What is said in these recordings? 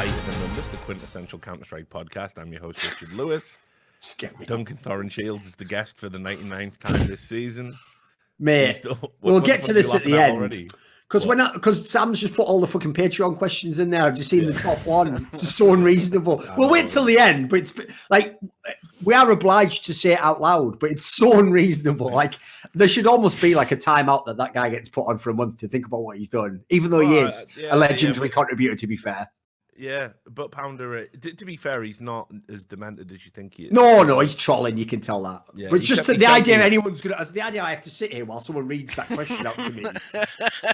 By the Numbers, the quintessential Counter-Strike podcast. I'm your host, Richard Lewis. Duncan Thorne-Shields is the guest for the 99th time this season. Mate, we'll get to this at the end. Because Sam's just put all the fucking Patreon questions in there. I've just seen the top one. It's just so unreasonable. We'll wait till the end, but it's like we are obliged to say it out loud, but it's so unreasonable. Like there should almost be like a timeout that guy gets put on for a month to think about what he's done, even though he is a legendary contributor, to be fair. Yeah, but Pounder, to be fair, he's not as demented as you think he is. No, he's trolling. You can tell that. Yeah, but just the idea the idea I have to sit here while someone reads that question out to me,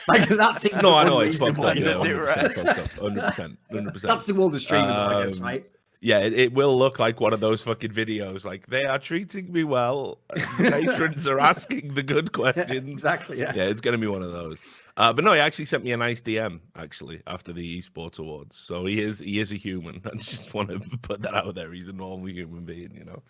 like that seems no, I know it's fucked up. 100%. That's the world of streaming, I guess, right? Yeah, it will look like one of those fucking videos. Like, they are treating me well. The patrons are asking the good questions. Exactly, yeah. Yeah, it's going to be one of those. But no, he actually sent me a nice DM, actually, after the esports awards. So he is a human. I just want to put that out there. He's a normal human being, you know.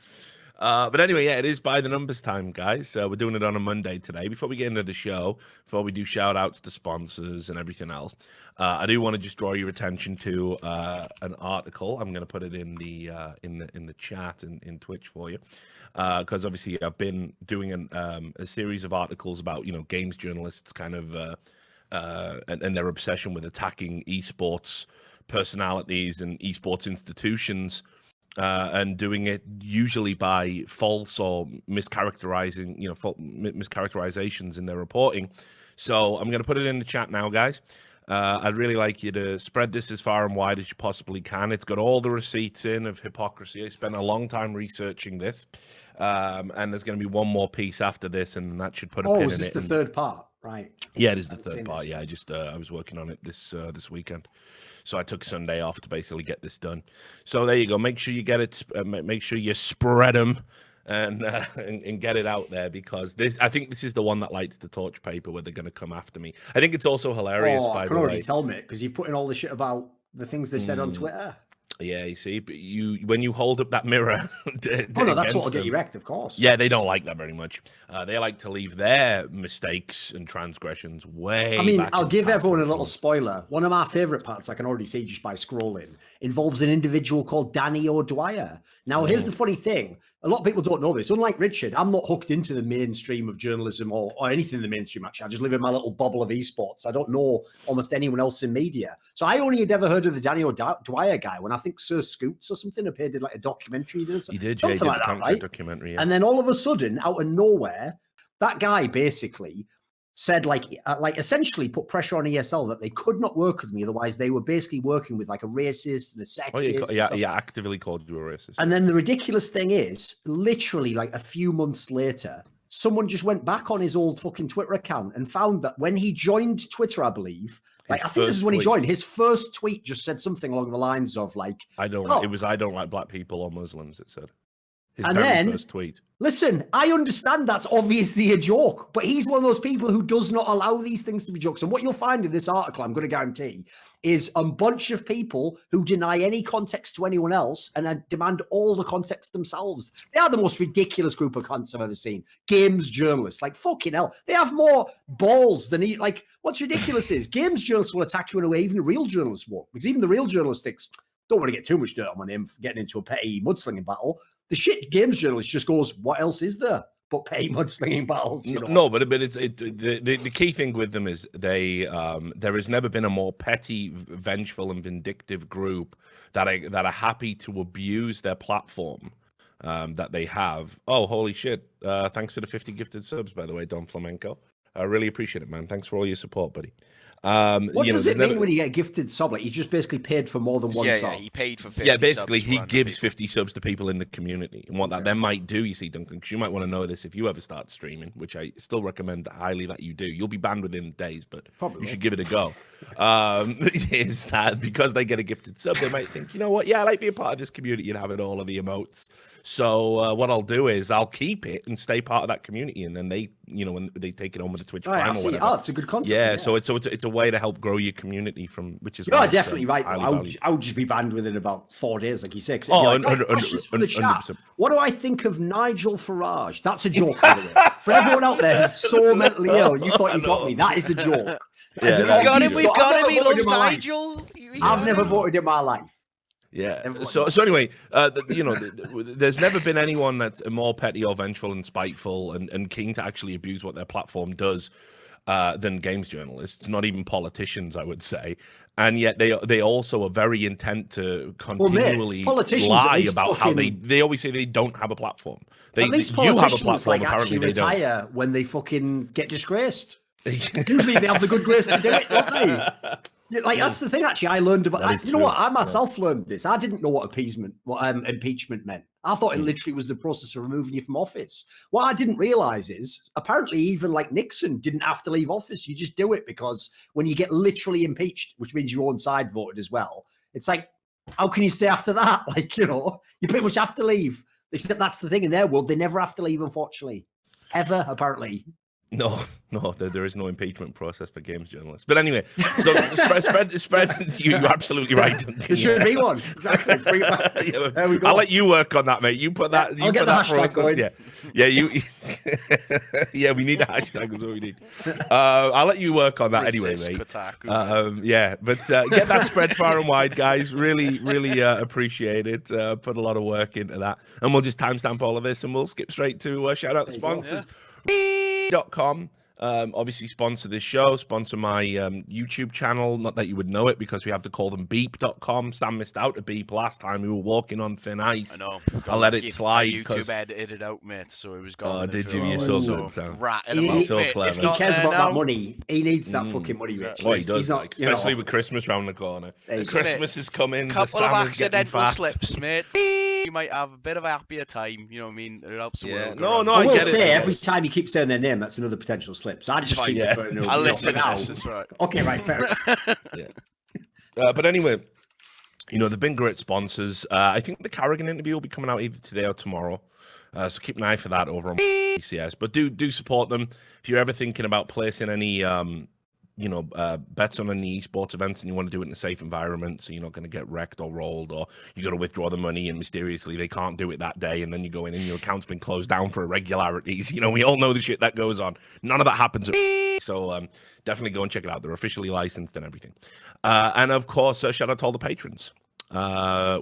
But anyway, yeah, it is by the numbers time, guys. We're doing it on a Monday today. Before we get into the show, before we do shout outs to sponsors and everything else, I do want to just draw your attention to an article. I'm going to put it in the chat in Twitch for you, because obviously I've been doing a series of articles about games journalists kind of and their obsession with attacking esports personalities and esports institutions. And doing it usually by false or mischaracterizations in their reporting. So I'm going to put it in the chat now, guys. I'd really like you to spread this as far and wide as you possibly can. It's got all the receipts in of hypocrisy. I spent a long time researching this. And there's going to be one more piece after this, and that should put a pin in it. Oh, is this the third part? Right. Yeah, it is the third part. Yeah, I was working on it this weekend. So I took Sunday off to basically get this done. So there you go. Make sure you get it. Make sure you spread them and get it out there, because I think this is the one that lights the torch paper where they're going to come after me. I think it's also hilarious. By the way, I can already tell me, because you put in all the shit about the things they've said on Twitter. Yeah, you see, but when you hold up that mirror, that's what'll get you wrecked, of course. Yeah, they don't like that very much. They like to leave their mistakes and transgressions way. I mean, I'll give everyone a little spoiler. One of my favorite parts, I can already see just by scrolling, involves an individual called Danny O'Dwyer. Now, here's the funny thing. A lot of people don't know this. Unlike Richard, I'm not hooked into the mainstream of journalism or anything in the mainstream, actually. I just live in my little bubble of esports. I don't know almost anyone else in media. So I only had ever heard of the Danny O'Dwyer guy when I think Sir Scoots or something appeared in like a documentary. He did, something like that, right? Documentary, yeah. And then all of a sudden, out of nowhere, that guy basically said like essentially put pressure on ESL that they could not work with me, otherwise they were basically working with like a racist and a sexist. He actively called you a racist. And then the ridiculous thing is, literally like a few months later, someone just went back on his old fucking Twitter account and found that when he joined Twitter, I believe, I think this is when he joined, his first tweet just said something along the lines of like, I don't like black people or Muslims, it said. His first tweet. Listen, I understand that's obviously a joke, but he's one of those people who does not allow these things to be jokes. And what you'll find in this article, I'm going to guarantee, is a bunch of people who deny any context to anyone else and then demand all the context themselves. They are the most ridiculous group of cunts I've ever seen. Games journalists, like fucking hell. They have more balls than what's ridiculous is games journalists will attack you in a way even the real journalists won't, because even the real journalists don't want to get too much dirt on my name for getting into a petty mudslinging battle. The shit games journalist just goes, what else is there but petty mudslinging battles? No, but the key thing with them is there has never been a more petty, vengeful, and vindictive group that are happy to abuse their platform that they have. Oh, holy shit! Thanks for the 50 gifted subs, by the way, Don Flamenco. I really appreciate it, man. Thanks for all your support, buddy. What does it mean when you get gifted sub? Like, he's just basically paid for more than one sub. Yeah, he paid for 50 Yeah, basically, subs he gives 50 subs to people in the community. And what that then might do, you see, Duncan, because you might want to know this if you ever start streaming, which I still recommend highly that you do. You'll be banned within days, but you should give it a go. Is that because they get a gifted sub, they might think, you know what? Yeah, I like being part of this community and having all of the emotes. So what I'll do is I'll keep it and stay part of that community, and then they, when they take it on with the Twitch Prime or whatever. Oh, it's a good concept. Yeah, so it's a way to help grow your community from which is. You're definitely right. I would just be banned within about 4 days, like you say. Oh, questions for the chat. What do I think of Nigel Farage? That's a joke, by the way. For everyone out there who's so mentally ill, you thought you got me. That is a joke. As an Yeah, obvious We've vote. got I've him. never He voted loves in my life. Nigel. I've never voted in my life. Yeah. Never So voted. so anyway, there's never been anyone that's more petty or vengeful and spiteful and keen to actually abuse what their platform does than games journalists. Not even politicians, I would say. And yet they also are very intent to continually politicians at lie least about how fucking- they always say they don't have a platform. At least you have a politicians platform. like Apparently actually they don't. retire when they fucking get disgraced. Usually they have the good grace to do it, don't they? Yeah, like that's the thing. Actually, I learned about That that. is You know true. what? I myself learned this. I didn't know what impeachment meant. I thought it Hmm. literally was the process of removing you from office. What I didn't realize is apparently even like Nixon didn't have to leave office. You just do it because when you get literally impeached, which means your own side voted as well, it's like, how can you stay after that? Like, you pretty much have to leave. Except that's the thing in their world. They never have to leave, unfortunately. Ever, apparently. No, there is no impeachment process for games journalists. But anyway, so spread. You're absolutely right. Duncan, There should be one. Exactly. Bring it back. Yeah, There we go. I'll let you work on that, mate. You put that. I'll get the hashtag going. Yeah. You. Yeah, we need a hashtag. That's what we need. I'll let you work on that anyway, Resist mate. Kotaku. Yeah, but get that spread far and wide, guys. Really appreciate it. Put a lot of work into that, and we'll just timestamp all of this, and we'll skip straight to shout out the sponsors. .com obviously sponsor this show, sponsor my YouTube channel. Not that you would know it because we have to call them beep.com. Sam missed out a beep last time. We were walking on thin ice. I know. I let it slide. YouTube edited out, mate, so it was gone. Oh, did you? You're so good, Sam. He's so clever. It's He not cares there about now. that money. He needs that fucking money, Rich. Oh, he does, He's not, like, especially with Christmas round the corner. Christmas is coming. Couple the of Sam is getting accidental fat. slips, mate. You might have a bit of a happier time. You know what I mean? It helps the world. No, go I round. will get it, say I every guess. time you keep saying their name, that's another potential slip. So I just keep referring to them. I'll listen to now. this. It's right. Okay, right, fair enough. But anyway, they've been great sponsors. I think the Carrigan interview will be coming out either today or tomorrow. So keep an eye for that over on PCS. But do support them. If you're ever thinking about placing any bets on any esports events and you want to do it in a safe environment so you're not going to get wrecked or rolled, or you got to withdraw the money and mysteriously they can't do it that day, and then you go in and your account's been closed down for irregularities. We all know the shit that goes on. None of that happens. So definitely go and check it out. They're officially licensed and everything. And of course, shout out to all the patrons,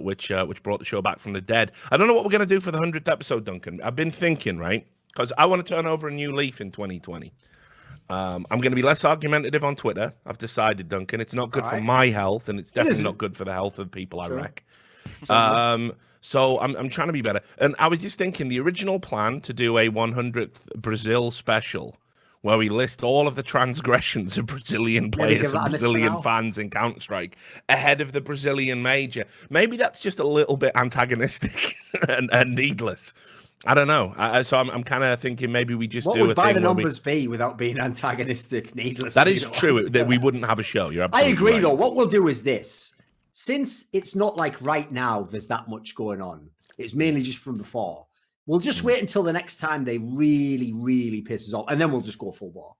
which brought the show back from the dead. I don't know what we're going to do for the 100th episode, Duncan. I've been thinking, right? Because I want to turn over a new leaf in 2020. I'm going to be less argumentative on Twitter. I've decided, Duncan. It's not good for my health, and it's definitely not good for the health of the people I wreck. So I'm trying to be better. And I was just thinking, the original plan to do a 100th Brazil special, where we list all of the transgressions of Brazilian players and Brazilian fans in Counter-Strike ahead of the Brazilian major. Maybe that's just a little bit antagonistic and needless. I don't know. So I'm kind of thinking maybe we just do a thing. What would by the numbers be without being antagonistic, needless? That is true. That we wouldn't have a show. You're absolutely I agree, right. though. What we'll do is this. Since it's not like right now there's that much going on, it's mainly just from before. We'll just wait until the next time they really, really piss us off, and then we'll just go full bore.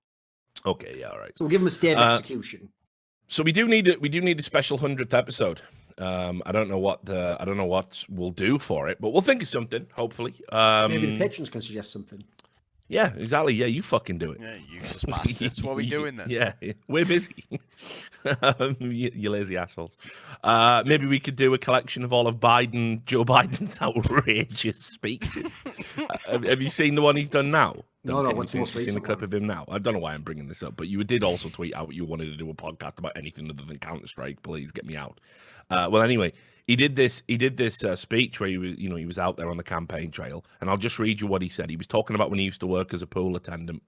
Okay, yeah, all right. So we'll give them a stay of execution. So we do need a special 100th episode. I don't know what we'll do for it, but we'll think of something. Hopefully, Maybe the patrons can suggest something. Yeah, exactly. Yeah, you fucking do it. Yeah, useless bastards. What are we doing then? Yeah, we're busy. You lazy assholes. Maybe we could do a collection of all of Joe Biden's outrageous speeches. Have you seen the one he's done now? No, what's the most recent seen the clip of him now? I don't know why I'm bringing this up, but you did also tweet out you wanted to do a podcast about anything other than Counter-Strike. Please get me out. Well, anyway, he did this speech where he was out there on the campaign trail, and I'll just read you what he said. He was talking about when he used to work as a pool attendant.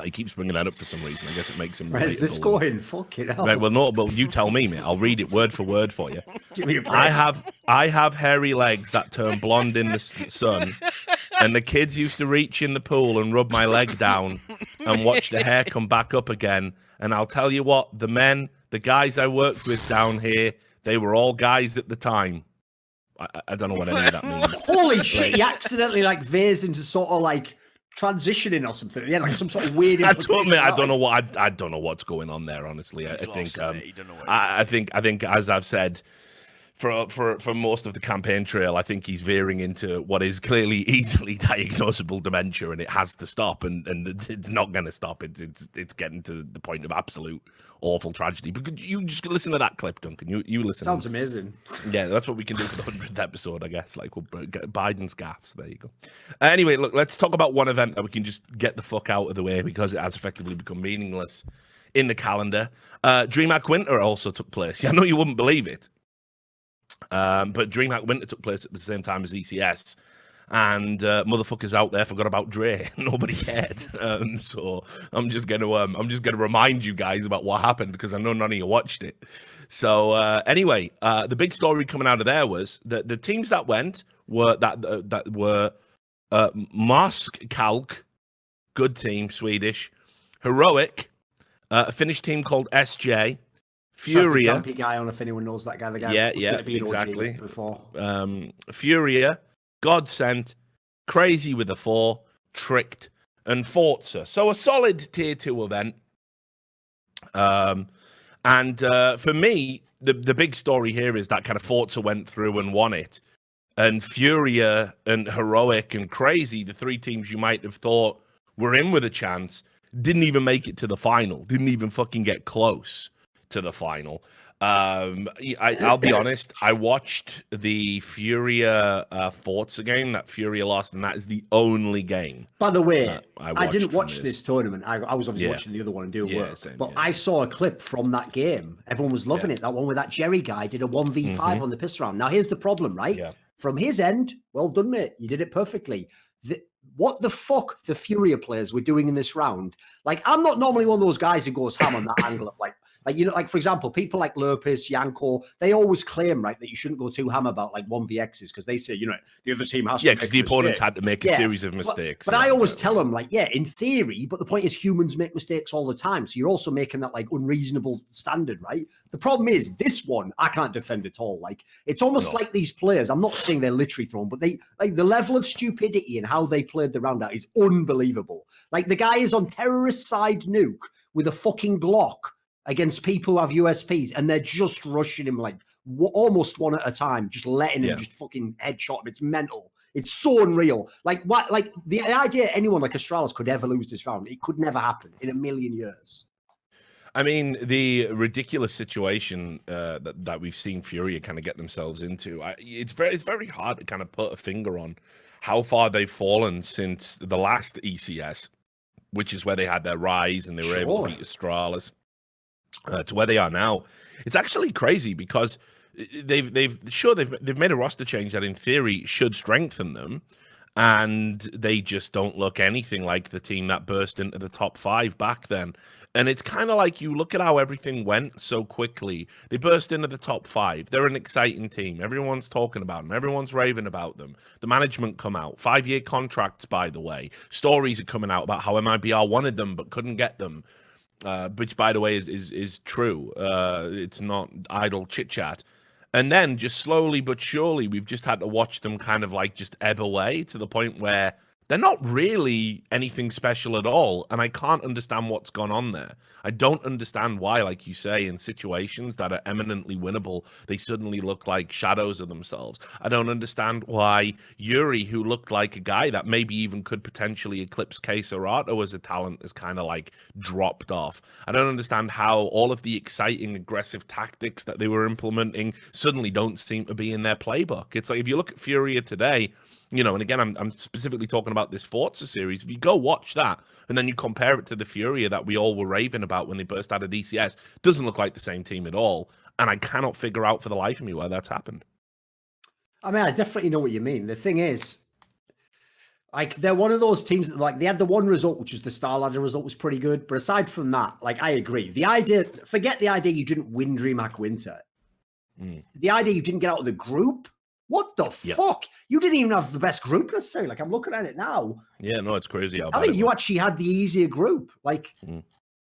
He keeps bringing that up for some reason. I guess it makes him. Where's this going? Fucking hell. Right, well, no, but you tell me, mate. I'll read it word for word for you. Give me a break. I have hairy legs that turn blonde in the sun, and the kids used to reach in the pool and rub my leg down and watch the hair come back up again. And I'll tell you what, the guys I worked with down here, they were all guys at the time. I don't know what any of that means. Holy shit! He accidentally veers into sort of transitioning or something. Yeah, like some sort of weird. I don't know I don't know what's going on there. Honestly, I think as I've said for most of the campaign trail, I think he's veering into what is clearly easily diagnosable dementia, and it has to stop, and it's not going to stop. It's getting to the point of absolute awful tragedy. But you just listen to that clip, Duncan. You listen. Sounds amazing. Yeah, that's what we can do for the 100th episode, I guess. Like Biden's gaffes. There you go. Anyway, look, let's talk about one event that we can just get the fuck out of the way because it has effectively become meaningless in the calendar. Dreamhack Winter also took place. Yeah, I know you wouldn't believe it. But Dreamhack Winter took place at the same time as ECS, and motherfuckers out there forgot about Dre. Nobody cared. So I'm just gonna remind you guys about what happened because I know none of you watched it. So anyway, the big story coming out of there was that the teams that went were Mosk Kalk, good team, Swedish, Heroic, a Finnish team called SJ. Furia, jumpy guy on if anyone knows that guy. The guy, yeah, exactly. Before Furia, Godsent, Crazy with a 4, Tricked, and Forza. So a solid tier 2 event. And for me, the big story here is that kind of Forza went through and won it, and Furia and Heroic and Crazy, the 3 teams you might have thought were in with a chance, didn't even make it to the final. Didn't even fucking get close to the final. I'll be honest, I watched the Furia Forza game that Furia lost, and that is the only game. By the way, I didn't watch this tournament. I was obviously watching the other one and doing work. But I saw a clip from that game. Everyone was loving it. That one where that Jerry guy did a 1v5 on the piss round. Now, here's the problem, right? Yeah. From his end, well done, mate. You did it perfectly. What the fuck the Furia players were doing in this round? Like, I'm not normally one of those guys who goes ham on that angle of like, for example, people like Lurpis, Yanko, they always claim, right, that you shouldn't go too ham about like 1vx's because they say, the other team has to. Yeah, because the opponents had to make a series of mistakes. But I always tell them, like, yeah, in theory, but the point is humans make mistakes all the time. So you're also making that like unreasonable standard, right? The problem is this one, I can't defend at all. Like, it's almost like these players, I'm not saying they're literally thrown, but they like the level of stupidity and how they played the round out is unbelievable. Like the guy is on terrorist side nuke with a fucking Glock against people who have USPs, and they're just rushing him like almost one at a time, just letting him just fucking headshot him. It's mental. It's so unreal. Like what? Like the idea anyone like Astralis could ever lose this round, it could never happen in a million years. I mean, the ridiculous situation that we've seen Furia kind of get themselves into, it's very hard to kind of put a finger on how far they've fallen since the last ECS, which is where they had their rise and they were able to beat Astralis. To where they are now, it's actually crazy because they've made a roster change that in theory should strengthen them, and they just don't look anything like the team that burst into the top 5 back then. And it's kind of like you look at how everything went so quickly. They burst into the top 5. They're an exciting team. Everyone's talking about them. Everyone's raving about them. The management come out. 5-year contracts, by the way. Stories are coming out about how MIBR wanted them but couldn't get them. Which, by the way, is true. It's not idle chit-chat. And then, just slowly but surely, we've just had to watch them kind of like just ebb away to the point where they're not really anything special at all. And I can't understand what's gone on there. I don't understand why, like you say, in situations that are eminently winnable, they suddenly look like shadows of themselves. I don't understand why Yuri, who looked like a guy that maybe even could potentially eclipse Keserato as a talent, has kind of like dropped off. I don't understand how all of the exciting, aggressive tactics that they were implementing suddenly don't seem to be in their playbook. It's like if you look at Furia today, and again, I'm specifically talking about this Forza series. If you go watch that, and then you compare it to the Furia that we all were raving about when they burst out of DCS, it doesn't look like the same team at all. And I cannot figure out for the life of me why that's happened. I mean, I definitely know what you mean. The thing is, like, they're one of those teams that, like, they had the one result, which was the Star Ladder result, was pretty good. But aside from that, like, I agree. Forget the idea you didn't win Dreamhack Winter. The idea you didn't get out of the group. What the fuck? You didn't even have the best group necessarily. Like, I'm looking at it now. Yeah, no, it's crazy. I think you actually had the easier group. Like,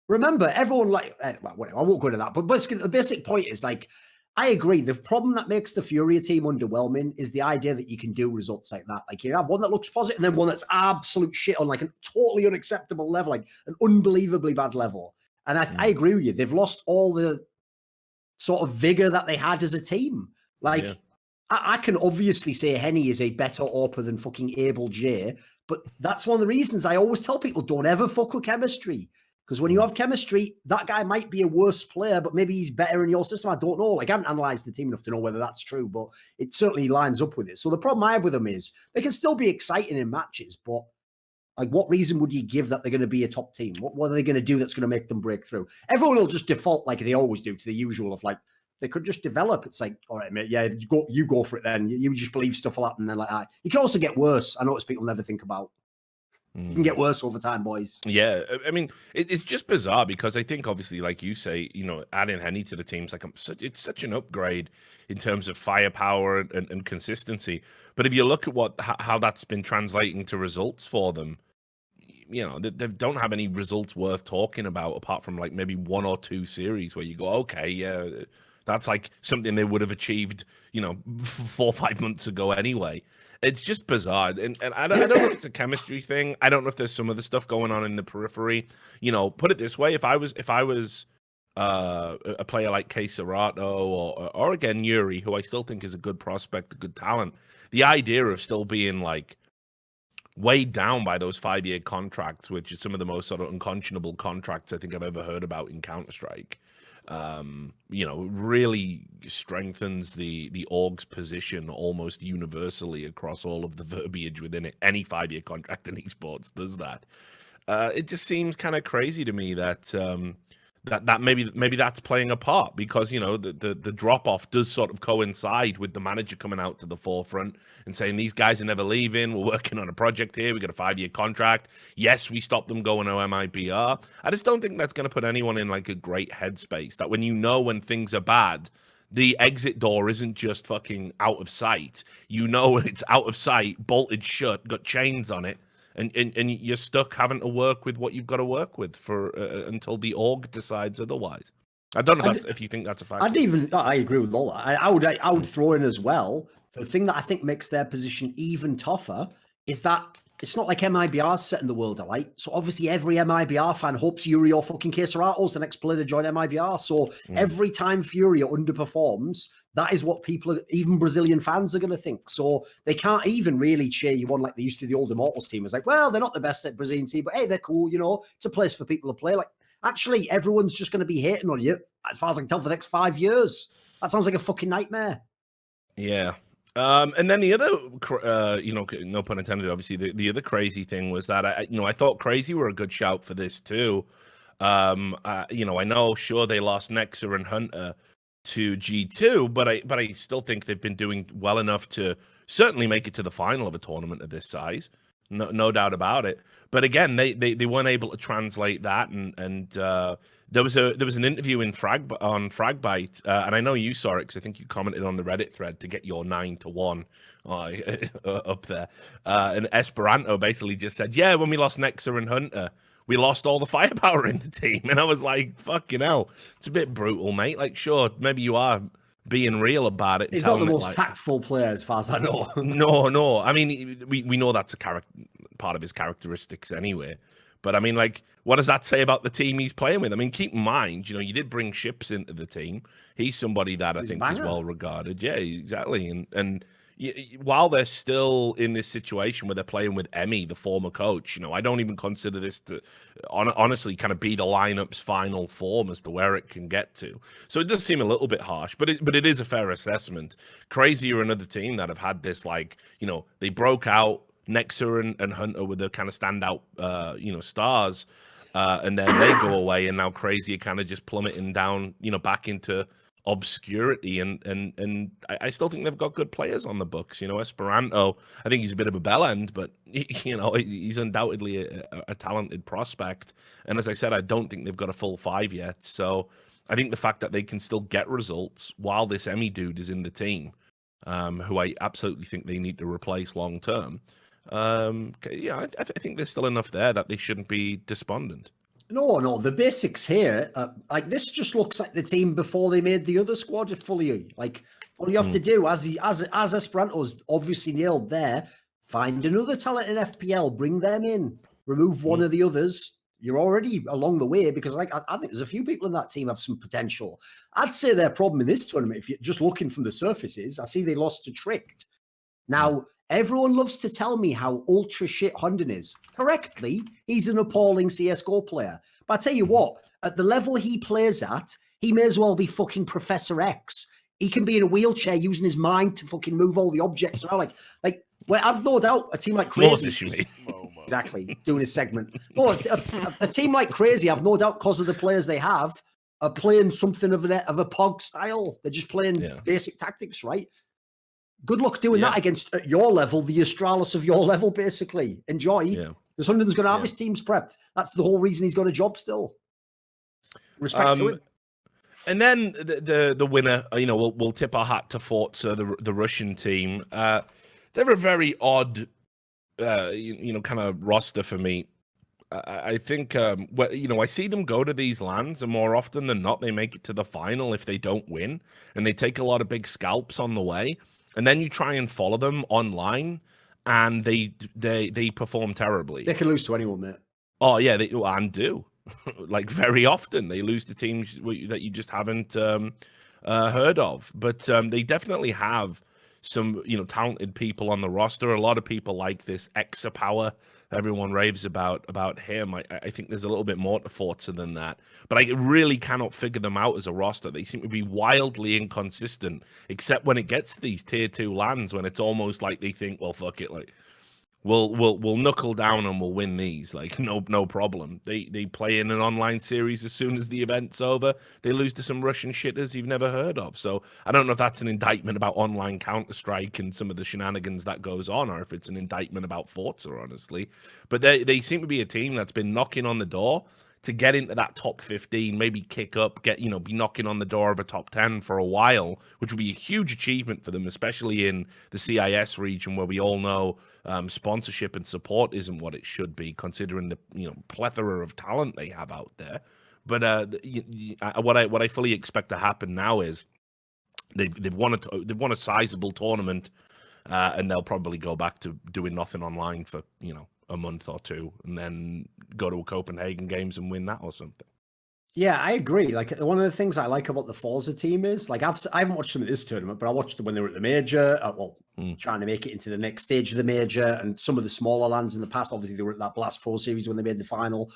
remember, everyone, like, whatever, I won't go into that. But basically, the basic point is, like, I agree. The problem that makes the Furia team underwhelming is the idea that you can do results like that. Like, you have one that looks positive and then one that's absolute shit on, like, a totally unacceptable level, like an unbelievably bad level. And I agree with you. They've lost all the sort of vigor that they had as a team. Like, Yeah. I can obviously say Henny is a better AWPer than fucking Abel J, but that's one of the reasons I always tell people don't ever fuck with chemistry. Because when you have chemistry, that guy might be a worse player, but maybe he's better in your system. I don't know. Like, I haven't analysed the team enough to know whether that's true, but it certainly lines up with it. So the problem I have with them is they can still be exciting in matches, but like, what reason would you give that they're going to be a top team? What are they going to do that's going to make them break through? Everyone will just default like they always do to the usual of like, they could just develop. It's like, all right, mate, yeah, you go for it then. You just believe stuff will happen then like that. You can also get worse. I notice people never think about. You can get worse over time, boys. Yeah, I mean, it's just bizarre because I think, obviously, like you say, adding Henny to the team's like it's such an upgrade in terms of firepower and consistency. But if you look at how that's been translating to results for them, they don't have any results worth talking about apart from like maybe 1 or 2 series where you go, okay, yeah, that's like something they would have achieved, 4 or 5 months ago anyway. It's just bizarre, and I don't know if it's a chemistry thing. I don't know if there's some other stuff going on in the periphery. Put it this way: if I was a player like K Serato or again Yuri, who I still think is a good prospect, a good talent, the idea of still being like weighed down by those 5-year contracts, which is some of the most sort of unconscionable contracts I think I've ever heard about in Counter-Strike, really strengthens the org's position almost universally across all of the verbiage within it. Any 5-year contract in esports does that. It just seems kind of crazy to me that that maybe that's playing a part because the drop off does sort of coincide with the manager coming out to the forefront and saying these guys are never leaving. We're working on a project here. We got a 5-year contract. Yes, we stopped them going to MIBR. I just don't think that's going to put anyone in like a great headspace. That when things are bad, the exit door isn't just fucking out of sight. It's out of sight, bolted shut, got chains on it. And you're stuck having to work with what you've got to work with for until the org decides otherwise. I don't know if you think that's a fact. I agree with all that. I would throw in as well, the thing that I think makes their position even tougher is that it's not like MIBR's setting the world alight. So obviously every MIBR fan hopes Yuri or fucking K Serato's the next player to join MIBR. So every time Furia underperforms, that is what even Brazilian fans are going to think. So they can't even really cheer you on like they used to the old Immortals team. It's like, well, they're not the best at Brazilian team, but hey, they're cool. It's a place for people to play. Like, actually, everyone's just going to be hating on you, as far as I can tell, for the next 5 years. That sounds like a fucking nightmare. Yeah. And then the other, no pun intended, obviously, the other crazy thing was that, I thought Crazy were a good shout for this too. I know, sure, they lost Nexa and Hunter to G2, but I still think they've been doing well enough to certainly make it to the final of a tournament of this size. No doubt about it. But again, they weren't able to translate that, and there was an interview on Fragbite, and I know you saw it because I think you commented on the Reddit thread to get your 9-1 up there. And Esperanto basically just said, yeah, when we lost Nexa and Hunter, we lost all the firepower in the team. And I was like, fucking hell, it's a bit brutal, mate. Like, sure, maybe you are being real about it. He's not the most tactful player as far as I know. No. I mean, we know that's a part of his characteristics anyway. But I mean, like, what does that say about the team he's playing with? I mean, keep in mind, you did bring Ships into the team. He's somebody that I think is well regarded. Yeah, exactly. And while they're still in this situation where they're playing with Emmy, the former coach, I don't even consider this to honestly kind of be the lineup's final form as to where it can get to. So it does seem a little bit harsh, but it is a fair assessment. Crazy are another team that have had this, like, they broke out. Nexa and Hunter were the kind of standout, stars, and then they go away, and now Crazy are kind of just plummeting down, back into obscurity. And I still think they've got good players on the books. Esperanto, I think he's a bit of a bell end, but he's undoubtedly a talented prospect. And as I said, I don't think they've got a full 5 yet. So I think the fact that they can still get results while this Emmy dude is in the team, who I absolutely think they need to replace long term. I think there's still enough there that they shouldn't be despondent. No, the basics here, like, this just looks like the team before they made the other squad fully. Like, all you have to do, as Esperanto's obviously nailed there, find another talent in FPL, bring them in, remove one of the others, you're already along the way because like I think there's a few people in that team have some potential. I'd say their problem in this tournament, if you're just looking from the surfaces, I see they lost to Tricked. Now, everyone loves to tell me how ultra shit Hunden is. Correctly, he's an appalling CSGO player. But I tell you what, at the level he plays at, he may as well be fucking Professor X. He can be in a wheelchair using his mind to fucking move all the objects. Like, well, I've no doubt a team like Crazy. Moses, you mean? Exactly, doing a segment. Well, a team like Crazy, I've no doubt because of the players they have, are playing something of a POG style. They're just playing basic tactics, right? Good luck doing that against at your level, the Astralis of your level, basically. Enjoy. Yeah. Because Hunden's going to have his teams prepped. That's the whole reason he's got a job still. Respect to him. And then the winner, we'll tip our hat to Forza, the Russian team. They're a very odd, kind of roster for me. I think, I see them go to these lands, and more often than not, they make it to the final if they don't win, and they take a lot of big scalps on the way. And then you try and follow them online, and they perform terribly. They can lose to anyone, mate. Oh yeah, they do. Like very often, they lose to teams that you just haven't heard of. But they definitely have some, talented people on the roster. A lot of people like this Exapower. Everyone raves about him. I think there's a little bit more to Forza than that. But I really cannot figure them out as a roster. They seem to be wildly inconsistent, except when it gets to these tier 2 lands, when it's almost like they think, well, fuck it, like we'll knuckle down and we'll win these. Like no problem. They play in an online series as soon as the event's over. They lose to some Russian shitters you've never heard of. So I don't know if that's an indictment about online Counter-Strike and some of the shenanigans that goes on, or if it's an indictment about Forza, honestly. But they seem to be a team that's been knocking on the door to get into that top 15, maybe kick up, be knocking on the door of a top 10 for a while, which would be a huge achievement for them, especially in the CIS region where we all know sponsorship and support isn't what it should be, considering the plethora of talent they have out there. But what I fully expect to happen now is they've won a sizable tournament, and they'll probably go back to doing nothing online for a month or two, and then go to a Copenhagen games and win that or something. Yeah, I agree. Like one of the things I like about the Forza team is like I haven't watched them at this tournament, but I watched them when they were at the major. Trying to make it into the next stage of the major, and some of the smaller lands in the past. Obviously, they were at that Blast Pro series when they made the final.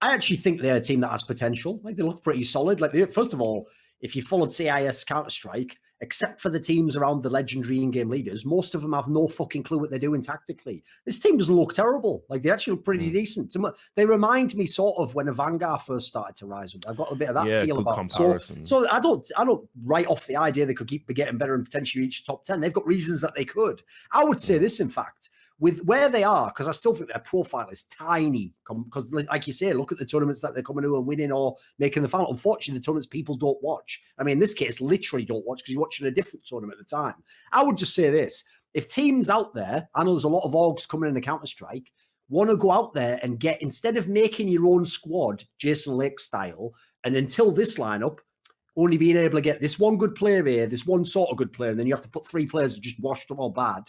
I actually think they're a team that has potential. Like they look pretty solid. Like first of all, if you followed CIS Counter-Strike, except for the teams around the legendary in-game leaders, most of them have no fucking clue what they're doing tactically. This team doesn't look terrible. Like they actually look pretty decent. They remind me sort of when a Vanguard first started to rise up. I've got a bit of that feel about them. So I don't write off the idea they could keep getting better and potentially reach top 10. They've got reasons that they could. I would say this, in fact, with where they are, because I still think their profile is tiny. Because, like you say, look at the tournaments that they're coming to and winning or making the final. Unfortunately, the tournaments people don't watch. I mean, in this case, literally don't watch because you're watching a different tournament at the time. I would just say this. If teams out there, I know there's a lot of orgs coming in the Counter-Strike, want to go out there and get, instead of making your own squad, Jason Lake style, and until this lineup, only being able to get this one good player here, this one sort of good player, and then you have to put 3 players who just washed up or bad.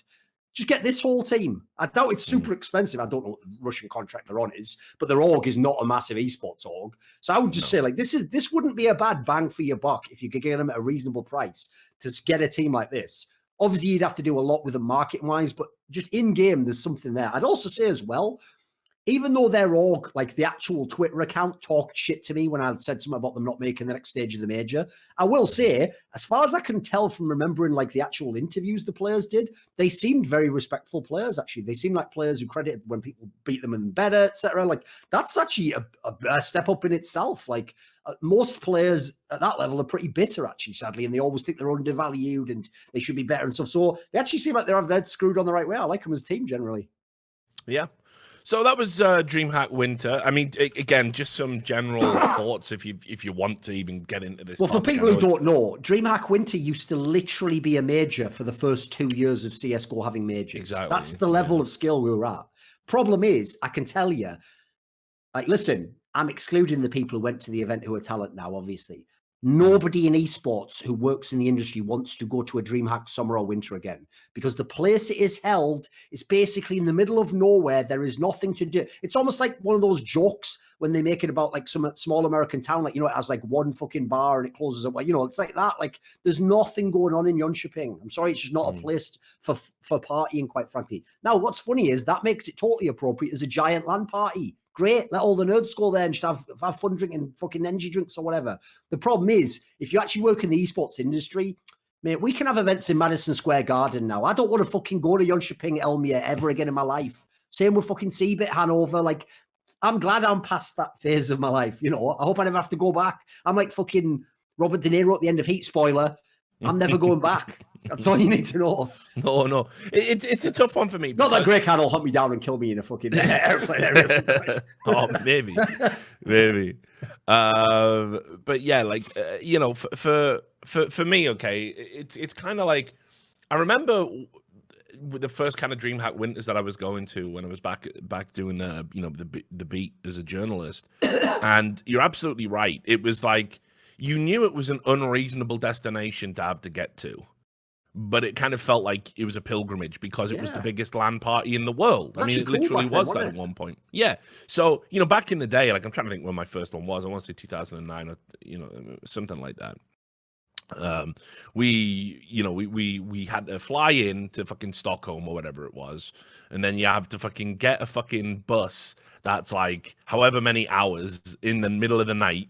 Just get this whole team. I doubt it's super expensive. I don't know what the Russian contract they're on is, but their org is not a massive esports org. So I would just say, like, this wouldn't be a bad bang for your buck if you could get them at a reasonable price to get a team like this. Obviously, you'd have to do a lot with them market-wise, but just in-game, there's something there. I'd also say as well, even though their org, like the actual Twitter account, talked shit to me when I said something about them not making the next stage of the major, I will say, as far as I can tell from remembering like the actual interviews the players did, they seemed very respectful players, actually. They seemed like players who credited when people beat them and better, etc. Like, that's actually a step up in itself. Like, most players at that level are pretty bitter, actually, sadly, and they always think they're undervalued and they should be better and stuff. So they actually seem like they're screwed on the right way. I like them as a team generally. Yeah. So that was Dreamhack Winter. I mean, again, just some general thoughts if you want to even get into this. Well, for people who don't know, Dreamhack Winter used to literally be a major for the first 2 years of CSGO having majors. Exactly. That's the level of skill we were at. Problem is, I can tell you, like, listen, I'm excluding the people who went to the event who are talent now, obviously. Nobody in esports who works in the industry wants to go to a Dreamhack summer or winter again, because the place it is held is basically in the middle of nowhere. There is nothing to do. It's almost like one of those jokes when they make it about like some small American town, like, you know, it has like one fucking bar and it closes up. You know, it's like that. Like, there's nothing going on in Jönköping. I'm sorry, it's just not a place for partying, quite frankly. Now, what's funny is that makes it totally appropriate as a giant LAN party. Great, let all the nerds go there and just have fun drinking fucking energy drinks or whatever. The problem is, if you actually work in the esports industry, mate, we can have events in Madison Square Garden now. I don't want to fucking go to Jönköping, Elmia ever again in my life. Same with fucking Seabit, Hanover. Like, I'm glad I'm past that phase of my life. You know, I hope I never have to go back. I'm like fucking Robert De Niro at the end of Heat, spoiler. I'm never going back. That's all you need to know. No. It's a tough one for me. Not that Grey Cat will hunt me down and kill me in a fucking airplane. Oh, maybe. But yeah, like you know, for me, okay, it's kind of like, I remember with the first kind of Dreamhack winters that I was going to when I was back doing you know, the beat as a journalist, and you're absolutely right. It was like, you knew it was an unreasonable destination to have to get to, but it kind of felt like it was a pilgrimage because it was the biggest LAN party in the world. I mean, it literally was that at one point. Yeah. So, you know, back in the day, like, I'm trying to think when my first one was. I want to say 2009 or, you know, something like that. We had to fly in to fucking Stockholm or whatever it was, and then you have to fucking get a fucking bus that's like however many hours in the middle of the night.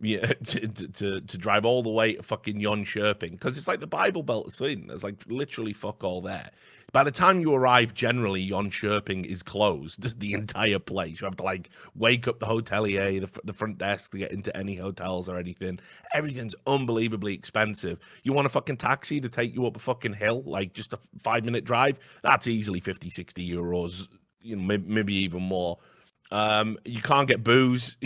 Yeah, to drive all the way to fucking Jönköping, because it's like the Bible Belt of Sweden. There's like literally fuck all there. By the time you arrive, generally Jönköping is closed. The entire place. You have to like wake up the hotelier, the front desk to get into any hotels or anything. Everything's unbelievably expensive. You want a fucking taxi to take you up a fucking hill, like just a 5-minute drive? That's easily 50, 60 euros. You know, maybe even more. You can't get booze,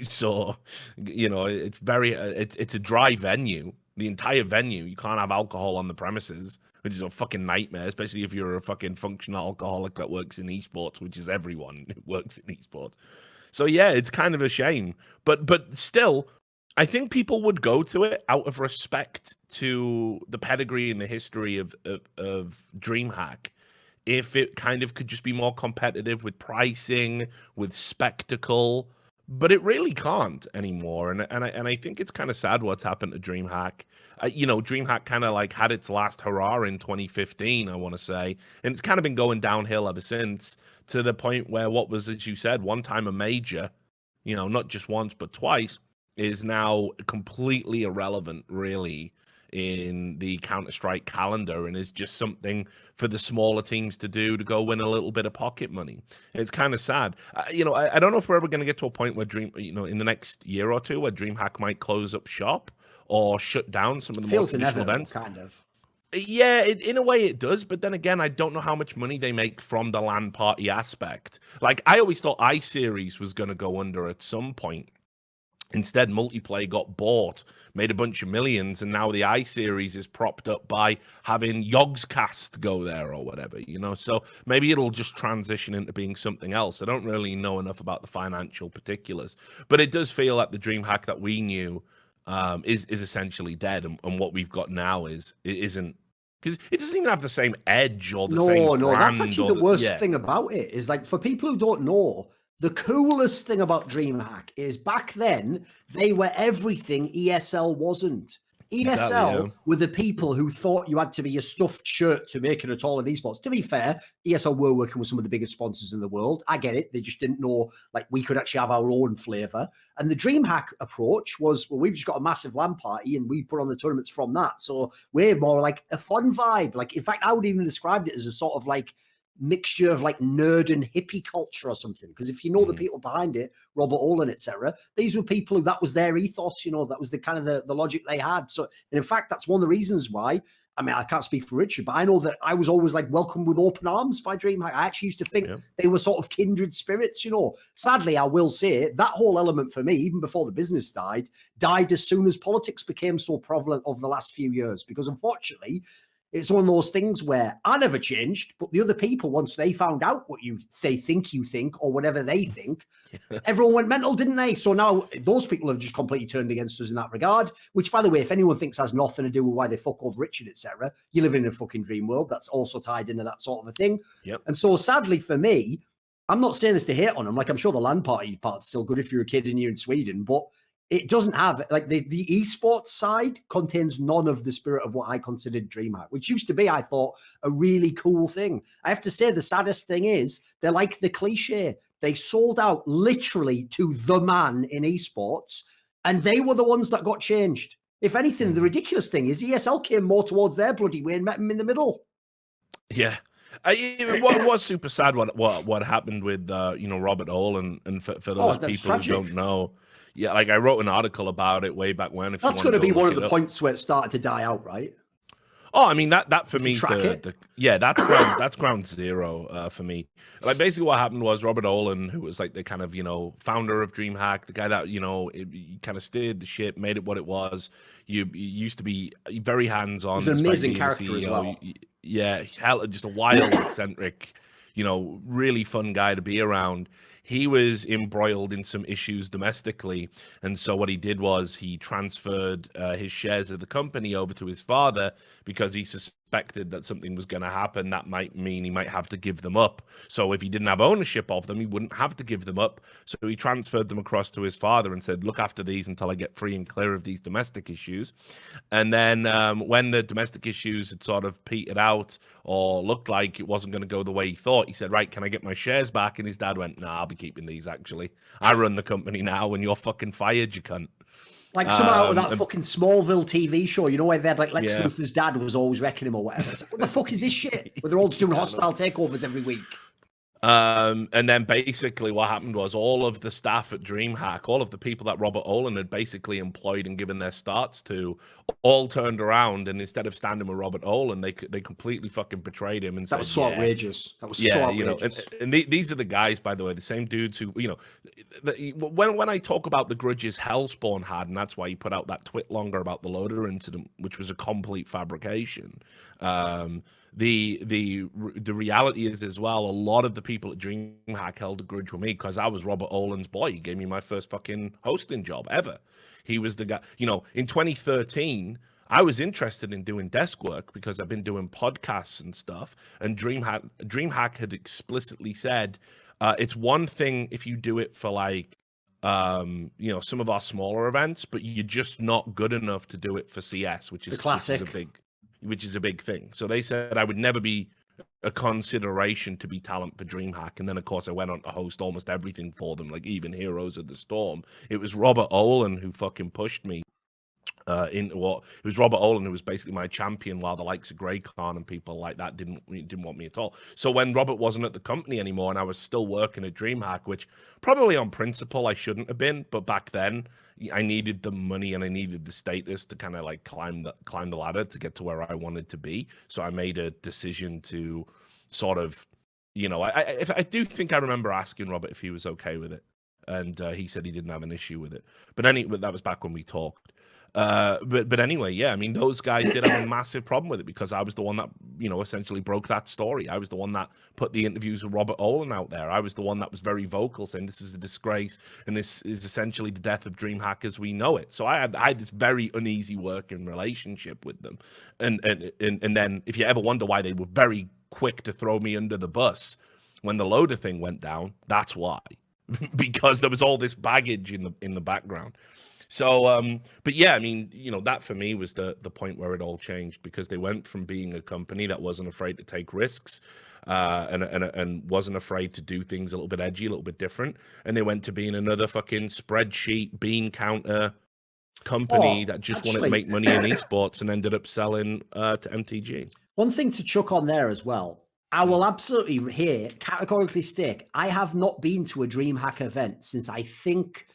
so you know it's a dry venue. The entire venue, you can't have alcohol on the premises, which is a fucking nightmare, especially if you're a fucking functional alcoholic that works in esports, which is everyone who works in esports. So yeah, it's kind of a shame, but still, I think people would go to it out of respect to the pedigree and the history of Dreamhack. If it kind of could just be more competitive with pricing, with spectacle, but it really can't anymore. And I think it's kind of sad what's happened to Dreamhack. You know, Dreamhack kind of like had its last hurrah in 2015, I want to say, and it's kind of been going downhill ever since, to the point where what was, as you said, one time a major, you know, not just once but twice, is now completely irrelevant, really, in the Counter-Strike calendar, and is just something for the smaller teams to do to go win a little bit of pocket money. It's kind of sad. You know, I don't know if we're ever going to get to a point where in the next year or two, where Dreamhack might close up shop or shut down some of the more traditional events. Kind of. Yeah, in a way it does, but then again, I don't know how much money they make from the LAN party aspect. Like, I always thought iSeries was going to go under at some point. Instead, Multiplay got bought, made a bunch of millions, and now the iSeries is propped up by having Yogscast go there or whatever, you know? So maybe it'll just transition into being something else. I don't really know enough about the financial particulars, but it does feel like the Dreamhack that we knew is essentially dead, and what we've got now isn't, because it doesn't even have the same edge or the same brand. No, that's actually the worst thing about it, is like, for people who don't know, the coolest thing about Dreamhack is back then, they were everything ESL wasn't. ESL were the people who thought you had to be a stuffed shirt to make it at all in esports. To be fair, ESL were working with some of the biggest sponsors in the world. I get it. They just didn't know, like, we could actually have our own flavor. And the Dreamhack approach was, well, we've just got a massive LAN party and we put on the tournaments from that. So we're more like a fun vibe. Like, in fact, I would even describe it as a sort of like mixture of like nerd and hippie culture or something, because if you know the people behind it, Robert Olin, etc., these were people who, that was their ethos, you know, that was the kind of the logic they had. So, and in fact, that's one of the reasons why, I mean, I can't speak for Richard, but I know that I was always like welcomed with open arms by Dreamhack. I actually used to think they were sort of kindred spirits, you know. Sadly, I will say that whole element for me, even before the business died as soon as politics became so prevalent over the last few years, because unfortunately, it's one of those things where I never changed, but the other people, once they found out what they think you think or whatever they think, everyone went mental, didn't they? So now those people have just completely turned against us in that regard, which, by the way, if anyone thinks has nothing to do with why they fuck over Richard, etc., you live in a fucking dream world. That's also tied into that sort of a thing. Yep. And so sadly for me, I'm not saying this to hate on them. Like, I'm sure the LAN party part's still good if you're a kid and you're in Sweden, but it doesn't have, like, the esports side contains none of the spirit of what I considered Dreamhack, which used to be, I thought, a really cool thing. I have to say, the saddest thing is they're like the cliche. They sold out literally to the man in esports, and they were the ones that got changed. If anything, the ridiculous thing is ESL came more towards their bloody way and met him in the middle. Yeah. It was super sad what happened with Robert Hall, and for those people tragic. who don't know, yeah, like I wrote an article about it way back when. That's going to be one of the points where it started to die out, right? Oh, I mean that for me is that's ground zero for me. Like, basically what happened was Robert Olin, who was like the kind of founder of DreamHack, the guy that he kind of steered the ship, made it what it was. You used to be very hands-on. He's an amazing character as well. Yeah, just a wild, eccentric, really fun guy to be around. He was embroiled in some issues domestically, and so what he did was he transferred his shares of the company over to his father because he suspected that something was going to happen that might mean he might have to give them up. So if he didn't have ownership of them, he wouldn't have to give them up. So he transferred them across to his father and said, look after these until I get free and clear of these domestic issues. And then when the domestic issues had sort of petered out or looked like it wasn't going to go the way he thought, he said, right, can I get my shares back? And his dad went, nah, I'll be keeping these, actually. I run the company now and you're fucking fired, you cunt. Like somehow out of that fucking Smallville TV show, where they had like Lex Luthor's dad was always wrecking him or whatever. It's like, what the fuck is this shit? Where they're all doing hostile takeovers every week. And then basically what happened was all of the staff at DreamHack, all of the people that Robert Olin had basically employed and given their starts to, all turned around, and instead of standing with Robert Olin, they completely fucking betrayed him. And that was so outrageous. That was so outrageous. And these are the guys, by the way, the same dudes who, when I talk about the grudges Hellspawn had, and that's why he put out that twit longer about the loader incident, which was a complete fabrication. The reality is as well, a lot of the people at DreamHack held a grudge with me because I was Robert Olin's boy. He gave me my first fucking hosting job ever. He was the guy, in 2013, I was interested in doing desk work because I've been doing podcasts and stuff. And DreamHack had explicitly said, it's one thing if you do it for like, some of our smaller events, but you're just not good enough to do it for CS, which is which is a big thing. So they said I would never be a consideration to be talent for DreamHack. And then, of course, I went on to host almost everything for them, like even Heroes of the Storm. It was Robert Olin who fucking pushed me into what it was. Robert Olin who was basically my champion, while the likes of Grey Khan and people like that didn't want me at all. So when Robert wasn't at the company anymore and I was still working at DreamHack, which probably on principle I shouldn't have been, but back then I needed the money and I needed the status to kind of like climb the ladder to get to where I wanted to be. So I made a decision to sort of, I do think I remember asking Robert if he was okay with it, and he said he didn't have an issue with it. But that was back when we talked. But anyway, yeah, I mean, those guys did have a massive problem with it because I was the one that, essentially broke that story. I was the one that put the interviews with Robert Olin out there. I was the one that was very vocal saying this is a disgrace and this is essentially the death of DreamHack as we know it. So I had this very uneasy working relationship with them. And then if you ever wonder why they were very quick to throw me under the bus when the loader thing went down, that's why. Because there was all this baggage in the background. So, but yeah, I mean, that for me was the point where it all changed, because they went from being a company that wasn't afraid to take risks, and wasn't afraid to do things a little bit edgy, a little bit different, and they went to being another fucking spreadsheet bean counter company that just wanted to make money in esports and ended up selling to MTG. One thing to chuck on there as well. I will absolutely here categorically state I have not been to a DreamHack event since I think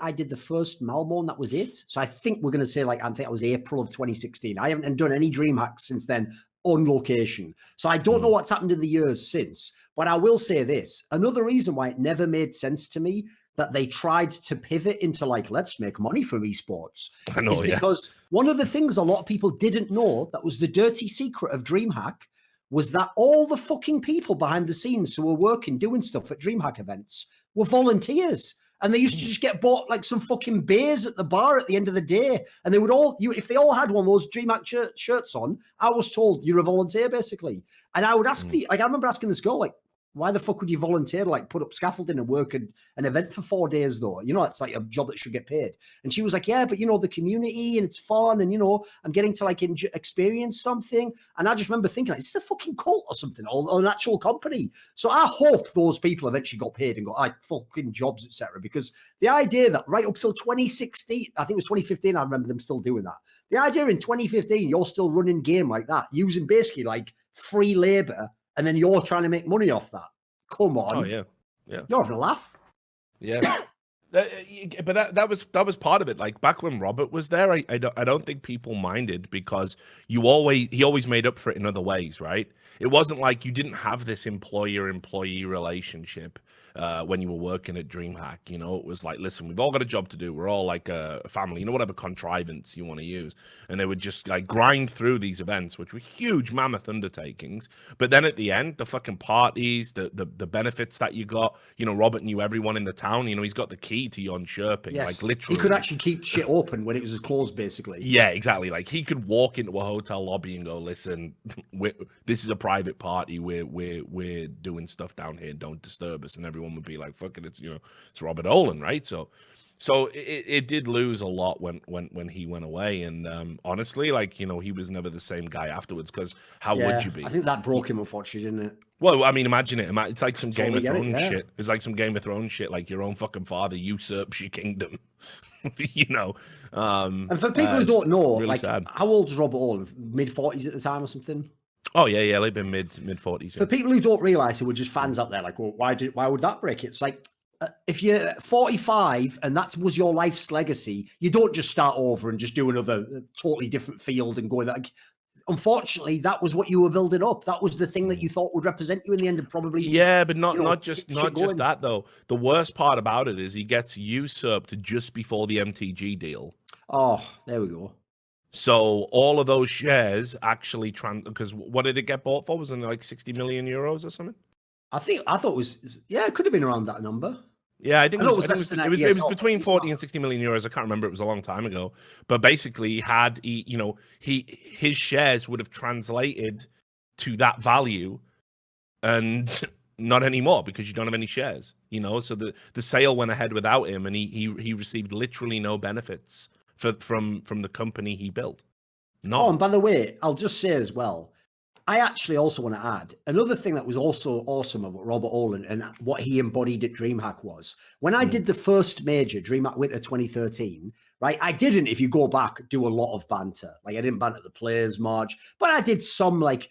I did the first Malmo, and that was it. So I think we're going to say, I think that was April of 2016. I haven't done any DreamHacks since then on location. So I don't know what's happened in the years since. But I will say this. Another reason why it never made sense to me that they tried to pivot into like, let's make money from esports I know, is because one of the things a lot of people didn't know that was the dirty secret of Dreamhack was that all the fucking people behind the scenes who were working, doing stuff at Dreamhack events were volunteers. And they used to just get bought like some fucking beers at the bar at the end of the day. And they would all, if they all had one of those Dreamhack shirts on, I was told you're a volunteer basically. And I would ask I remember asking this girl, like, why the fuck would you volunteer to like put up scaffolding and work at an event for 4 days though? You know, it's like a job that should get paid. And she was like, yeah, but you know, the community and it's fun. And, you know, I'm getting to like experience something. And I just remember thinking, like, is this a fucking cult or something or an actual company? So I hope those people eventually got paid and got like fucking jobs, etc. Because the idea that right up till 2016, I think it was 2015, I remember them still doing that. The idea in 2015, you're still running game like that, using basically like free labor, and then you're trying to make money off that. Come on. Oh yeah. You're having a laugh. Yeah. But that was part of it. Like back when Robert was there, I don't think people minded because he always made up for it in other ways, right? It wasn't like you didn't have this employer-employee relationship when you were working at Dreamhack. You know, it was like, listen, we've all got a job to do. We're all like a family, you know, whatever contrivance you want to use. And they would just like grind through these events, which were huge mammoth undertakings. But then at the end, the fucking parties, the benefits that you got, you know, Robert knew everyone in the town. You know, he's got the key to Yon Chirping, yes. like literally. He could actually keep shit open when it was closed, basically. Yeah, exactly. Like he could walk into a hotel lobby and go, listen, this is a private party. We're doing stuff down here. Don't disturb us. And everyone would be like, fuck it, it's, you know, it's Robert Olin, right? So it did lose a lot when he went away. And honestly, like, you know, he was never the same guy afterwards because how would you be? I think that broke him, unfortunately, didn't it? Well, I mean, imagine it. It's like some Game of Thrones shit. Yeah. It's like some Game of Thrones shit. Like your own fucking father usurps your kingdom. You know. And for people who don't know, really like, sad. how old is Robert Olin? Mid-40s at the time or something? Oh yeah, they've been mid-40s. For people who don't realize, who were just fans out there, like, well, why would that break it? It's like, if you're 45 and that was your life's legacy, you don't just start over and just do another totally different field and go like. Unfortunately, that was what you were building up. That was the thing that you thought would represent you in the end, and probably. Yeah, but not just that though. The worst part about it is he gets usurped just before the MTG deal. Oh, there we go. So all of those shares actually because what did it get bought for? Was it like 60 million euros or something? I thought it was, yeah, it could have been around that number. Yeah, I think it was between 40 well. and 60 million euros. I can't remember. It was a long time ago. But basically, his shares would have translated to that value, and not anymore because you don't have any shares. You know, so the sale went ahead without him, and he received literally no benefits from the company he built. No. Oh, and by the way, I'll just say as well, I actually also want to add another thing that was also awesome about Robert Olin and what he embodied at Dreamhack was when I did the first major Dreamhack Winter 2013, right? I didn't, if you go back, do a lot of banter. Like I didn't banter the players much, but I did some, like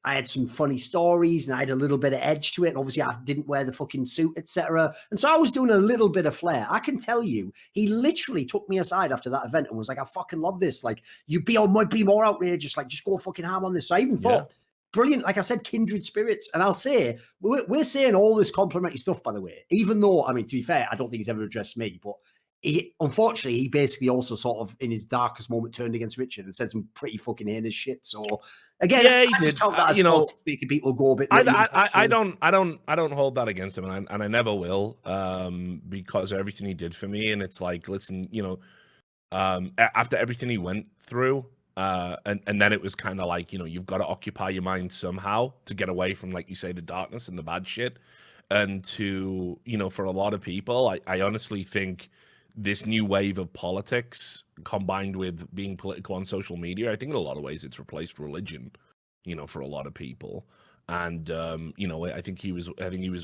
I had some funny stories and I had a little bit of edge to it. And obviously I didn't wear the fucking suit, etc. And so I was doing a little bit of flair. I can tell you, he literally took me aside after that event and was like, I fucking love this. Like you might be more outrageous. Like just go fucking ham on this. So I even thought, brilliant, like I said, kindred spirits. And I'll say, we're saying all this complimentary stuff, by the way, even though, I mean, to be fair, I don't think he's ever addressed me, but unfortunately, he basically also sort of, in his darkest moment, turned against Richard and said some pretty fucking heinous shit. So, again, yeah, he I did. just count that as speaking people go a bit. I don't hold that against him, and I never will, because of everything he did for me. And it's like, listen, you know, after everything he went through, and then it was kind of like, you know, you've got to occupy your mind somehow to get away from, like you say, the darkness and the bad shit. And to, you know, for a lot of people, I honestly think this new wave of politics combined with being political on social media, I think in a lot of ways it's replaced religion, you know, for a lot of people. And you know, I think he was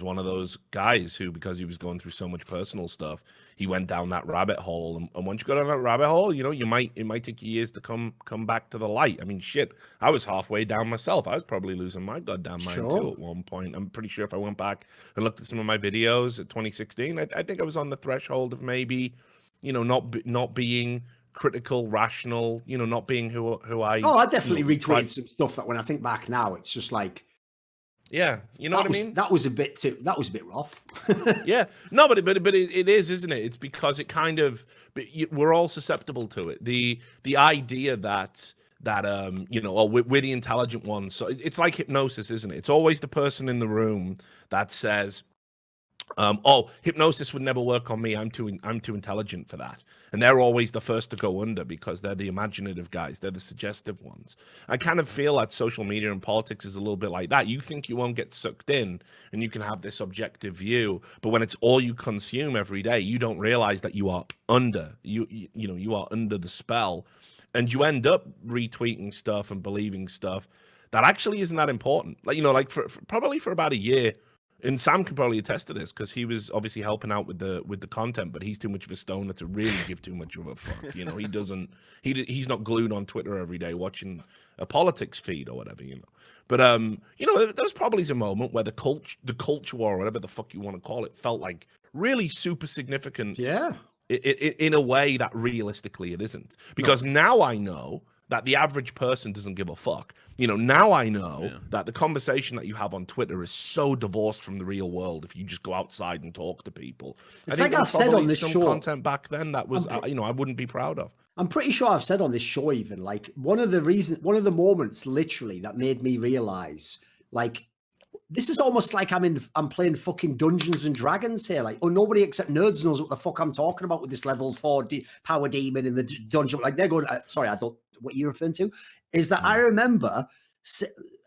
one of those guys who, because he was going through so much personal stuff, he went down that rabbit hole. And once you go down that rabbit hole, you know, it might take you years to come back to the light. I mean, shit, I was halfway down myself. I was probably losing my goddamn mind too at one point. I'm pretty sure if I went back and looked at some of my videos at 2016, I think I was on the threshold of maybe, you know, not being critical, rational, you know, not being who I. Oh, I definitely retweeted some stuff that when I think back now, it's just like, Yeah, you know what I mean? That was a bit rough. Yeah, no, but it is, isn't it? It's because it kind of we're all susceptible to it. The idea that oh, we're the intelligent ones. So it's like hypnosis, isn't it? It's always the person in the room that says, oh, hypnosis would never work on me. I'm too intelligent for that. And they're always the first to go under because they're the imaginative guys. They're the suggestive ones. I kind of feel that social media and politics is a little bit like that. You think you won't get sucked in and you can have this objective view, but when it's all you consume every day, you don't realize that you are under you are under the spell, and you end up retweeting stuff and believing stuff that actually isn't that important. Like for probably for about a year. And Sam can probably attest to this because he was obviously helping out with the content, but he's too much of a stoner to really give too much of a fuck. He doesn't. He's not glued on Twitter every day watching a politics feed or whatever. But there was probably a moment where the culture war, or whatever the fuck you want to call it, felt like really super significant. Yeah. In a way that realistically it isn't, because now I know that the average person doesn't give a fuck. Now I know that the conversation that you have on Twitter is so divorced from the real world if you just go outside and talk to people. It's like I've said on this show. Content back then that was, I wouldn't be proud of. I'm pretty sure I've said on this show even, like, one of the moments literally that made me realize, like, this is almost like I'm playing fucking Dungeons and Dragons here. Like, nobody except nerds knows what the fuck I'm talking about with this level 4 power demon in the dungeon. Like, they're going, sorry, I don't, what you're referring to is that I remember,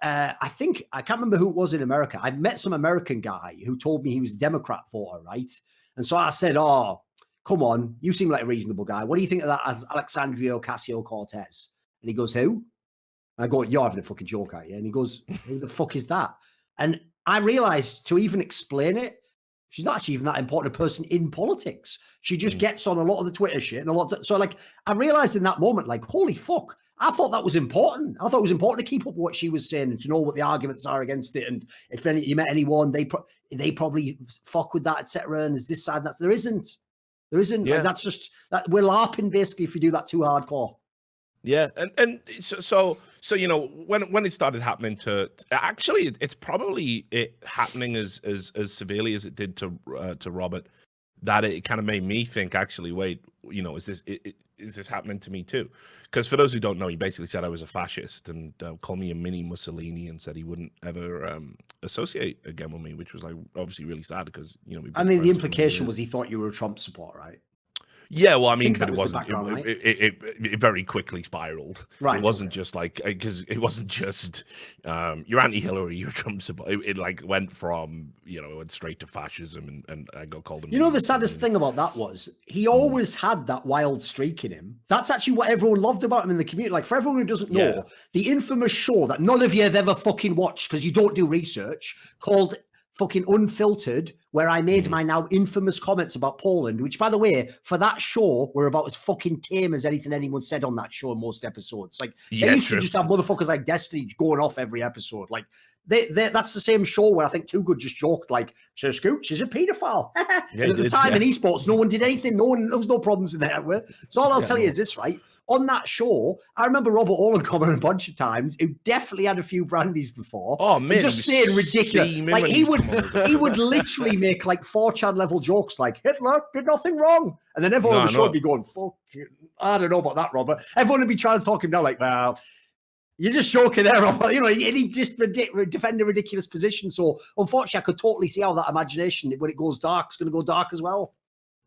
I can't remember who it was in America. I met some American guy who told me he was a Democrat voter, right? And so I said, oh, come on, you seem like a reasonable guy. What do you think of that as Alexandria Ocasio-Cortez? And he goes, who? And I go, you're having a fucking joke, aren't you? And he goes, who the fuck is that? And I realized to even explain it, she's not actually even that important a person in politics. She just gets on a lot of the Twitter shit and so like, I realized in that moment, like, holy fuck, I thought that was important. I thought it was important to keep up what she was saying and to know what the arguments are against it. And if you met anyone, they probably fuck with that, etc. And there's this side that there isn't. Yeah. Like, that's just that we're LARPing basically if you do that too hardcore. Yeah, and so when it started happening to actually, it's probably happening as severely as it did to Robert, that it kind of made me think, actually, wait, is this happening to me too? Because for those who don't know, he basically said I was a fascist and called me a mini Mussolini and said he wouldn't ever associate again with me, which was like obviously really sad because the implication was he thought you were a Trump supporter, right? Yeah, well, I mean, but it wasn't. It very quickly spiraled. Right. It wasn't just like, because it wasn't just you're anti-Hillary, you're Trump supporter. It like went from it went straight to fascism, and I got called him. The saddest thing about that was he always had that wild streak in him. That's actually what everyone loved about him in the community. Like, for everyone who doesn't know, the infamous show that none of you have ever fucking watched because you don't do research, called fucking Unfiltered, where I made my now infamous comments about Poland, which, by the way, for that show, were about as fucking tame as anything anyone said on that show in most episodes. Like, they used to just have motherfuckers like Destiny going off every episode. Like, that's the same show where I think Too Good just joked, like, Sir Scooch is a paedophile. And at the time in esports, no one did anything. There was no problems in there. So all I'll tell you is this, right? On that show, I remember Robert Owen coming a bunch of times, who definitely had a few brandies before. Oh, man. Just saying ridiculous. Like, he would literally make like 4chan level jokes like, Hitler did nothing wrong. And then everyone on the show would be going, fuck, I don't know about that, Robert. Everyone would be trying to talk him down like, well, you're just joking there, Robert. He just defend a ridiculous position. So unfortunately, I could totally see how that imagination, when it goes dark, is going to go dark as well.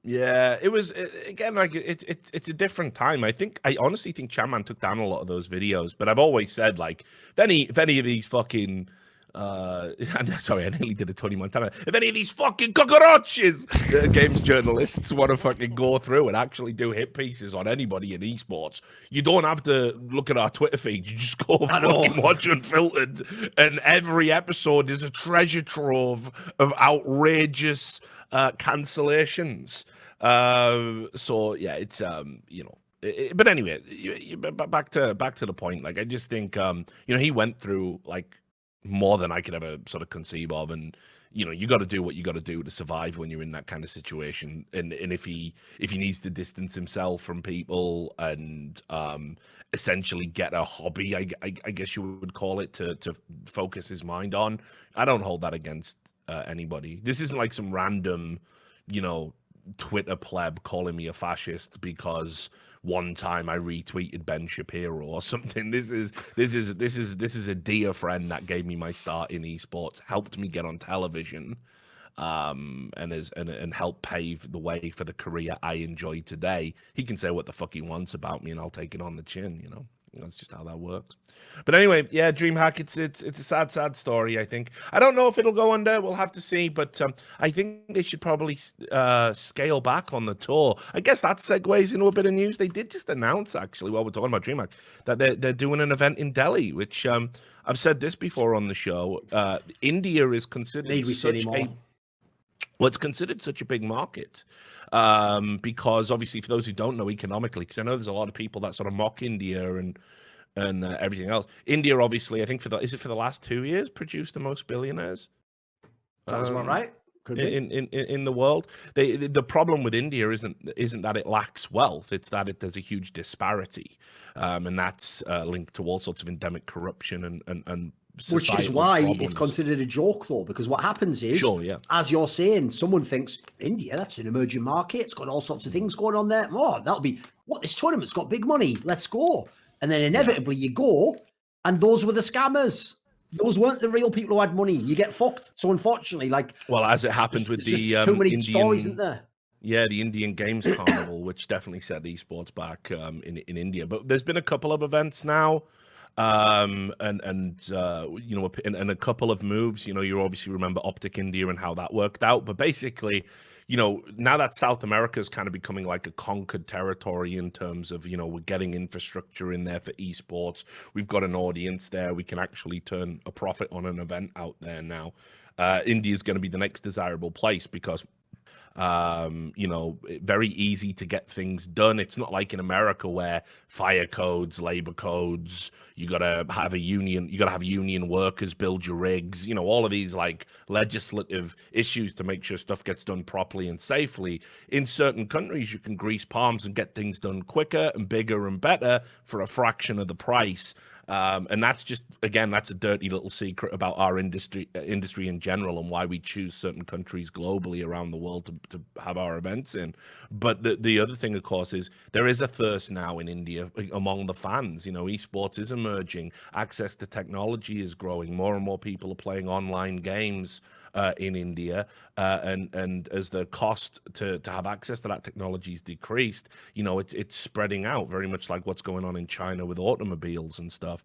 Yeah, it was, again, like, it's a different time. I honestly think Chanman took down a lot of those videos, but I've always said, like, if any of these fucking sorry, I nearly did a Tony Montana. If any of these fucking cockroaches games journalists want to fucking go through and actually do hit pieces on anybody in esports, you don't have to look at our Twitter feed. You just go fucking watch Unfiltered, and every episode is a treasure trove of outrageous cancellations. So yeah, it's but anyway, back to the point. Like, I just think he went through like more than I could ever sort of conceive of. And you got to do what you got to do to survive when you're in that kind of situation. And if he needs to distance himself from people and essentially get a hobby, I guess you would call it, to focus his mind on, I don't hold that against anybody. This isn't like some random, Twitter pleb calling me a fascist because one time I retweeted Ben Shapiro or something. This is a dear friend that gave me my start in esports, helped me get on television, and helped pave the way for the career I enjoy today. He can say what the fuck he wants about me, and I'll take it on the chin. That's just how that works. But anyway, yeah, Dreamhack, it's a sad story, I think. I don't know if it'll go under. We'll have to see. But I think they should probably scale back on the tour. I guess that segues into a bit of news. They did just announce, actually, while we're talking about Dreamhack, that they're doing an event in Delhi, which I've said this before on the show. India is considered it's considered such a big market because obviously, for those who don't know economically, because I know there's a lot of people that sort of mock India and everything else. India, obviously, I think for the last 2 years, produced the most billionaires. Sounds about right. Could be. In the world. The problem with India isn't that it lacks wealth; it's that there's a huge disparity, and that's linked to all sorts of endemic corruption and which is why problems. it's considered a joke, though, because what happens is, as you're saying, someone thinks, India, that's an emerging market. It's got all sorts of things going on there. Oh, that'll be, this tournament's got big money. Let's go. And then inevitably you go, and those were the scammers. Those weren't the real people who had money. You get fucked. So unfortunately, as it happened with the too many stories, isn't there? Yeah, the Indian Games Carnival, which definitely set esports back in India. But there's been a couple of events now. And a couple of moves. You obviously remember Optic India and how that worked out. But basically, now that South America is kind of becoming like a conquered territory in terms of, we're getting infrastructure in there for esports. We've got an audience there. We can actually turn a profit on an event out there now. India is going to be the next desirable place because very easy to get things done. It's not like in America where fire codes, labor codes, you gotta have a union, you gotta have union workers build your rigs, all of these like legislative issues to make sure stuff gets done properly and safely. In certain countries, you can grease palms and get things done quicker and bigger and better for a fraction of the price. And that's just, again, that's a dirty little secret about our industry in general and why we choose certain countries globally around the world to have our events in. But the other thing, of course, is there is a thirst now in India among the fans. Esports is emerging. Access to technology is growing. More and more people are playing online games in India, and as the cost to have access to that technology is decreased, it's spreading out very much like what's going on in China with automobiles and stuff.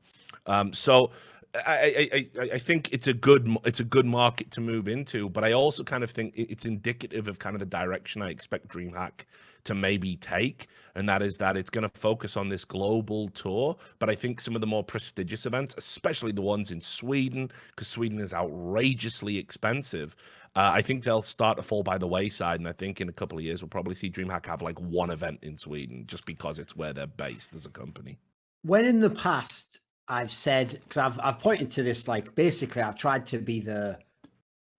So I think it's a good market to move into, but I also kind of think it's indicative of kind of the direction I expect Dreamhack to maybe take, and that is that it's going to focus on this global tour. But I think some of the more prestigious events, especially the ones in Sweden, because Sweden is outrageously expensive, I think they'll start to fall by the wayside. And I think in a couple of years, we'll probably see Dreamhack have like one event in Sweden just because it's where they're based as a company. When in the past I've said, because I've pointed to this, like basically I've tried to be the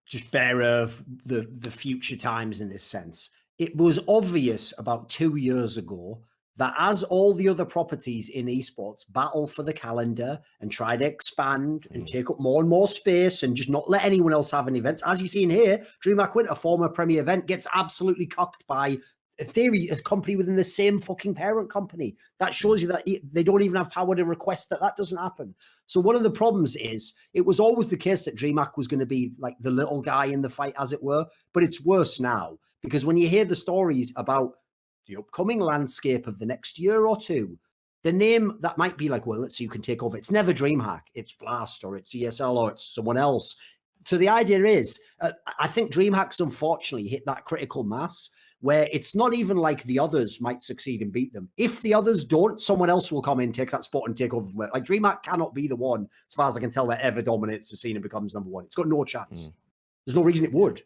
just bearer of the future times in this sense. It was obvious about 2 years ago that as all the other properties in esports battle for the calendar and try to expand and take up more and more space and just not let anyone else have any events, as you see in here, Dreamhack Winter, former premier event, gets absolutely cocked by a theory, a company within the same fucking parent company. That shows you that they don't even have power to request that doesn't happen. So one of the problems is it was always the case that Dreamhack was going to be like the little guy in the fight, as it were, but it's worse now because when you hear the stories about the upcoming landscape of the next year or two, the name that might be like, well, let's see who can take over. It's never Dreamhack. It's Blast or it's ESL or it's someone else. So the idea is, I think Dreamhack's unfortunately hit that critical mass where it's not even like the others might succeed and beat them. If the others don't, someone else will come in, take that spot and take over. Like Dreamhack cannot be the one, as far as I can tell, that ever dominates the scene and becomes number one. It's got no chance. There's no reason it would.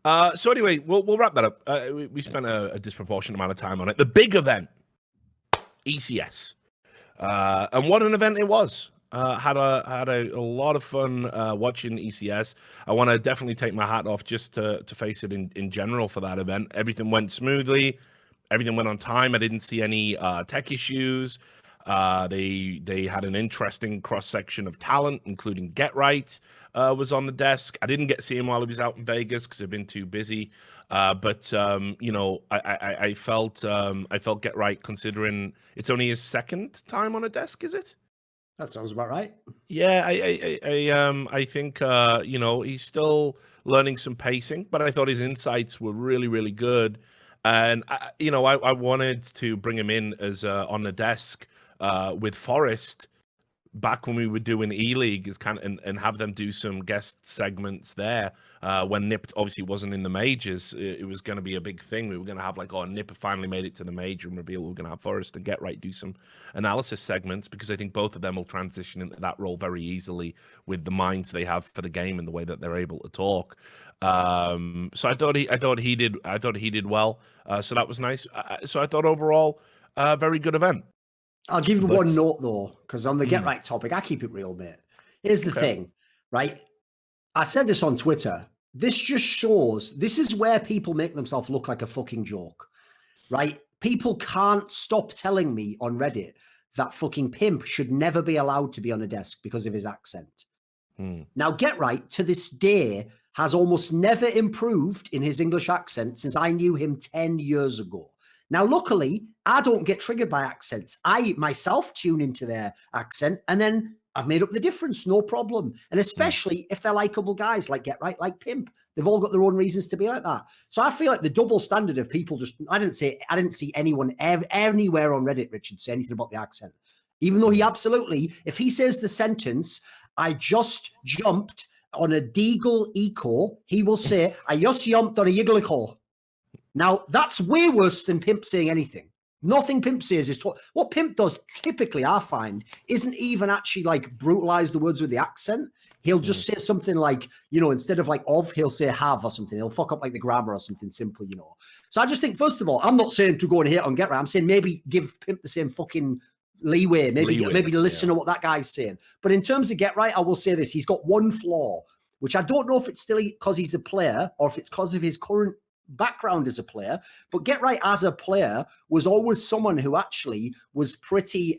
So anyway, we'll wrap that up. We spent a disproportionate amount of time on it. The big event, ECS. And what an event it was. Had a lot of fun watching ECS. I want to definitely take my hat off just to face it in general for that event. Everything went smoothly. Everything went on time. I didn't see any tech issues. They had an interesting cross section of talent, including Get Right was on the desk. I didn't get to see him while he was out in Vegas because I've been too busy. But you know, I felt Get Right, considering it's only his second time on a desk. Is it? That sounds about right. Yeah, I think you know, he's still learning some pacing, but I thought his insights were really, really good. And you know, I wanted to bring him in as on the desk with Forrest back when we were doing E-League, is kind of and have them do some guest segments there. When Nip obviously wasn't in the majors, it was going to be a big thing. We were going to have like, oh, Nip finally made it to the major and reveal we were going to have Forrest and Get Right do some analysis segments, because I think both of them will transition into that role very easily with the minds they have for the game and the way that they're able to talk. So I thought he did well. So that was nice. So I thought overall, very good event. I'll give you one note though, because on the Get Right topic, I keep it real, mate. Here's the thing, right? I said this on Twitter. This just shows, this is where people make themselves look like a fucking joke, right? People can't stop telling me on Reddit that fucking Pimp should never be allowed to be on a desk because of his accent. Now, Get Right, to this day, has almost never improved in his English accent since I knew him 10 years ago. Now, luckily, I don't get triggered by accents. I myself tune into their accent, and then I've made up the difference, no problem. And especially if they're likable guys like Get Right, like Pimp. They've all got their own reasons to be like that. So I feel like the double standard of people just, I didn't see anyone anywhere on Reddit, Richard, say anything about the accent. Even though he absolutely, if he says the sentence, I just jumped on a Deagle Eco, he will say, I just jumped on a Yiggleico. Now, that's way worse than Pimp saying anything. Nothing Pimp says is what Pimp does typically, I find, isn't even actually like brutalize the words with the accent. He'll just say something like, you know, instead of like of, he'll say have or something. He'll fuck up like the grammar or something simple, you know. So I just think, first of all, I'm not saying to go and hit on Get Right. I'm saying maybe give Pimp the same fucking leeway. Maybe listen to what that guy's saying. But in terms of Get Right, I will say this. He's got one flaw, which I don't know if it's still because he's a player or if it's because of his current background as a player, but Get Right as a player was always someone who actually was pretty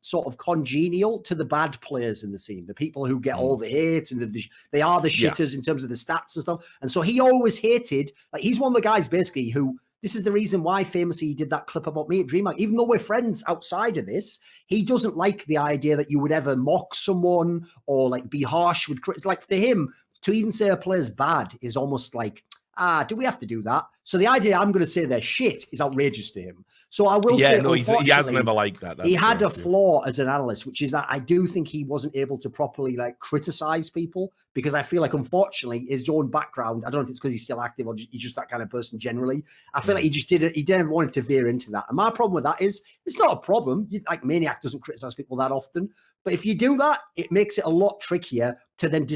sort of congenial to the bad players in the scene, the people who get all the hate, and they are the shitters in terms of the stats and stuff. And so he always hated, like, he's one of the guys basically who, this is the reason why famously he did that clip about me at Dreamhack. Even though we're friends outside of this, he doesn't like the idea that you would ever mock someone or like be harsh with critics. Like, for him, to even say a player's bad is almost like, do we have to do that? So the idea I'm going to say they're shit is outrageous to him. So I will say, no, he has never liked that. He had a flaw as an analyst, which is that I do think he wasn't able to properly like criticize people, because I feel like, unfortunately, his own background, I don't know if it's because he's still active or he's just that kind of person generally. I feel like he just didn't want to veer into that. And my problem with that is, it's not a problem. Like, Maniac doesn't criticize people that often. But if you do that, it makes it a lot trickier to then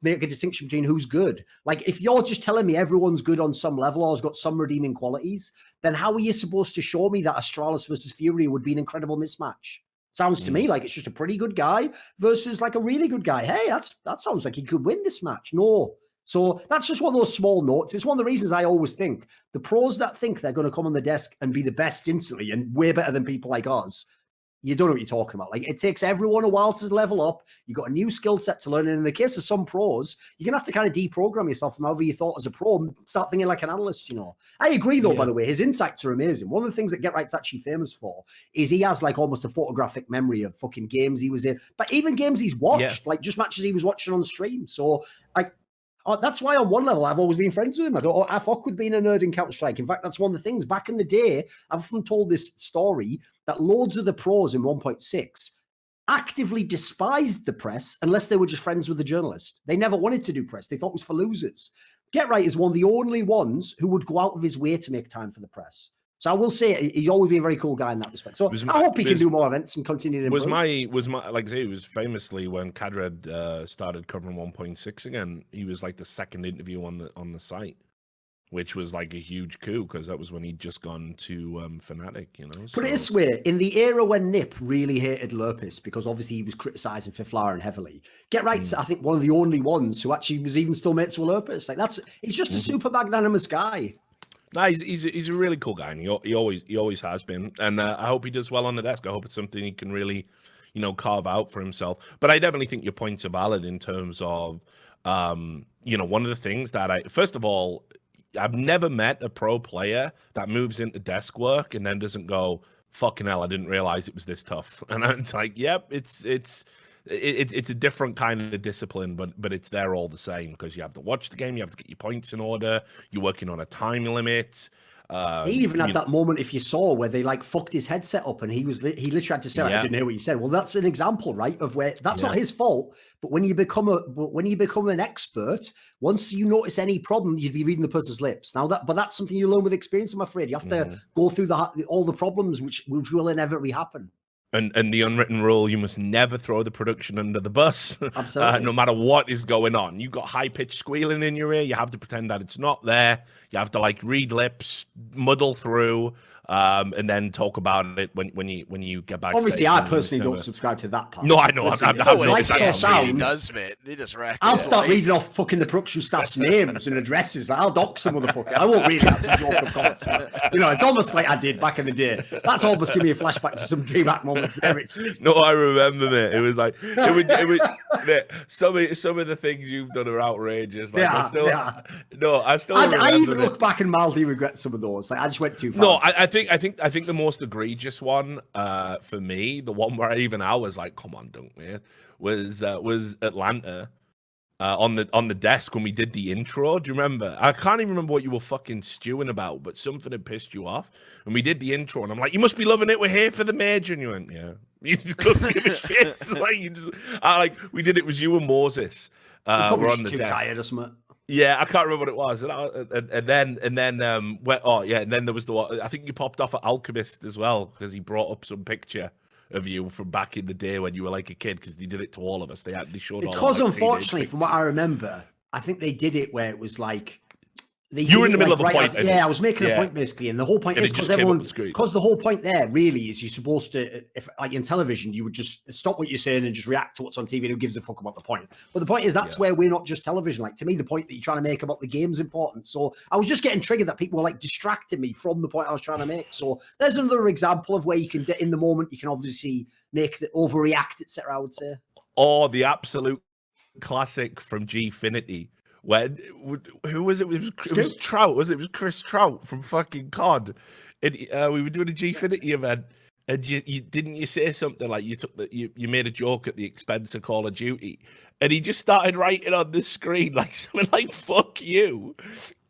make a distinction between who's good. Like, if you're just telling me everyone's good on some level or has got some redeeming qualities, then how are you supposed to show me that Astralis versus Fury would be an incredible mismatch? Sounds to me like it's just a pretty good guy versus like a really good guy. Hey, that sounds like he could win this match. No. So that's just one of those small notes. It's one of the reasons I always think the pros that think they're going to come on the desk and be the best instantly and way better than people like us, you don't know what you're talking about. Like, it takes everyone a while to level up. You've got a new skill set to learn. And in the case of some pros, you're going to have to kind of deprogram yourself from however you thought as a pro and start thinking like an analyst, you know. I agree, though, by the way, his insights are amazing. One of the things that Get Right's actually famous for is he has like almost a photographic memory of fucking games he was in, but even games he's watched, like just matches he was watching on stream. So, like, that's why on one level I've always been friends with him. I fuck with being a nerd in Counter-Strike. In fact, that's one of the things. Back in the day, I've often told this story that loads of the pros in 1.6 actively despised the press unless they were just friends with the journalist. They never wanted to do press. They thought it was for losers. Get Right is one of the only ones who would go out of his way to make time for the press. So I will say he's always been a very cool guy in that respect. So I hope he can do more events and continue to improve. Was my like I say, it was famously when Cadred started covering 1.6 again. He was like the second interview on the site. which was like a huge coup because that was when he'd just gone to Fnatic, you know. Put it this way, in the era when Nip really hated Lurpus, because obviously he was criticising Fiflaren heavily, Get Right's, I think, one of the only ones who actually was even still mates with Lurpus. Like, he's just a super magnanimous guy. No, he's a really cool guy, and he always has been. And I hope he does well on the desk. I hope it's something he can really, you know, carve out for himself. But I definitely think your points are valid in terms of, you know, one of the things that first of all, I've never met a pro player that moves into desk work and then doesn't go, fucking hell, I didn't realize it was this tough. And it's like, yep, it's a different kind of discipline, but it's there all the same because you have to watch the game, you have to get your points in order, you're working on a time limit. He even had that moment, if you saw, where they like fucked his headset up, and he literally had to say, "I didn't hear what you said." Well, that's an example, right, of where that's not his fault. But when you become an expert, once you notice any problem, you'd be reading the person's lips. But that's something you learn with experience. I'm afraid you have to go through all the problems which will inevitably happen. And the unwritten rule, you must never throw the production under the bus. Absolutely. No matter what is going on. You got high-pitched squealing in your ear, you have to pretend that it's not there. You have to like read lips, muddle through, and then talk about it when you get back. Obviously, I personally don't subscribe to that part. No, I know. He does, mate. They just wreck I'll start reading off fucking the production staff's names and addresses. I'll dox some motherfucker. I won't read that. It's a joke, of course. You know, it's almost like I did back in the day. That's almost give me a flashback to some Dreamhack moments there. No, I remember, mate. It was like mate, some of the things you've done are outrageous. Like, I even look back and mildly regret some of those. Like, I just went too far. No, I think the most egregious one for me, the one where I was like, come on, don't we? Was Atlanta on the desk when we did the intro. Do you remember? I can't even remember what you were fucking stewing about, but something had pissed you off. And we did the intro, and I'm like, you must be loving it. We're here for the major. And you went, yeah. You just couldn't give a shit. Like we did it. Was you and Moses? We're on the desk. Tired or something. Yeah, I can't remember what it was, and then there was the one. I think you popped off at Alchemist as well because he brought up some picture of you from back in the day when you were like a kid because they did it to all of us. They showed. It's because unfortunately, from what I remember, I think they did it where it was like. You were in the middle of a point. I was making a point basically, and the whole point is because the whole point there really is you're supposed to, if like in television, you would just stop what you're saying and just react to what's on TV. And who gives a fuck about the point? But the point is that's where we're not just television. Like to me, the point that you're trying to make about the game's important. So I was just getting triggered that people were like distracting me from the point I was trying to make. So there's another example of where you can in the moment you can obviously make the overreact, etc. I would say. Or the absolute classic from Gfinity. When who was it? It was Trout, was it? It was Chris Trout from fucking COD. And we were doing a Gfinity event, and you didn't you say something like you made a joke at the expense of Call of Duty, and he just started writing on the screen like something like "fuck you,"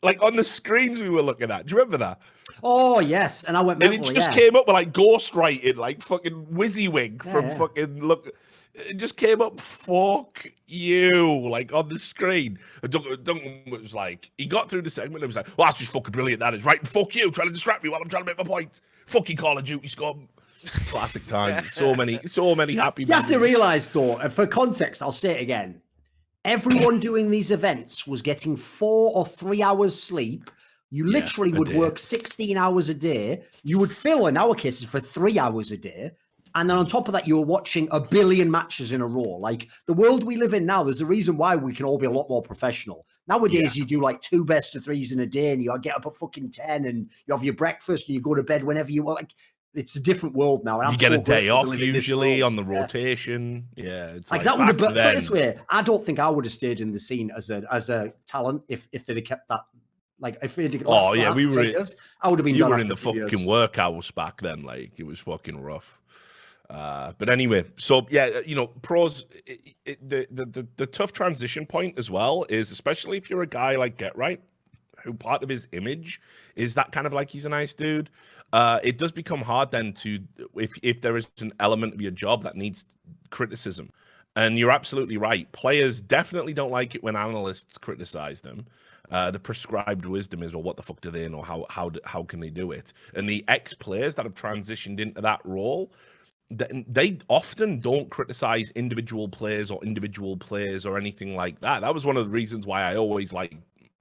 like on the screens we were looking at. Do you remember that? Oh yes, and I went. And it just came up with like ghost writing, like fucking WYSIWYG from fucking look. It just came up, fuck you, like on the screen. And Duncan was like, he got through the segment and was like, well, that's just fucking brilliant, that is, right? Fuck you, trying to distract me while I'm trying to make my point. Fucking Call of Duty scum. Classic times. So many happy You have to realise, though, and for context, I'll say it again. Everyone doing these events was getting 4 or 3 hours sleep. You literally would work 16 hours a day. You would fill, in our cases, for 3 hours a day. And then on top of that, you're watching a billion matches in a row. Like the world we live in now, there's a reason why we can all be a lot more professional. Nowadays, you do like 2 best of 3s in a day and you get up at fucking 10 and you have your breakfast and you go to bed whenever you want. Like it's a different world now. And you get a day off usually on the rotation. Yeah. It's like that would have, put it this way, I don't think I would have stayed in the scene as a talent if they'd have kept that. Like if it we were. Years, I would have been. You were in the fucking workhouse back then. Like it was fucking rough. But anyway, so yeah, you know, pros. The tough transition point as well is, especially if you're a guy like Get Right, who part of his image is that kind of like he's a nice dude. It does become hard then to if there is an element of your job that needs criticism. And you're absolutely right. Players definitely don't like it when analysts criticize them. The prescribed wisdom is, well, what the fuck do they know? How can they do it? And the ex-players that have transitioned into that role, they often don't criticize individual players or anything like that. That was one of the reasons why I always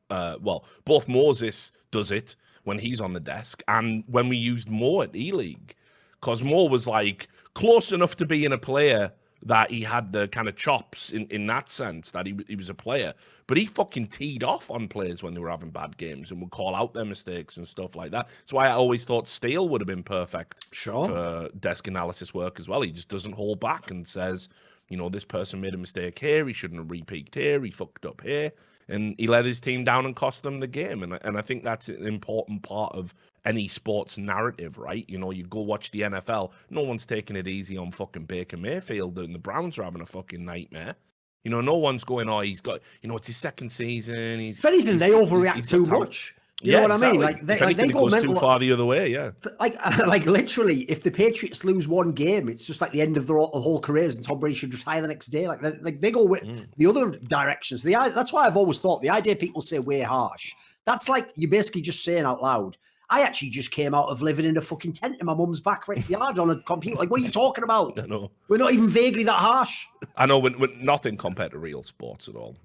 both Moses does it when he's on the desk, and when we used Moore at E-League, because Moore was like close enough to being a player that he had the kind of chops in that sense that he was a player, but he fucking teed off on players when they were having bad games and would call out their mistakes and stuff like that. That's why I always thought Steele would have been perfect for desk analysis work as well. He just doesn't hold back and says, this person made a mistake here, he shouldn't have repeaked here, he fucked up here, and he let his team down and cost them the game. And I think that's an important part of any sports narrative, right? You go watch the NFL, no one's taking it easy on fucking Baker Mayfield, and the Browns are having a fucking nightmare. No one's going, he's got, it's his second season. If anything, they overreact too much. You know what I mean? Like they go mental. Too far the other way, yeah. But like literally, if the Patriots lose one game, it's just like the end of their whole careers, and Tom Brady should retire the next day. Like they go with the other directions. That's why I've always thought the idea people say we're harsh. That's like you're basically just saying out loud, I actually just came out of living in a fucking tent in my mum's backyard on a computer. Like, what are you talking about? I know. We're not even vaguely that harsh. I know, we're nothing compared to real sports at all.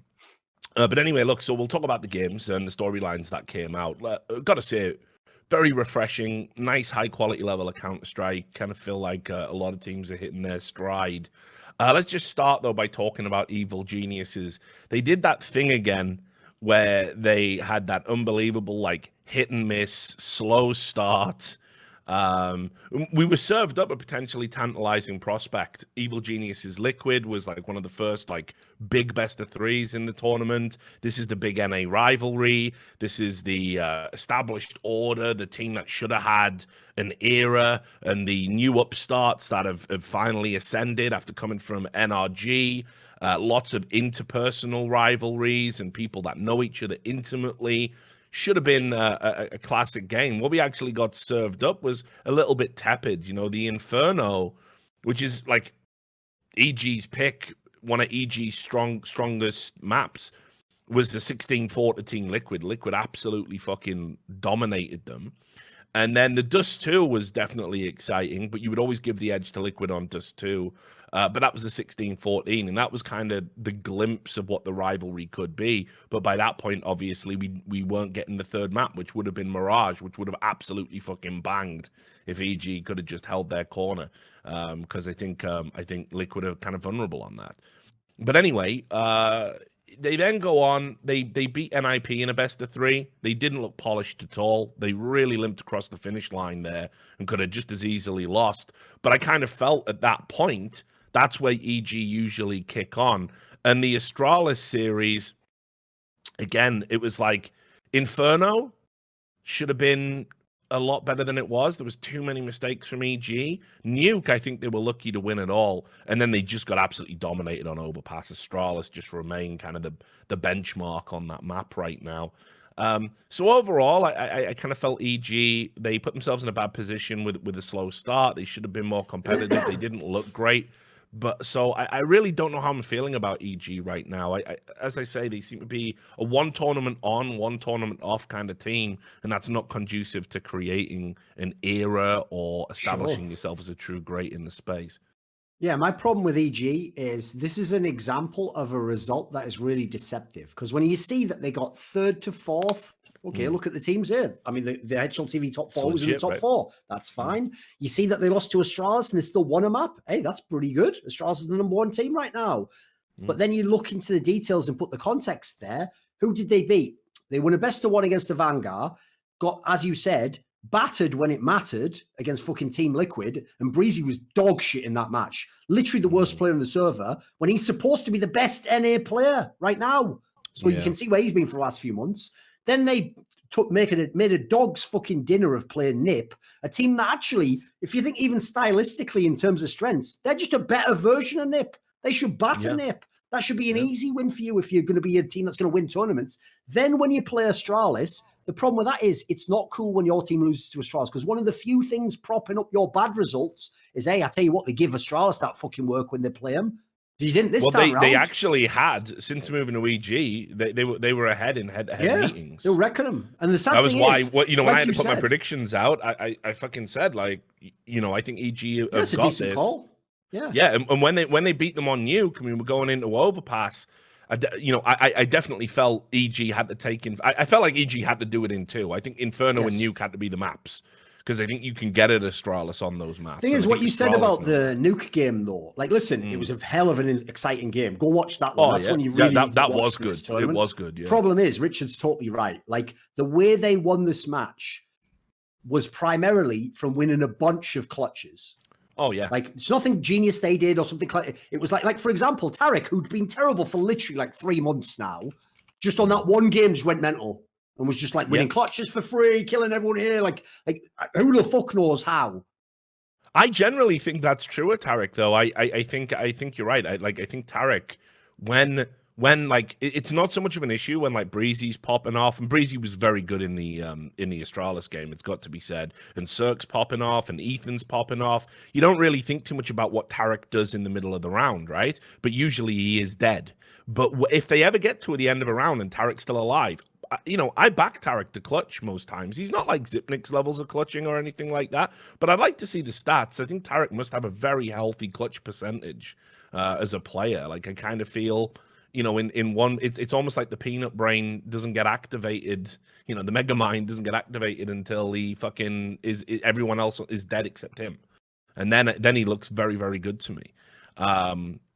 But anyway, look, so we'll talk about the games and the storylines that came out. Got to say, very refreshing, nice high-quality level of Counter-Strike. Kind of feel like a lot of teams are hitting their stride. Let's just start, though, by talking about Evil Geniuses. They did that thing again where they had that unbelievable, like, hit-and-miss, slow start. We were served up a potentially tantalizing prospect. Evil Geniuses Liquid was like one of the first like big best of threes in the tournament. This is the big NA rivalry. This is the established order, the team that should have had an era, and the new upstarts that have finally ascended after coming from NRG. Lots of interpersonal rivalries and people that know each other intimately. Should have been a classic game. What we actually got served up was a little bit tepid. The Inferno, which is like EG's pick, one of EG's strongest maps, was the 16-14 Liquid. Liquid absolutely fucking dominated them. And then the Dust 2 was definitely exciting, but you would always give the edge to Liquid on Dust 2. But that was the 16-14, and that was kind of the glimpse of what the rivalry could be. But by that point, obviously, we weren't getting the third map, which would have been Mirage, which would have absolutely fucking banged if EG could have just held their corner. Because I think Liquid are kind of vulnerable on that. But anyway, they then go on. They beat NIP in a best of three. They didn't look polished at all. They really limped across the finish line there and could have just as easily lost. But I kind of felt at that point, that's where EG usually kick on. And the Astralis series, again, it was like Inferno should have been a lot better than it was. There was too many mistakes from EG. Nuke, I think they were lucky to win it all. And then they just got absolutely dominated on Overpass. Astralis just remain kind of the benchmark on that map right now. So overall, I kind of felt EG, they put themselves in a bad position with a slow start. They should have been more competitive. They didn't look great. But so I really don't know how I'm feeling about EG right now. As I say, they seem to be a one tournament on, one tournament off kind of team, and that's not conducive to creating an era or establishing yourself as a true great in the space. Yeah, my problem with EG is this is an example of a result that is really deceptive, because when you see that they got third to fourth, okay, look at the teams here. I mean, the HL TV top four was in the top four. That's fine. You see that they lost to Astralis and they still won a map. Hey, that's pretty good. Astralis is the number one team right now. But then you look into the details and put the context there. Who did they beat? They won a best of one against the Vanguard, got, as you said, battered when it mattered against fucking Team Liquid, and Breezy was dog shit in that match. Literally the worst player on the server when he's supposed to be the best NA player right now. So you can see where he's been for the last few months. Then they made a dog's fucking dinner of playing NIP, a team that actually, if you think even stylistically in terms of strengths, they're just a better version of NIP. They should batter NIP. That should be an easy win for you if you're going to be a team that's going to win tournaments. Then when you play Astralis, the problem with that is it's not cool when your team loses to Astralis, because one of the few things propping up your bad results is, hey, I tell you what, they give Astralis that fucking work when they play them. You didn't this time they actually had, since moving to EG, they were ahead in head-to-head meetings. They were wrecking them. And the sad that was thing why is, when I had to put my predictions out, I fucking said, like, I think EG have got this. Call. Yeah. Yeah, and when they beat them on Nuke, I mean, we're going into Overpass. I definitely felt EG had to take in. I felt like EG had to do it in 2. I think Inferno and Nuke had to be the maps because I think you can get it Astralis on those maps. Thing is, what you said about the Nuke game, though, like, listen, it was a hell of an exciting game. Go watch that one. That's when you really need to watch was good. It was good. Yeah. Problem is, Richard's totally right. Like, the way they won this match was primarily from winning a bunch of clutches. Oh yeah, like it's nothing genius they did or something like it was like for example, Tarek, who'd been terrible for literally like 3 months now, just on that one game just went mental and was just like winning clutches for free, killing everyone here. Like who the fuck knows how? I generally think that's true of Tarek, though. I think you're right. I think Tarek, when like it's not so much of an issue when like Breezy's popping off, and Breezy was very good in the Astralis game, it's got to be said, and Cirque's popping off and Ethan's popping off. You don't really think too much about what Tarek does in the middle of the round, right? But usually he is dead. But if they ever get to the end of a round and Tarek's still alive, I back Tarek to clutch most times. He's not like Zipnik's levels of clutching or anything like that, but I'd like to see the stats. I think Tarek must have a very healthy clutch percentage as a player. Like I kind of feel, in one, it's almost like the peanut brain doesn't get activated. The Mega Mind doesn't get activated until he fucking everyone else is dead except him, and then he looks very, very good to me.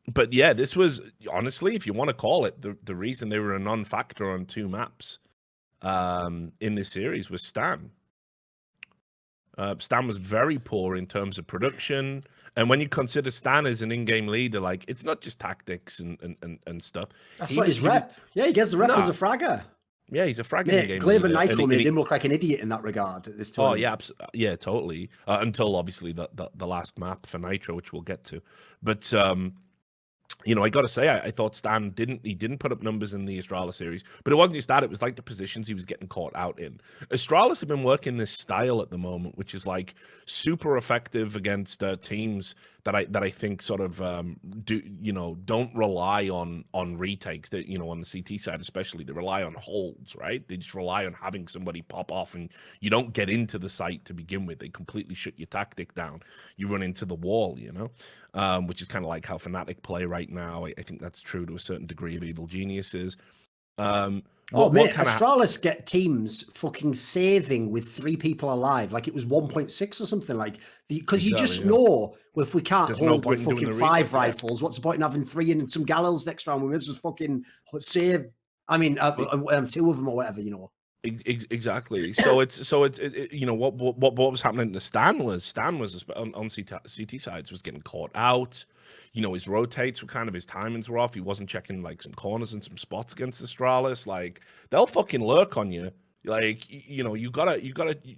But yeah, this was honestly, if you want to call it, the reason they were a non-factor on 2 maps in this series was Stan. Stan was very poor in terms of production, and when you consider Stan as an in-game leader, like it's not just tactics and stuff. That's what his rep. He gets the rep as a fragger. Yeah, he's a fragger in-game Glaive leader. and Nitro made him look like an idiot in that regard at this time. Oh yeah, yeah, totally. Until obviously the last map for Nitro, which we'll get to, but. I got to say, I thought Stan didn't put up numbers in the Astralis series, but it wasn't just that. It was like the positions he was getting caught out in. Astralis have been working this style at the moment, which is like super effective against teams that I think sort of don't rely on retakes. That on the CT side especially, they rely on holds, right? They just rely on having somebody pop off, and you don't get into the site to begin with. They completely shut your tactic down. You run into the wall, which is kind of like how Fnatic play right now. I think that's true to a certain degree of Evil Geniuses. Astralis get teams fucking saving with 3 people alive. Like it was 1.6 or something. Like because you just know, well, if we can't hold with fucking 5 rifles, what's the point in having 3 and some Galils next round? We just fucking save. I mean, 2 of them or whatever, Exactly. So it's what was happening to Stan was on CT sides was getting caught out. His rotates were his timings were off. He wasn't checking like some corners and some spots against Astralis. Like they'll fucking lurk on you. Like you gotta.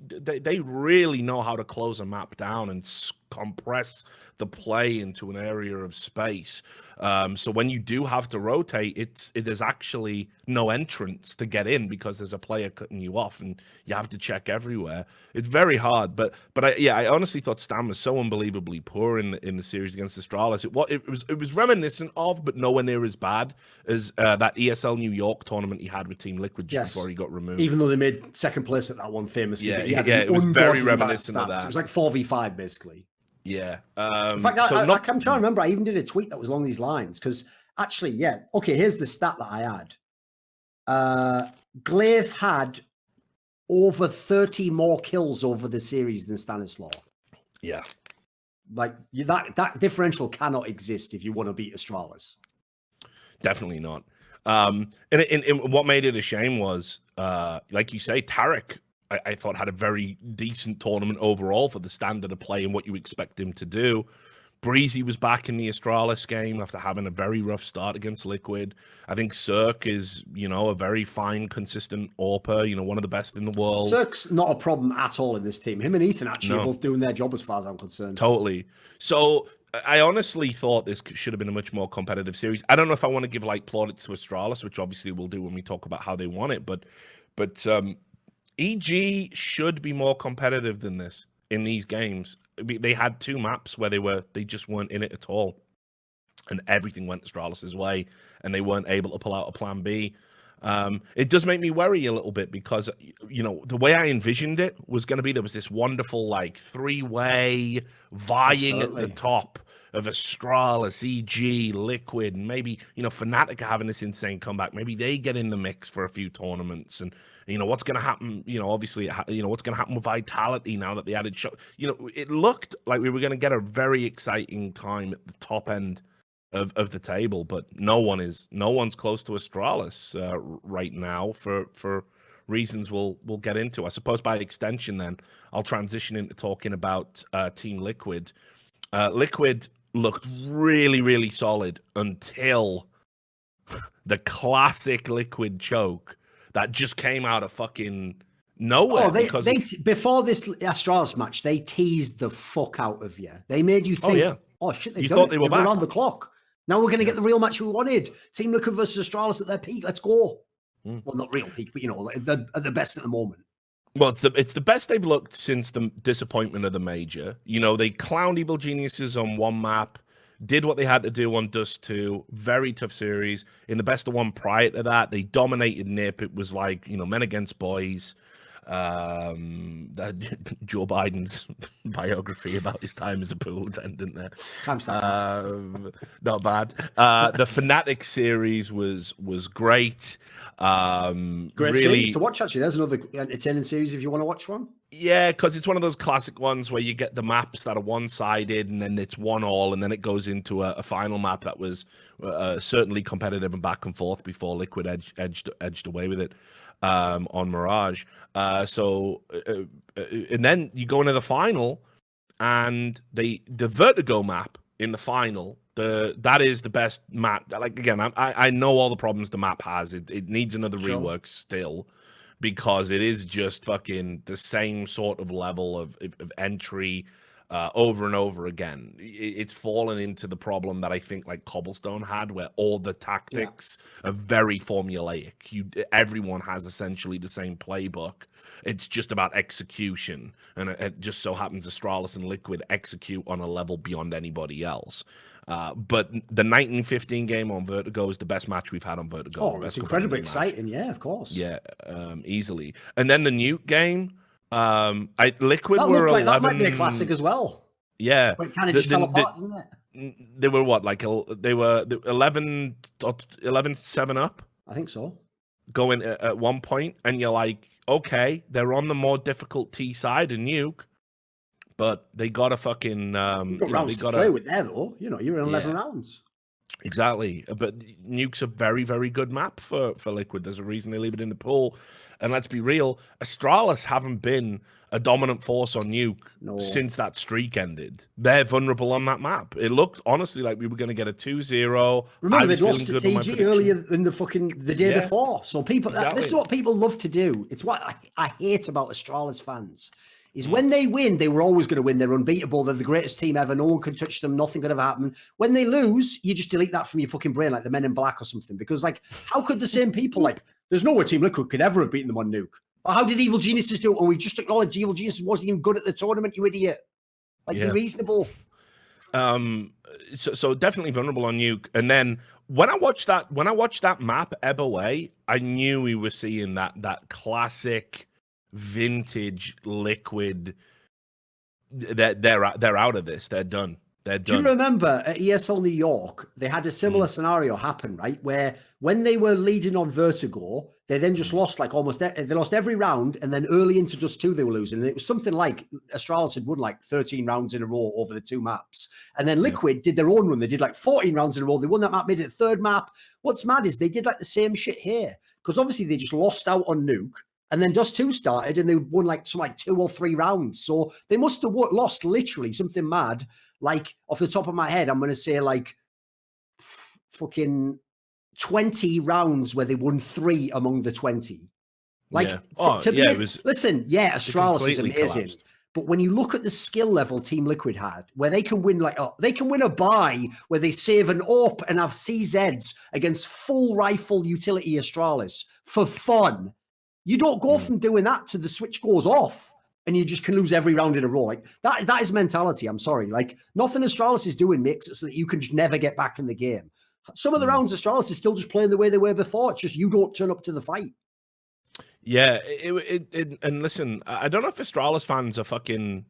They really know how to close a map down and compress the play into an area of space. So when you do have to rotate, it is actually no entrance to get in because there's a player cutting you off, and you have to check everywhere. It's very hard. But I honestly thought Stan was so unbelievably poor in the series against Astralis. It was reminiscent of, but nowhere near as bad as that ESL New York tournament he had with Team Liquid just before he got removed. Even though they made 2nd place at that one famously. Yeah, it was very reminiscent of that. It was like 4v5 basically. Yeah. In fact, I'm trying to remember. I even did a tweet that was along these lines because actually, okay, here's the stat that I had. Glaive had over 30 more kills over the series than Stanislaw. Yeah. Like that differential cannot exist if you want to beat Astralis. Definitely not. And what made it a shame was, like you say, Tarek, I thought had a very decent tournament overall for the standard of play and what you expect him to do. Breezy was back in the Astralis game after having a very rough start against Liquid. I think Cirque is, a very fine, consistent AWPer, one of the best in the world. Cirque's not a problem at all in this team. Him and Ethan actually are both doing their job as far as I'm concerned. Totally. So I honestly thought this should have been a much more competitive series. I don't know if I want to give plaudits to Astralis, which obviously we'll do when we talk about how they won it, but EG should be more competitive than this in these games. They had 2 maps where they just weren't in it at all, and everything went Astralis' way, and they weren't able to pull out a plan B. It does make me worry a little bit because, you know, the way I envisioned it was going to be there was this wonderful, like, three-way vying at the Absolutely. top of Astralis, EG, Liquid, and maybe, you know, Fnatic are having this insane comeback. Maybe they get in the mix for a few tournaments. And, you know, what's going to happen, you know, obviously, you know, what's going to happen with Vitality now that they added you know, it looked like we were going to get a very exciting time at the top end of the table, but no one's close to Astralis right now for reasons we'll get into. I suppose by extension, then I'll transition into talking about Team Liquid. Liquid looked really solid until the classic Liquid choke that just came out of fucking nowhere. Oh, they before this Astralis match, they teased the fuck out of you. They made you think, oh shit, you thought they were back around the clock. Now we're going to get the real match we wanted. Team Liquid versus Astralis at their peak. Let's go. Well, not real peak, but, you know, they're at the best at the moment. Well, it's the best they've looked since the disappointment of the major. You know, they clowned Evil Geniuses on one map, did what they had to do on Dust 2. Very tough series. In the best of one prior to that, they dominated NIP. It was like, you know, men against boys. That Joe Biden's biography about his time as a pool attendant there. Not bad. The Fnatic series was great. Great really series to watch, actually. There's another entertaining series if you want to watch one. Yeah, because it's one of those classic ones where you get the maps that are one-sided and then it's 1-1, and then it goes into a final map that was certainly competitive and back and forth before Liquid edged away with it on Mirage. And then you go into the final, and the Vertigo map in the final, that is the best map. Like, again, I know all the problems the map has. It needs another rework still, because it is just fucking the same sort of level of entry over and over again. It's fallen into the problem that I think like Cobblestone had, where all the tactics are very formulaic. Everyone has essentially the same playbook. It's just about execution, and it just so happens Astralis and Liquid execute on a level beyond anybody else. But the 1915 game on Vertigo is the best match we've had on Vertigo. Oh, it's incredibly exciting. Yeah, of course. Yeah, easily. And then the Nuke game, Liquid that were 11. That might be a classic as well. Yeah, but it kind of just fell apart, didn't it? They were what, like they were 11-7 up. I think so. Going at one point, and you're like, okay, they're on the more difficult T side in Nuke, but they got a fucking rounds to play with there, though. You know, you're in 11 rounds. Exactly, but Nuke's a very, very good map for Liquid. There's a reason they leave it in the pool. And let's be real, Astralis haven't been a dominant force on Nuke since that streak ended. They're vulnerable on that map. It looked honestly like we were going to get a 2-0. Remember, they lost to TG earlier in the day before. So people, this is what people love to do. It's what I hate about Astralis fans. Is when they win, they were always going to win. They're unbeatable. They're the greatest team ever. No one can touch them. Nothing could ever happen. When they lose, you just delete that from your fucking brain, like the Men in Black or something. Because, like, how could the same people, like, there's no way Team Liquid could ever have beaten them on Nuke. Or how did Evil Geniuses do it? Or we just acknowledged Evil Geniuses wasn't even good at the tournament, you idiot. Like, be reasonable. So definitely vulnerable on Nuke. And then when I watched that map ebb away, I knew we were seeing that classic vintage Liquid. They're out of this. They're done. Do you remember at ESL New York, they had a similar scenario happen, right? Where when they were leading on Vertigo, they then just lost like they lost every round, and then early into just 2 they were losing. And it was something like Astralis had won like 13 rounds in a row over the 2 maps. And then Liquid did their own run. They did like 14 rounds in a row. They won that map, made it the 3rd map. What's mad is they did like the same shit here, because obviously they just lost out on Nuke. And then Dust 2 started, and they won like 2 or 3 rounds. So they must have lost literally something mad. Like, off the top of my head, I'm going to say like fucking 20 rounds where they won 3 among the 20. Like, listen, Astralis is amazing. Collapsed. But when you look at the skill level Team Liquid had, where they can win they can win a buy where they save an AWP and have CZs against full rifle utility Astralis for fun. You don't go from doing that to the switch goes off and you just can lose every round in a row. Like that is mentality. I'm sorry. Like, nothing Astralis is doing makes it so that you can just never get back in the game. Some of the rounds, Astralis is still just playing the way they were before. It's just you don't turn up to the fight. Yeah, and listen, I don't know if Astralis fans are fucking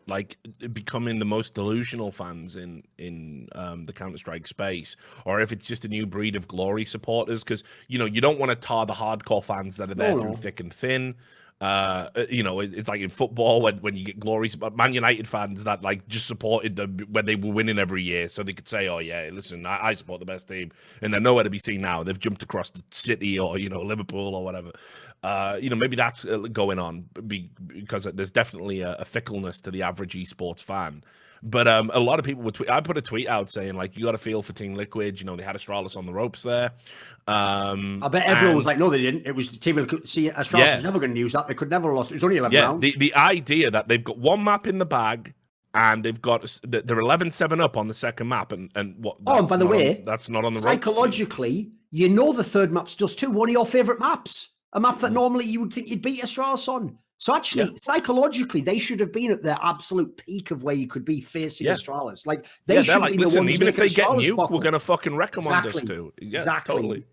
like becoming the most delusional fans in the Counter-Strike space, or if it's just a new breed of glory supporters, because you don't want to tar the hardcore fans that are there through thick and thin. It's like in football when you get glory, Man United fans that like just supported them when they were winning every year, so they could say, "Oh yeah, listen, I support the best team," and they're nowhere to be seen now. They've jumped across the City or Liverpool or whatever. Maybe that's going on because there's definitely a fickleness to the average esports fan. But a lot of people would I put a tweet out saying like, you got to feel for Team Liquid. They had Astralis on the ropes there. I bet everyone was like, no, they didn't. It was Team Liquid. See, Astralis is never going to use that. They could never have lost. It was only 11 rounds. The idea that they've got one map in the bag and they're 11-7 up on the second map, and what? And by the way, that's not on the psychologically, the third map's just too one of your favorite maps. A map that normally you would think you'd beat Astralis on. So actually, psychologically, they should have been at their absolute peak of where you could be facing Astralis. Like they should be listen, the even if they get nuked, buckle. we're gonna fucking wreck them on Dust 2. Yeah, exactly. Totally.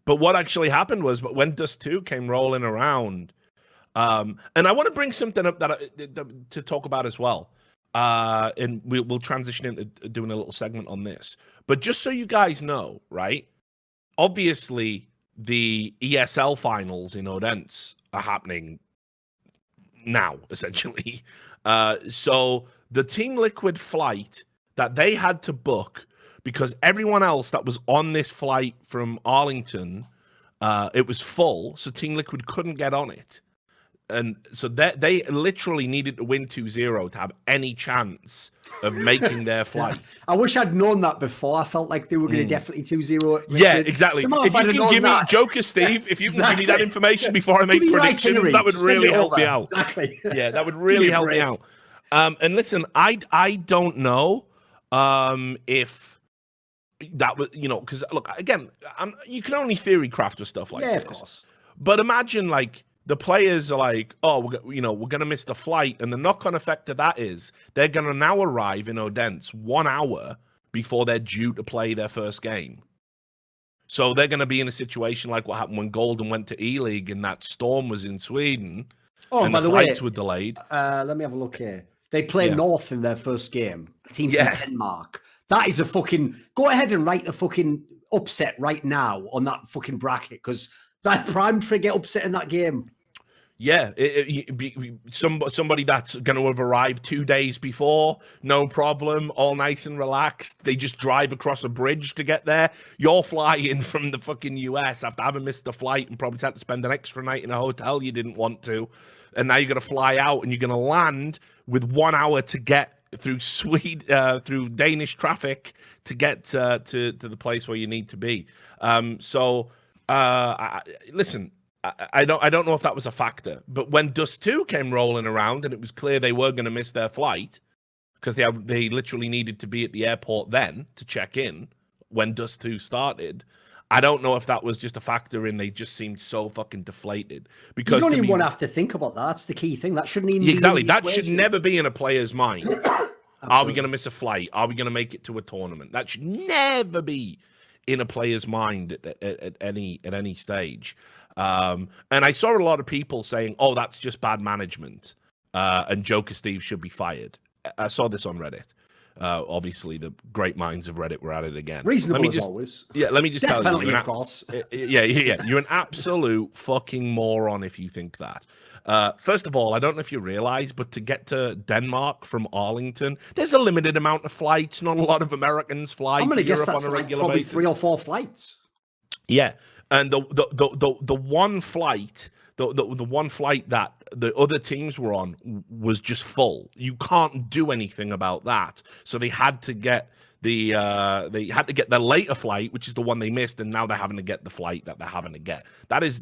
But what actually happened was, when Dust 2 came rolling around, and I want to bring something up to talk about as well. And we'll transition into doing a little segment on this. But just so you guys know, right? Obviously, the ESL finals in Odense are happening now, essentially. So the Team Liquid flight that they had to book, because everyone else that was on this flight from Arlington, it was full, so Team Liquid couldn't get on it. And so they literally needed to win 2-0 to have any chance of making their flight. I wish I'd known that before. I felt like they were going to definitely 2-0. Yeah, exactly. If you can give me, Joker Steve, if you can give me that information before I make predictions, that would really help me out. Exactly. Yeah, that would really help me out. And listen, I don't know if that was, because look, again, you can only theory craft with stuff like this. Yeah, of course. But imagine like, the players are like, oh, we're going to miss the flight. And the knock-on effect of that is they're going to now arrive in Odense 1 hour before they're due to play their first game. So they're going to be in a situation like what happened when Golden went to E-League and that storm was in Sweden. Oh, and by the flights were delayed. Let me have a look here. They play North in their first game. A team from Denmark. That is a fucking... Go ahead and write the fucking upset right now on that fucking bracket, because that primed for get upset in that game. Yeah, somebody that's going to have arrived 2 days before, no problem, all nice and relaxed. They just drive across a bridge to get there. You're flying from the fucking US after having missed the flight and probably had to spend an extra night in a hotel you didn't want to. And now you're going to fly out and you're going to land with 1 hour to get through through Danish traffic to get to the place where you need to be. Listen, I don't know if that was a factor, but when Dust 2 came rolling around and it was clear they were going to miss their flight because they literally needed to be at the airport then to check in when Dust 2 started, I don't know if that was just a factor in they just seemed so fucking deflated. Because you don't even want to have to think about that. That's the key thing. That shouldn't even exactly. be in the That should never be in a player's mind. Are we going to miss a flight? Are we going to make it to a tournament? That should never be in a player's mind at any stage. And I saw a lot of people saying, "Oh, that's just bad management," and Joker Steve should be fired. I saw this on Reddit. Obviously, the great minds of Reddit were at it again. Reasonable as always. Yeah, let me just tell you. Of course. Yeah. You're an absolute fucking moron if you think that. First of all, I don't know if you realize, but to get to Denmark from Arlington, there's a limited amount of flights. Not a lot of Americans fly to Europe on a regular basis. 3 or 4 flights. Yeah, and the one flight, the one flight that the other teams were on was just full. You can't do anything about that. So they had to get their later flight, which is the one they missed, and now they're having to get the flight that they're having to get. That is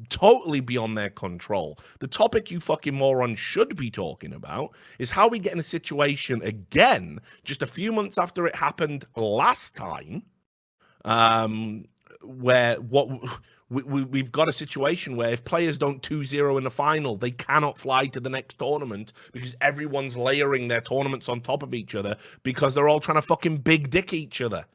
totally beyond their control. The topic you fucking moron should be talking about is how we get in a situation again, just a few months after it happened last time, where we've got a situation where if players don't 2-0 in the final, they cannot fly to the next tournament because everyone's layering their tournaments on top of each other because they're all trying to fucking big dick each other.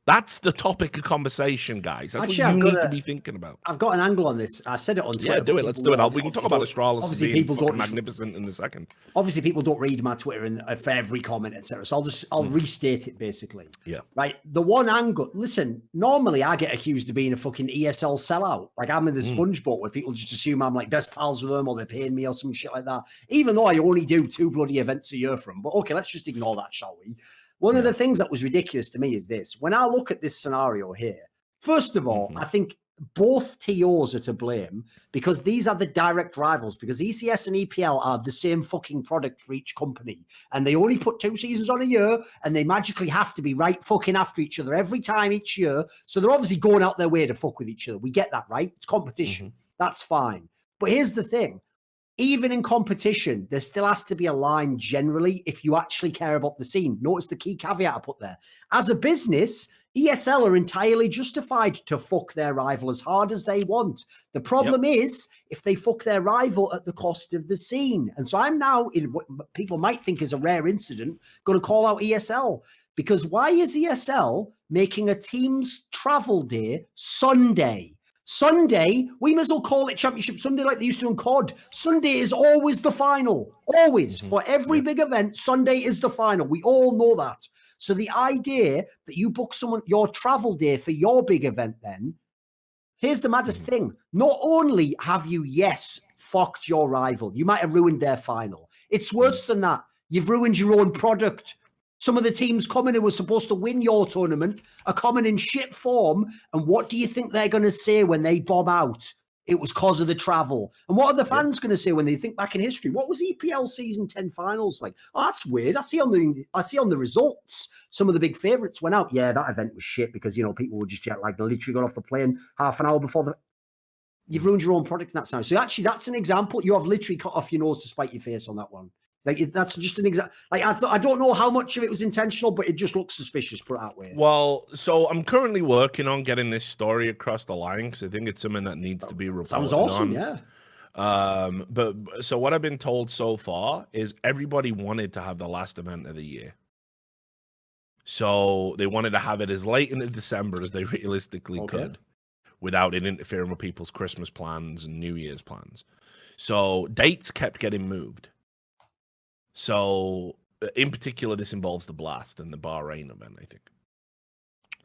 That's the topic of conversation, guys. That's Actually, what I've you got need to a- be thinking about. I've got an angle on this. I've said it on Twitter. Yeah, do but it. Let's people do it. don't- We can talk obviously about Astralis obviously being people fucking don't magnificent in a second. obviously people don't read my Twitter and for every comment, etc. So I'll restate it basically. Yeah. Right. The one angle. Listen, normally I get accused of being a fucking ESL sellout. Like I'm in the sponge boat where people just assume I'm like best pals with them or they're paying me or some shit like that. Even though I only do 2 bloody events a year from. But okay, let's just ignore that, shall we? One of the things that was ridiculous to me is this. When I look at this scenario here, first of all, I think both TOs are to blame because these are the direct rivals because ECS and EPL are the same fucking product for each company and they only put 2 seasons on a year and they magically have to be right fucking after each other every time each year. So they're obviously going out their way to fuck with each other. We get that, right? It's competition. That's fine. But here's the thing. Even in competition, there still has to be a line generally if you actually care about the scene. Notice the key caveat I put there. As a business, ESL are entirely justified to fuck their rival as hard as they want. The problem is if they fuck their rival at the cost of the scene. And so I'm now, in what people might think is a rare incident, going to call out ESL. Because why is ESL making a team's travel day Sunday? Sunday, we may as well call it Championship Sunday like they used to in COD. Sunday is always the final. Always. For every big event, Sunday is the final. We all know that. So the idea that you book someone your travel day for your big event then, here's the maddest thing. Not only have you, yes, fucked your rival, you might have ruined their final. It's worse than that. You've ruined your own product. Some of the teams coming who were supposed to win your tournament are coming in shit form. And what do you think they're going to say when they bomb out? It was because of the travel. And what are the fans going to say when they think back in history? What was EPL season 10 finals like? Oh, that's weird. I see on the results, some of the big favourites went out. Yeah, that event was shit because, you know, people were just jet lagged. They literally got off the plane half an hour before the... You've ruined your own product in that sense. So actually, that's an example. You have literally cut off your nose to spite your face on that one. Like that's just an example. Like I don't know how much of it was intentional, but it just looks suspicious. Put it that way. Well, so I'm currently working on getting this story across the line because I think it's something that needs to be reported. Sounds awesome, on. yeah. But so what I've been told so far is everybody wanted to have the last event of the year. So they wanted to have it as late into December as they realistically could, without it interfering with people's Christmas plans and New Year's plans. So dates kept getting moved. So, in particular, this involves the Blast and the Bahrain event, I think.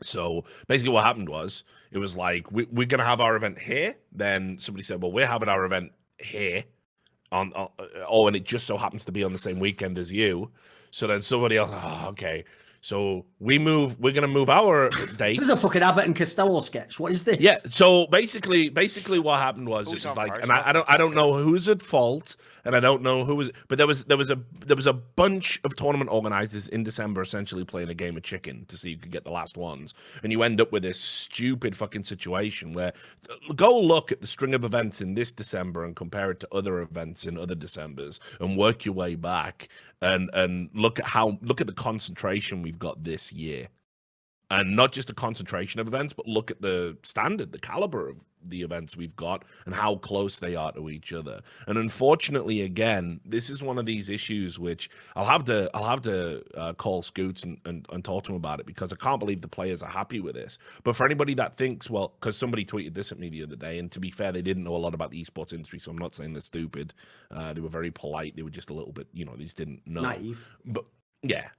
So, basically what happened was, it was like, we're going to have our event here. Then somebody said, well, we're having our event here. And it just so happens to be on the same weekend as you. So then somebody else, okay. So we're going to move our dates. This is a fucking Abbott and Costello sketch. What is this? Yeah. So basically what happened was Who's it was like, first? and I don't know who's at fault, and I don't know who was, but there was a bunch of tournament organizers in December essentially playing a game of chicken to see who could get the last ones, and you end up with this stupid fucking situation where go look at the string of events in this December and compare it to other events in other Decembers and work your way back and look at the concentration we've got this year. And not just a concentration of events, but look at the standard, the caliber of the events we've got and how close they are to each other. And unfortunately, again, this is one of these issues which I'll have to call Scoots and talk to him about it because I can't believe the players are happy with this. But for anybody that thinks, well, because somebody tweeted this at me the other day, and to be fair, they didn't know a lot about the esports industry, so I'm not saying they're stupid. They were very polite. They were just a little bit, they just didn't know. Naive. But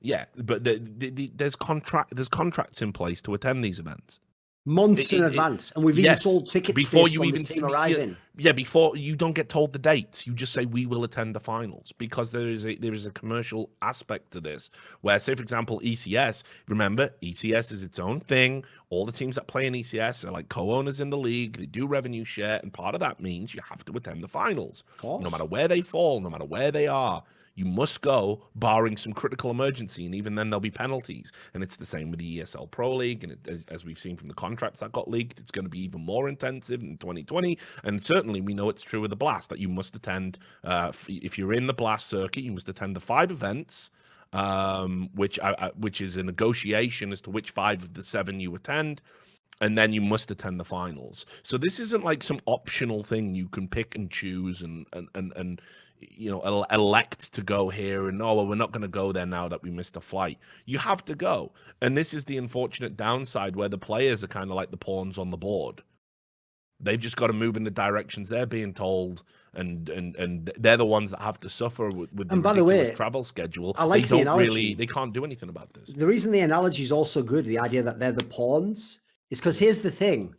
yeah, but there's contracts in place to attend these events Months in advance, and we've even sold tickets before based you on even this team arriving. Before you don't get told the dates, you just say we will attend the finals because there is a commercial aspect to this. Where, say for example, ECS. Remember, ECS is its own thing. All the teams that play in ECS are like co-owners in the league. They do revenue share, and part of that means you have to attend the finals, no matter where they fall, no matter where they are. You must go, barring some critical emergency, and even then there'll be penalties. And it's the same with the ESL Pro League, and as we've seen from the contracts that got leaked, it's going to be even more intensive in 2020. And certainly we know it's true with the Blast, that you must attend, if you're in the Blast circuit, you must attend the 5 events, which is a negotiation as to which 5 of the 7 you attend. and then you must attend the finals. So this isn't like some optional thing you can pick and choose and elect to go here, and well, we're not going to go there now that we missed a flight. You have to go, and this is the unfortunate downside where the players are kind of like the pawns on the board. They've just got to move in the directions they're being told, and they're the ones that have to suffer with the ridiculous travel schedule. I like the analogy. They can't do anything about this. The reason the analogy is also good, the idea that they're the pawns, is because here's the thing,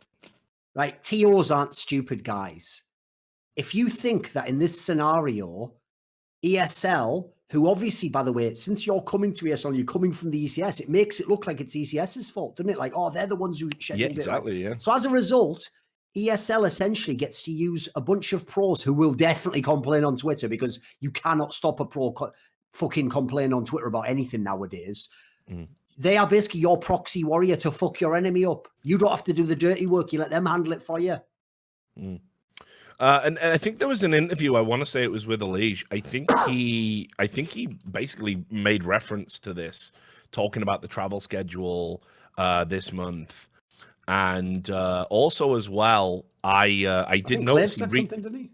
right? TOs aren't stupid guys. If you think that in this scenario, ESL, who obviously, by the way, since you're coming to ESL, you're coming from the ECS, it makes it look like it's ECS's fault, doesn't it? Like, oh, they're the ones who scheduled it. Exactly, yeah. So as a result, ESL essentially gets to use a bunch of pros who will definitely complain on Twitter, because you cannot stop a pro fucking complain on Twitter about anything nowadays. They are basically your proxy warrior to fuck your enemy up. You don't have to do the dirty work. You let them handle it for you. And I think there was an interview, I want to say it was with Elige. I think he basically made reference to this, talking about the travel schedule this month. And also as well, I did notice something, didn't he?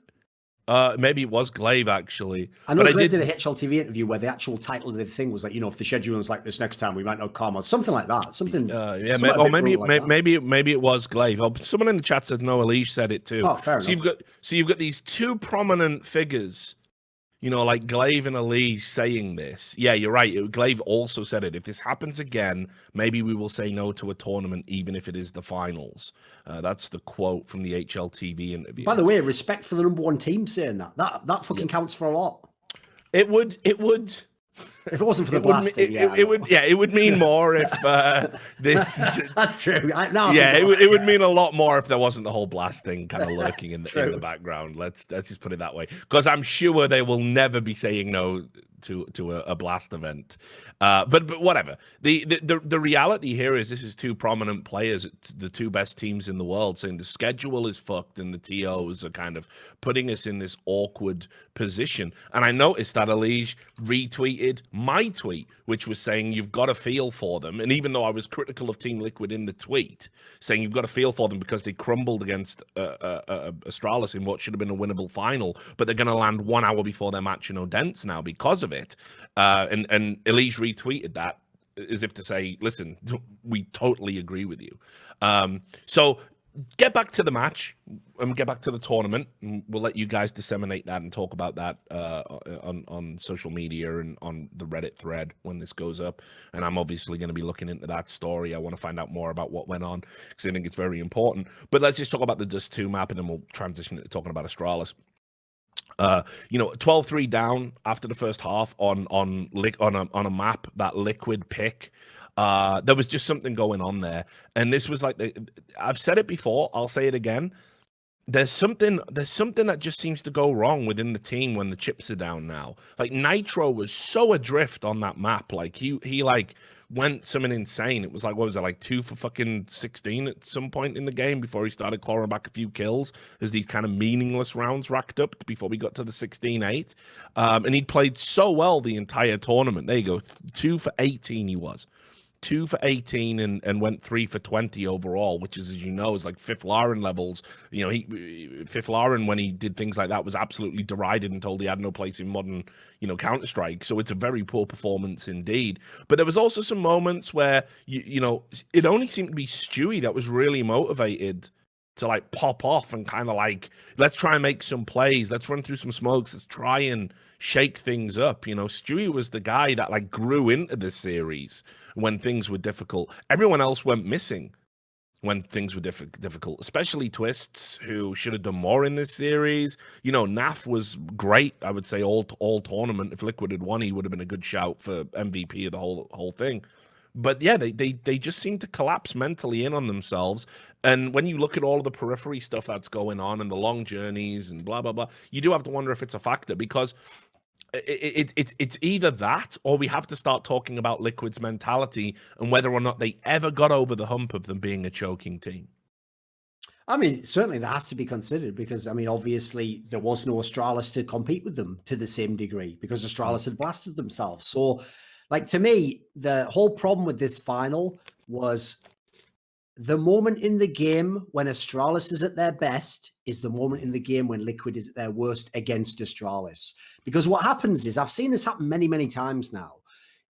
Maybe it was Glaive, actually. I know Glaive did a HLTV interview where the actual title of the thing was like, if the scheduling's like this next time, we might not come, or something like that. Maybe it was Glaive. Oh, someone in the chat said no, Elige said it too. Oh, fair enough. You've got these two prominent figures, like Glaive and Elige saying this. Yeah, you're right. Glaive also said it. If this happens again, maybe we will say no to a tournament, even if it is the finals. That's the quote from the HLTV interview. By the way, respect for the number one team saying that. That fucking counts for a lot. It would. If it wasn't for the blasting, it would mean more if this. That's true. It would mean a lot more if there wasn't the whole blasting kind of lurking in the background. Let's just put it that way, because I'm sure they will never be saying no to a blast event. But whatever. The reality here is this is two prominent players, the two best teams in the world, saying the schedule is fucked and the TOs are kind of putting us in this awkward position. And I noticed that Elige retweeted my tweet, which was saying you've got to feel for them. And even though I was critical of Team Liquid in the tweet, saying you've got to feel for them because they crumbled against Astralis in what should have been a winnable final, but they're going to land 1 hour before their match in Odense now because of it. And Elige retweeted that as if to say, listen, we totally agree with you. So get back to the match and get back to the tournament. And we'll let you guys disseminate that and talk about that on social media and on the Reddit thread when this goes up. And I'm obviously going to be looking into that story. I want to find out more about what went on because I think it's very important. But let's just talk about the Dust 2 map and then we'll transition to talking about Astralis. 12-3 down after the first half on a map that Liquid pick. There was just something going on there, and this was like I've said it before. I'll say it again. There's something that just seems to go wrong within the team when the chips are down now. Like Nitro was so adrift on that map. Like he like went something insane. It was like, what was it, like 2 for fucking 16 at some point in the game before he started clawing back a few kills as these kind of meaningless rounds racked up before we got to the 16-8. And he'd played so well the entire tournament. There you go. 2 for 18 he was. 2 for 18 and went 3 for 20 overall, which is, as you know, is like Fifth Lauren levels. Fifth Lauren, when he did things like that, was absolutely derided and told he had no place in modern, Counter-Strike. So it's a very poor performance indeed. But there was also some moments where, it only seemed to be Stewie that was really motivated to like pop off and kind of like, let's try and make some plays. Let's run through some smokes. Let's try and shake things up. Stewie was the guy that like grew into this series when things were difficult. Everyone else went missing when things were difficult, especially Twists, who should have done more in this series. Naf was great, I would say, all tournament. If Liquid had won, he would have been a good shout for MVP of the whole thing. But yeah, they just seem to collapse mentally in on themselves. And when you look at all of the periphery stuff that's going on and the long journeys and blah, blah, blah, you do have to wonder if it's a factor, because it's either that or we have to start talking about Liquid's mentality and whether or not they ever got over the hump of them being a choking team. I mean, certainly that has to be considered because, obviously there was no Astralis to compete with them to the same degree because Astralis had blasted themselves. So, like, to me, the whole problem with this final was the moment in the game when Astralis is at their best is the moment in the game when Liquid is at their worst against Astralis. Because what happens is, I've seen this happen many, many times now.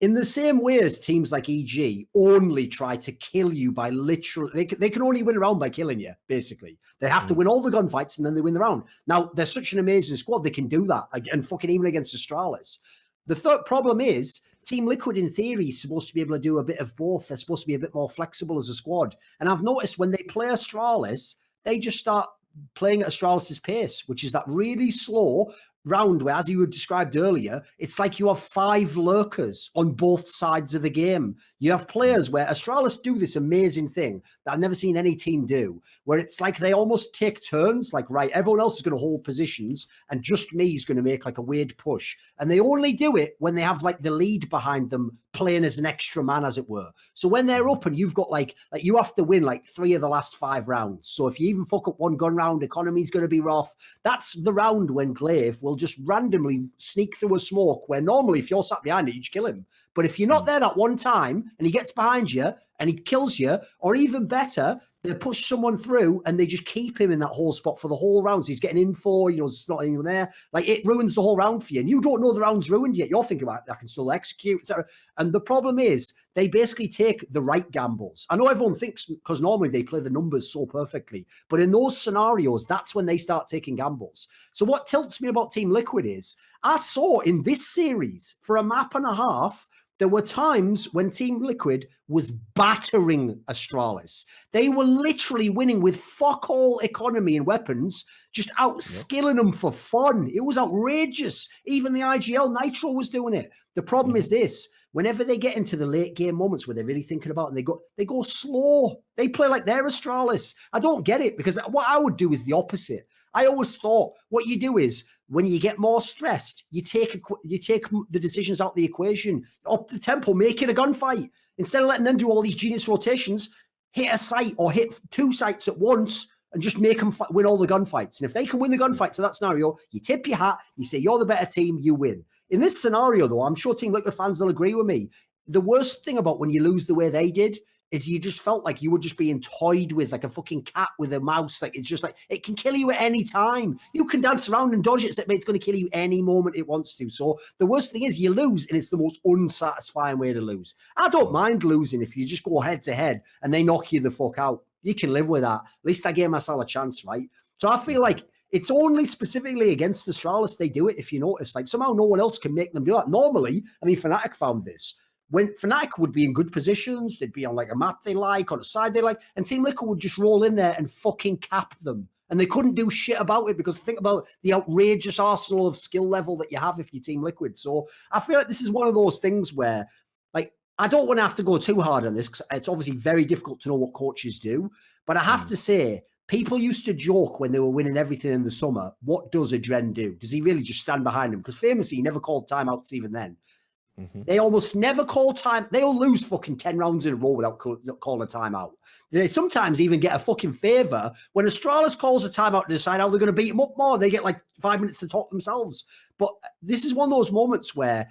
In the same way as teams like EG only try to kill you by literally, they can only win a round by killing you, basically. They have to win all the gunfights and then they win the round. Now, they're such an amazing squad, they can do that, and fucking even against Astralis. The third problem is, Team Liquid, in theory, is supposed to be able to do a bit of both. They're supposed to be a bit more flexible as a squad. And I've noticed when they play Astralis, they just start playing at Astralis' pace, which is that really slow round where, as you had described earlier, it's like you have 5 lurkers on both sides of the game. You have players where Astralis do this amazing thing that I've never seen any team do, where it's like they almost take turns, like, right, everyone else is going to hold positions and just me is going to make like a weird push. And they only do it when they have like the lead behind them playing as an extra man, as it were. So when they're up and you've got like you have to win like 3 of the last 5 rounds. So if you even fuck up one gun round, economy's going to be rough. That's the round when Glaive will just randomly sneak through a smoke where normally if you're sat behind it, you just kill him. But if you're not there that one time and he gets behind you and he kills you, or even better, they push someone through and they just keep him in that whole spot for the whole round. So he's getting info, it's not even there. Like, it ruins the whole round for you. And you don't know the round's ruined yet. You're thinking about, I can still execute, etc. And the problem is they basically take the right gambles. I know everyone thinks, because normally they play the numbers so perfectly, but in those scenarios, that's when they start taking gambles. So what tilts me about Team Liquid is, I saw in this series for a map and a half, there were times when Team Liquid was battering Astralis. They were literally winning with fuck all economy and weapons, just outskilling them for fun. It was outrageous. Even the IGL Nitro was doing it. The problem is this: whenever they get into the late game moments where they're really thinking about it, and they go slow. They play like they're Astralis. I don't get it, because what I would do is the opposite. I always thought what you do is, when you get more stressed, you take the decisions out of the equation, up the tempo, make it a gunfight. Instead of letting them do all these genius rotations, hit a site or hit 2 sites at once and just make them win all the gunfights. And if they can win the gunfights in that scenario, you tip your hat, you say you're the better team, you win. In this scenario, though, I'm sure Team Liquid fans will agree with me. The worst thing about when you lose the way they did is you just felt like you were just being toyed with, like a fucking cat with a mouse. Like, it's just like, it can kill you at any time. You can dance around and dodge it, but it's going to kill you any moment it wants to. So the worst thing is you lose, and it's the most unsatisfying way to lose. I don't mind losing if you just go head to head and they knock you the fuck out. You can live with that. At least I gave myself a chance, right? So I feel like it's only specifically against the Astralis they do it, if you notice. Like, somehow no one else can make them do that. Normally, I mean, Fnatic found this. When Fnatic would be in good positions, they'd be on like a map they like, on a side they like, and Team Liquid would just roll in there and fucking cap them. And they couldn't do shit about it, because think about the outrageous arsenal of skill level that you have if you're Team Liquid. So I feel like this is one of those things where, like, I don't want to have to go too hard on this, because it's obviously very difficult to know what coaches do. But I have to say, people used to joke when they were winning everything in the summer, what does Adren do? Does he really just stand behind him? Because famously, he never called timeouts even then. They almost never call time. They'll lose fucking 10 rounds in a row without calling a timeout. They sometimes even get a fucking favor when Astralis calls a timeout to decide how they're going to beat them up more. They get like 5 minutes to talk themselves. But this is one of those moments where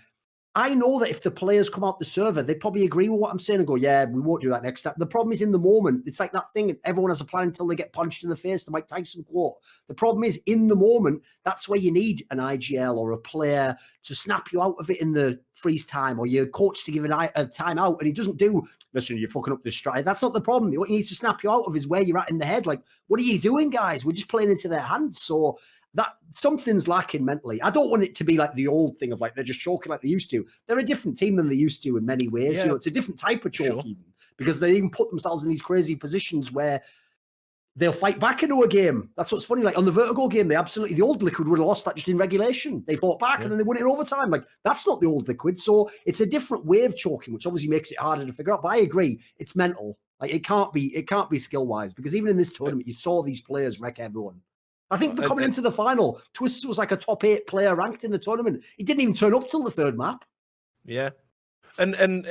I know that if the players come out the server, they probably agree with what I'm saying and go, yeah, we won't do that next time. The problem is in the moment. It's like that thing, everyone has a plan until they get punched in the face, the Mike Tyson quote. The problem is in the moment, that's where you need an IGL or a player to snap you out of it in the freeze time, or your coach to give a timeout, and he doesn't do, listen, you're fucking up this stride. That's not the problem. What he needs to snap you out of is where you're at in the head. Like, what are you doing, guys? We're just playing into their hands. So that something's lacking mentally. I don't want it to be like the old thing of like they're just choking like they used to. They're a different team than they used to in many ways. Yeah. It's a different type of choke even, because they even put themselves in these crazy positions where they'll fight back into a game. That's what's funny. Like on the Vertigo game, the old Liquid would have lost that just in regulation. They fought back and then they won it in overtime. Like, that's not the old Liquid. So it's a different way of choking, which obviously makes it harder to figure out. But I agree, it's mental. Like, it can't be skill wise, because even in this tournament, you saw these players wreck everyone. I think coming into the final, Twists was like a top 8 player ranked in the tournament. He didn't even turn up till the 3rd map. Yeah. And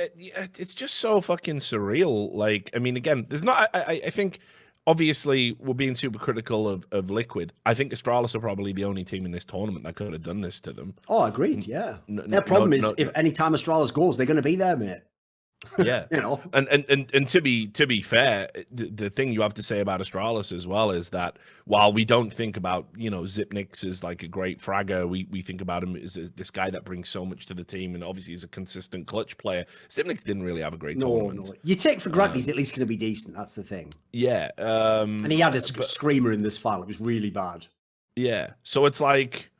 it's just so fucking surreal. Like, I mean, again, there's not, I think, obviously, we're being super critical of Liquid. I think Astralis are probably the only team in this tournament that could have done this to them. Oh, agreed, yeah. Their problem is, if any time Astralis goes, they're going to be there, mate. Yeah, You know, and to be fair, the thing you have to say about Astralis as well is that while we don't think about Zipnix as like a great fragger, we think about him as this guy that brings so much to the team, and obviously he's a consistent clutch player. Zipnix didn't really have a great tournament. no. You take for granted he's at least going to be decent. That's the thing. Yeah, And he had a screamer in this final. It was really bad. Yeah, so it's like.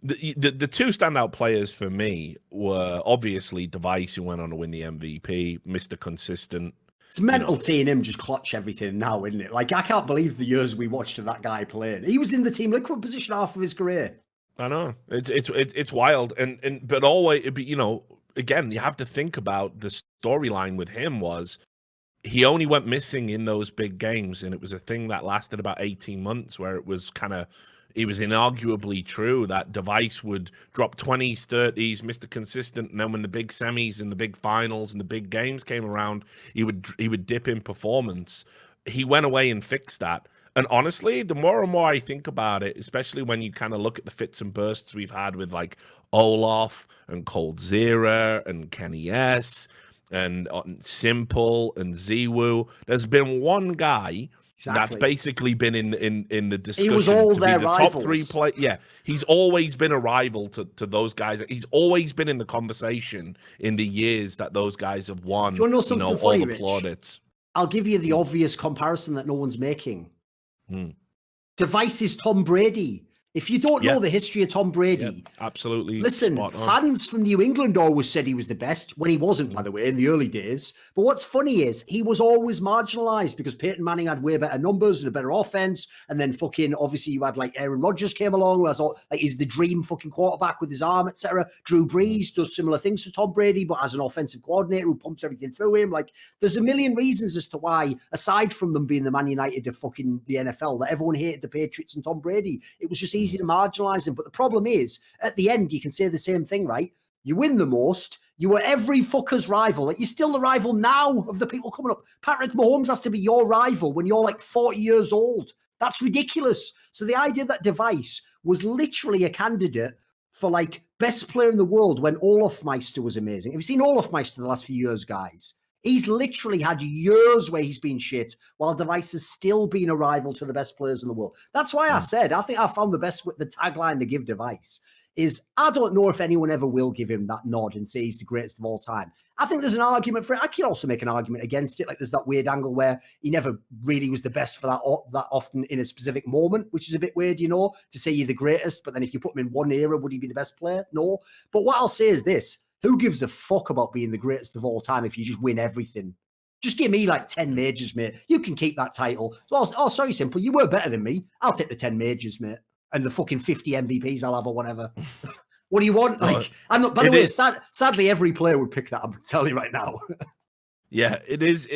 The two standout players for me were obviously Device, who went on to win the MVP, Mr. Consistent. It's mental seeing him just clutch everything now, isn't it? Like, I can't believe the years we watched of that guy playing. He was in the Team Liquid position half of his career. I know it's wild, but always, again, you have to think about the storyline with him was he only went missing in those big games, and it was a thing that lasted about 18 months, where it was it was inarguably true that Device would drop 20s, 30s, Mr. Consistent, and then when the big semis and the big finals and the big games came around, he would dip in performance. He went away and fixed that. And honestly, the more and more I think about it, especially when you kind of look at the fits and bursts we've had with like Olaf and Cold Zera and Kenny S and Simple and Ziwu, there's been one guy that's basically been in the discussion. He was all their rivals. Top three play. Yeah, he's always been a rival to those guys. He's always been in the conversation in the years that those guys have won. Do you want to know something funny, all the plaudits. I'll give you the obvious comparison that no one's making. Device is Tom Brady. If you don't know the history of Tom Brady, absolutely. Listen, fans from New England always said he was the best when he wasn't, by the way, in the early days. But what's funny is he was always marginalized because Peyton Manning had way better numbers and a better offense. And then obviously you had like Aaron Rodgers came along, who was like he's the dream fucking quarterback with his arm, etc. Drew Brees does similar things to Tom Brady, but as an offensive coordinator who pumps everything through him. Like there's a million reasons as to why, aside from them being the Man United of fucking the NFL, that everyone hated the Patriots and Tom Brady. It was just easy to marginalize him. But the problem is, at the end, you can say the same thing, right? You win the most. You were every fucker's rival. Like, you're still the rival now of the people coming up. Patrick Mahomes has to be your rival when you're like 40 years old. That's ridiculous. So the idea that Device was literally a candidate for like best player in the world when Olaf Meister was amazing. Have you seen Olaf Meister the last few years, guys? He's literally had years where he's been shit, while Device has still been a rival to the best players in the world. That's why I said, I think I found the tagline to give Device is, I don't know if anyone ever will give him that nod and say he's the greatest of all time. I think there's an argument for it. I can also make an argument against it. Like there's that weird angle where he never really was the best for that often in a specific moment, which is a bit weird, to say you're the greatest. But then if you put him in one era, would he be the best player? No. But what I'll say is this. Who gives a fuck about being the greatest of all time if you just win everything? Just give me like 10 majors, mate. You can keep that title. Oh, sorry, Simple. You were better than me. I'll take the 10 majors, mate. And the fucking 50 MVPs I'll have or whatever. What do you want? Like, I'm not, by the way, sadly, every player would pick that. I'm telling you right now. Yeah, it is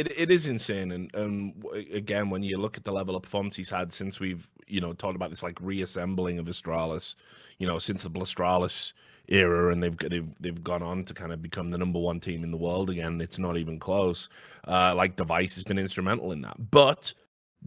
insane. And again, when you look at the level of performance he's had since we've, talked about this like reassembling of Astralis, since the Blastralis era, and they've gone on to kind of become the number one team in the world again. It's not even close. Like Device has been instrumental in that, but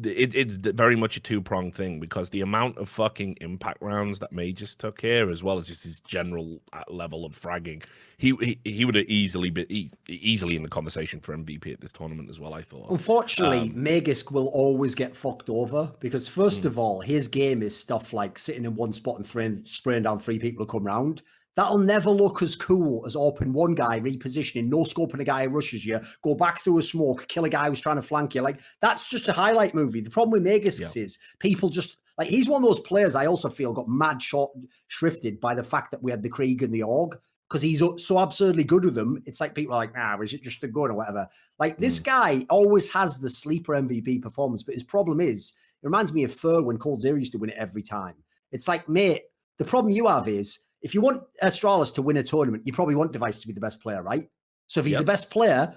it's very much a two-pronged thing, because the amount of fucking impact rounds that May just took here, as well as just his general level of fragging, he would have easily been easily in the conversation for MVP at this tournament as well, I thought. Unfortunately, Magisk will always get fucked over, because first of all, his game is stuff like sitting in one spot and spraying down three people who come round. That'll never look as cool as open one guy, repositioning, no scoping a guy who rushes you, go back through a smoke, kill a guy who's trying to flank you. Like, that's just a highlight movie. The problem with Magisk is people just, like, he's one of those players I also feel got mad shrifted by the fact that we had the Krieg and the Org, because he's so absurdly good with them. It's like people are like, is it just a gun or whatever? Like, this guy always has the sleeper MVP performance, but his problem is, it reminds me of Fur when Cold Zero used to win it every time. It's like, mate, the problem you have is, if you want Astralis to win a tournament, you probably want Device to be the best player, right? So if he's the best player,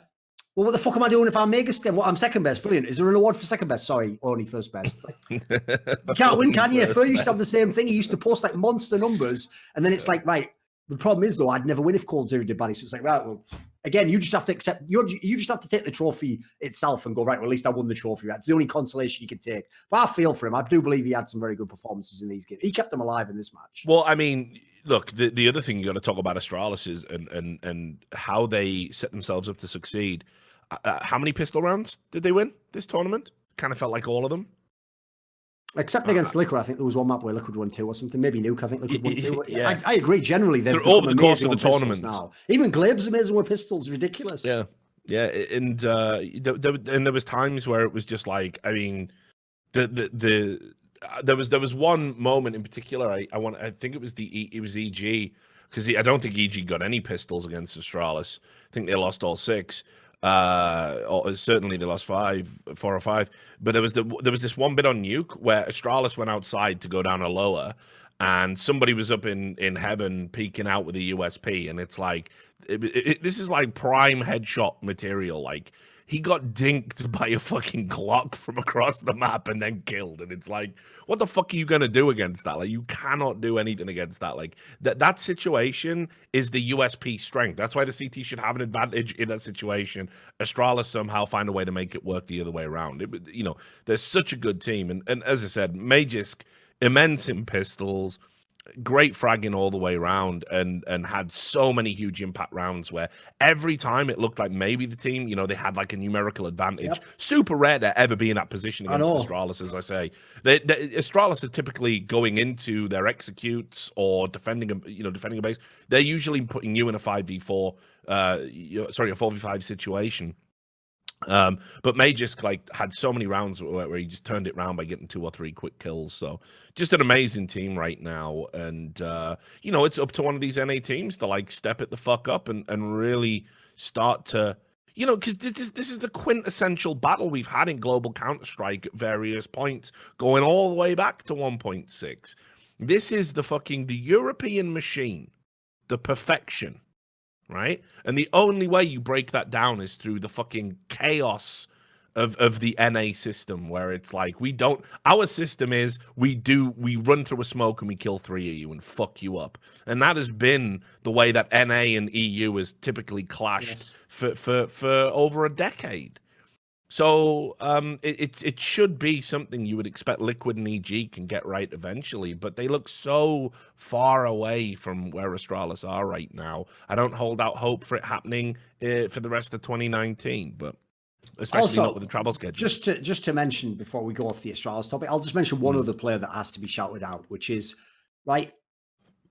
well, what the fuck am I doing if I'm Magisk then? Well, I'm second best. Brilliant. Is there an award for second best? Sorry, only first best. You can't win, can you? Fur used to have the same thing. He used to post like monster numbers, and then it's like, right, the problem is, though, I'd never win if Cold Zero did badly. So it's like, right, well, again, you just have to accept, you just have to take the trophy itself and go, right, well, at least I won the trophy. That's the only consolation you can take. But I feel for him. I do believe he had some very good performances in these games. He kept them alive in this match. Well, I mean, look, the other thing you got to talk about Astralis is and how they set themselves up to succeed. How many pistol rounds did they win this tournament? Kind of felt like all of them. Except against Liquid, I think there was one map where Liquid won 2 or something. Maybe Nuke, I think Liquid won 2. Yeah. I agree. Generally, they've over the course of the tournament now. Even Glabe's amazing with pistols. Ridiculous. Yeah, yeah, and there was times where it was just like, I mean, there was one moment in particular. I think it was EG, because I don't think EG got any pistols against Astralis. I think they lost all 6. Or certainly they lost 4 or 5. But there was this one bit on Nuke where Astralis went outside to go down a lower, and somebody was up in heaven peeking out with a USP, and it's like this is like prime headshot material. Like, he got dinked by a fucking Glock from across the map and then killed. And it's like, what the fuck are you going to do against that? Like, you cannot do anything against that. Like, that situation is the USP strength. That's why the CT should have an advantage in that situation. Astralis somehow find a way to make it work the other way around. They're such a good team. And as I said, Magisk, immense in pistols, great fragging all the way around, and had so many huge impact rounds where every time it looked like maybe the team, they had like a numerical advantage. Yep. Super rare to ever be in that position against Astralis, as I say. Astralis are typically going into their executes or defending a base. They're usually putting you in a 5v4, a 4v5 situation. But Magisk had so many rounds where he just turned it around by getting 2 or 3 quick kills. So just an amazing team right now. And it's up to one of these NA teams to step it the fuck up and really start to, because this is the quintessential battle we've had in global Counter-Strike at various points, going all the way back to 1.6. This is the European machine, the perfection. Right? And the only way you break that down is through the fucking chaos of the NA system, where it's like, our system is we run through a smoke and we kill 3 of you and fuck you up. And that has been the way that NA and EU has typically clashed for over a decade. So it should be something you would expect Liquid and EG can get right eventually, but they look so far away from where Astralis are right now. I don't hold out hope for it happening for the rest of 2019, but especially also, not with the travel schedule. Just to mention before we go off the Astralis topic, I'll just mention one other player that has to be shouted out, which is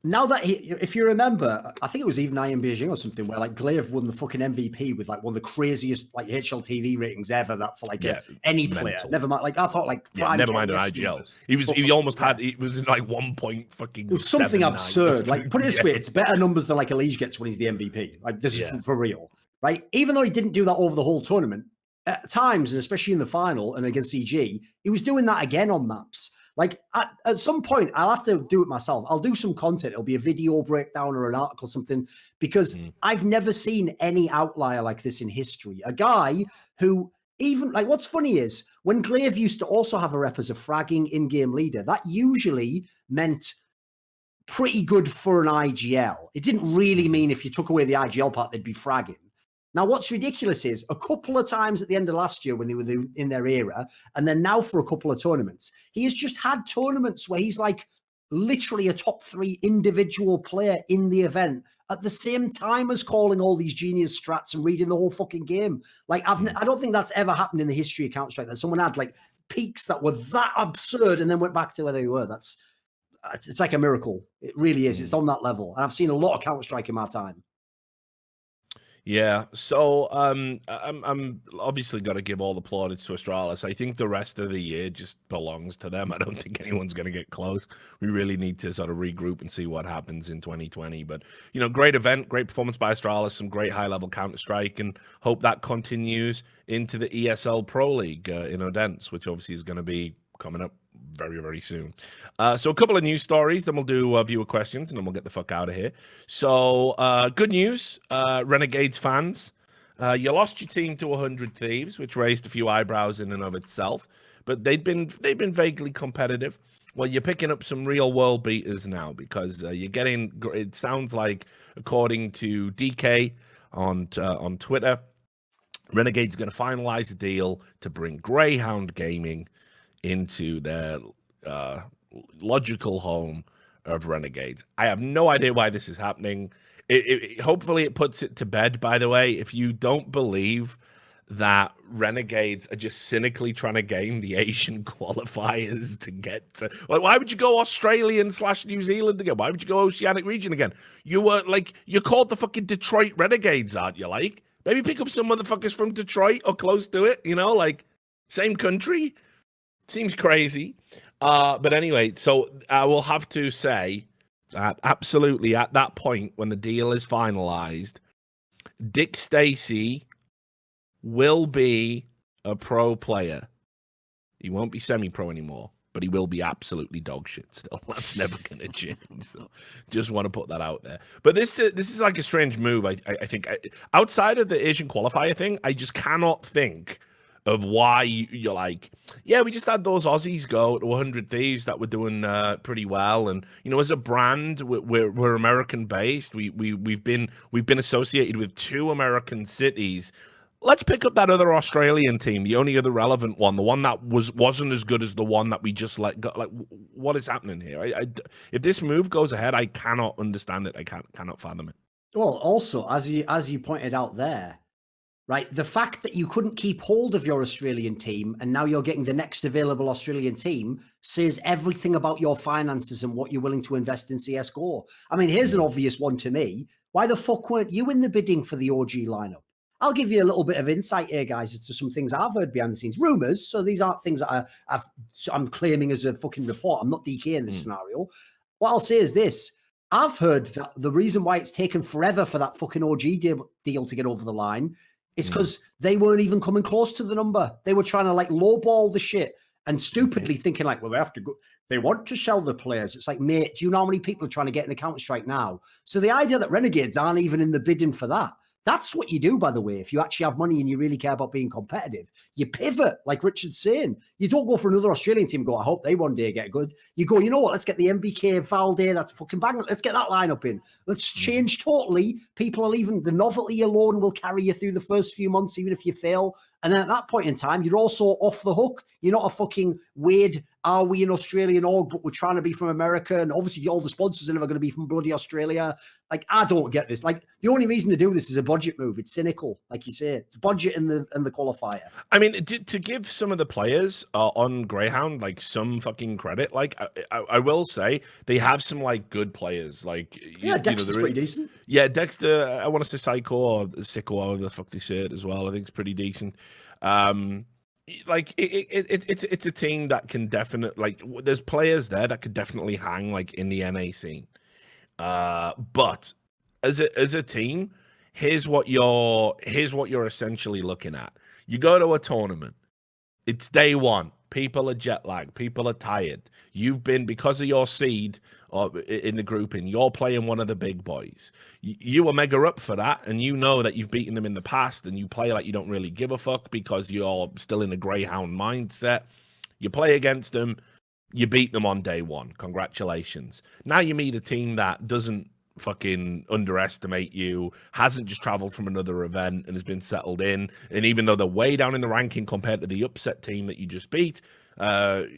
now that if you remember, I think it was even in Beijing or something, where Glaive won the fucking MVP with one of the craziest HLTV ratings ever. That for any player, never mind. I thought never mind an IGL. He almost had. He was in 1 point fucking. It was something absurd. Put it this way, it's better numbers than Elige gets when he's the MVP. This is for real, right? Even though he didn't do that over the whole tournament, at times, and especially in the final and against EG, he was doing that again on maps. At some point, I'll have to do it myself. I'll do some content. It'll be a video breakdown or an article, something, because I've never seen any outlier like this in history. A guy who even, what's funny is when Glaive used to also have a rep as a fragging in-game leader, that usually meant pretty good for an IGL. It didn't really mean if you took away the IGL part, they'd be fragging. Now, what's ridiculous is a couple of times at the end of last year when they were in their era, and then now for a couple of tournaments, he has just had tournaments where he's literally a top 3 individual player in the event at the same time as calling all these genius strats and reading the whole fucking game. I don't think that's ever happened in the history of Counter-Strike, that someone had peaks that were that absurd and then went back to where they were. It's like a miracle. It really is. It's on that level. And I've seen a lot of Counter-Strike in my time. Yeah, so I'm obviously got to give all the plaudits to Astralis. I think the rest of the year just belongs to them. I don't think anyone's going to get close. We really need to sort of regroup and see what happens in 2020. But, great event, great performance by Astralis, some great high-level Counter-Strike, and hope that continues into the ESL Pro League in Odense, which obviously is going to be coming up very, very soon. So a couple of news stories, then we'll do viewer questions, and then we'll get the fuck out of here. So good news, Renegades fans. You lost your team to 100 Thieves, which raised a few eyebrows in and of itself, but they've been vaguely competitive. Well, you're picking up some real world beaters now, because you're getting, it sounds like, according to DK on Twitter, Renegade's going to finalize a deal to bring Greyhound Gaming into their logical home of Renegades. I have no idea why this is happening. Hopefully it puts it to bed, by the way. If you don't believe that Renegades are just cynically trying to game the Asian qualifiers to get to... Like, why would you go Australian/New Zealand again? Why would you go Oceanic region again? You're called the fucking Detroit Renegades, aren't you? Like, maybe pick up some motherfuckers from Detroit or close to it, like, same country. Seems crazy. But anyway, so I will have to say that absolutely at that point when the deal is finalized, Dick Stacey will be a pro player. He won't be semi-pro anymore, but he will be absolutely dog shit still. That's never going to change. So just want to put that out there. But this is like a strange move. I think outside of the Asian qualifier thing, I just cannot think of why you're like, yeah, we just had those Aussies go to 100 Thieves that were doing pretty well, and as a brand, we're American based. We've been associated with 2 American cities. Let's pick up that other Australian team, the only other relevant one, the one that wasn't as good as the one that we just let go. Like, what is happening here? If this move goes ahead, I cannot understand it. I cannot fathom it. Well, also, as you pointed out there, right, the fact that you couldn't keep hold of your Australian team and now you're getting the next available Australian team says everything about your finances and what you're willing to invest in CSGO. I mean, here's an obvious one to me. Why the fuck weren't you in the bidding for the OG lineup? I'll give you a little bit of insight here, guys, as to some things I've heard behind the scenes. Rumors, so these aren't things that I'm claiming as a fucking report. I'm not DK in this scenario. What I'll say is this. I've heard that the reason why it's taken forever for that fucking OG deal to get over the line is because they weren't even coming close to the number. They were trying to like lowball the shit and stupidly thinking like, well, they have to go. They want to sell the players. It's like, mate, do you know how many people are trying to get in a Counter-Strike now? So the idea that Renegades aren't even in the bidding for that, that's what you do, by the way. If you actually have money and you really care about being competitive, you pivot, like Richard's saying. You don't go for another Australian team and go, I hope they one day get good. You go, you know what? Let's get the MBK Valde. That's fucking bang. Let's get that lineup in. Let's change totally. People are leaving. The novelty alone will carry you through the first few months, even if you fail. And then at that point in time, you're also off the hook. You're not a fucking weird, are we an Australian org, but we're trying to be from America. And obviously all the sponsors are never going to be from bloody Australia. Like, I don't get this. Like, the only reason to do this is a budget move. It's cynical, like you say. It's budget in the qualifier. I mean, to give some of the players on Greyhound like some fucking credit, like I will say they have some like good players. Like, Dexter's pretty decent. Yeah, Dexter. I want to say Psycho or Sicko, however the fuck they say it as well. I think it's pretty decent. Like it's a team that can definitely, like, there's players there that could definitely hang like in the NA scene. But as a team, here's what you're essentially looking at. You go to a tournament. It's day one. People are jet lagged. People are tired. You've been, because of your seed or in the grouping, you're playing one of the big boys. You are mega up for that, and you know that you've beaten them in the past, and you play like you don't really give a fuck because you're still in a Greyhound mindset. You play against them. You beat them on day one. Congratulations. Now you meet a team that doesn't fucking underestimate you, hasn't just traveled from another event and has been settled in, and even though they're way down in the ranking compared to the upset team that you just beat,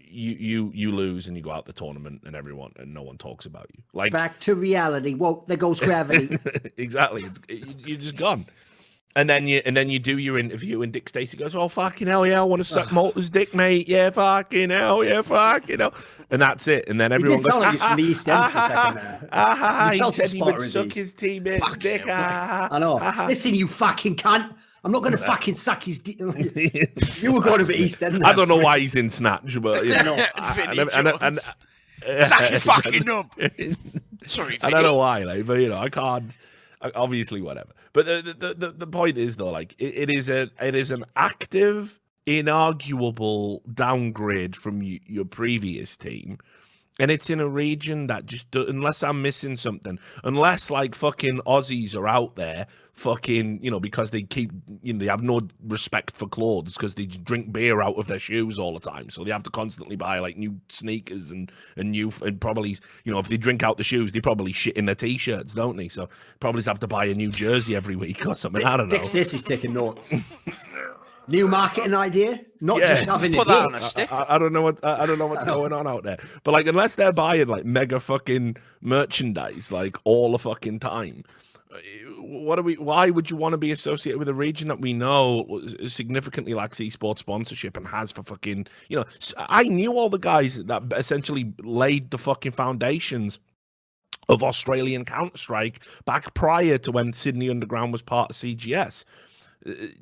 you lose and you go out the tournament and no one talks about you. Like, back to reality. Whoa, there goes gravity. Exactly. You're just gone. And then you do your interview, and Dick Stacey goes, "Oh fucking hell yeah, I want to suck Malta's dick, mate. Yeah, fucking hell, yeah, fucking hell." And that's it. And then everyone goes, "He from the East End for a second." He said he would suck his teammate's dick. I know. Listen, you fucking cunt. I'm not going to fucking suck his dick. You were going to be East End. I don't know why he's in Snatch, but you know. and suck his fucking nub. Sorry, Vinny. I don't know why, like, but I can't. Obviously, whatever. But the point is, though, like, it is an active, inarguable downgrade from your previous team, and it's in a region that just, unless I'm missing something, unless like fucking Aussies are out there fucking, because they keep, they have no respect for clothes because they drink beer out of their shoes all the time, so they have to constantly buy like new sneakers and probably, if they drink out the shoes, they probably shit in their t-shirts, don't they? So probably have to buy a new jersey every week or something. I don't know. This is taking notes. New marketing idea, not Yeah. just having Put a that on dick. a stick. I don't know I don't know what's going on out there. But like, unless they're buying like mega fucking merchandise like all the fucking time, why would you want to be associated with a region that we know significantly lacks esports sponsorship and has for fucking, I knew all the guys that essentially laid the fucking foundations of Australian Counter-Strike back prior to when Sydney Underground was part of CGS.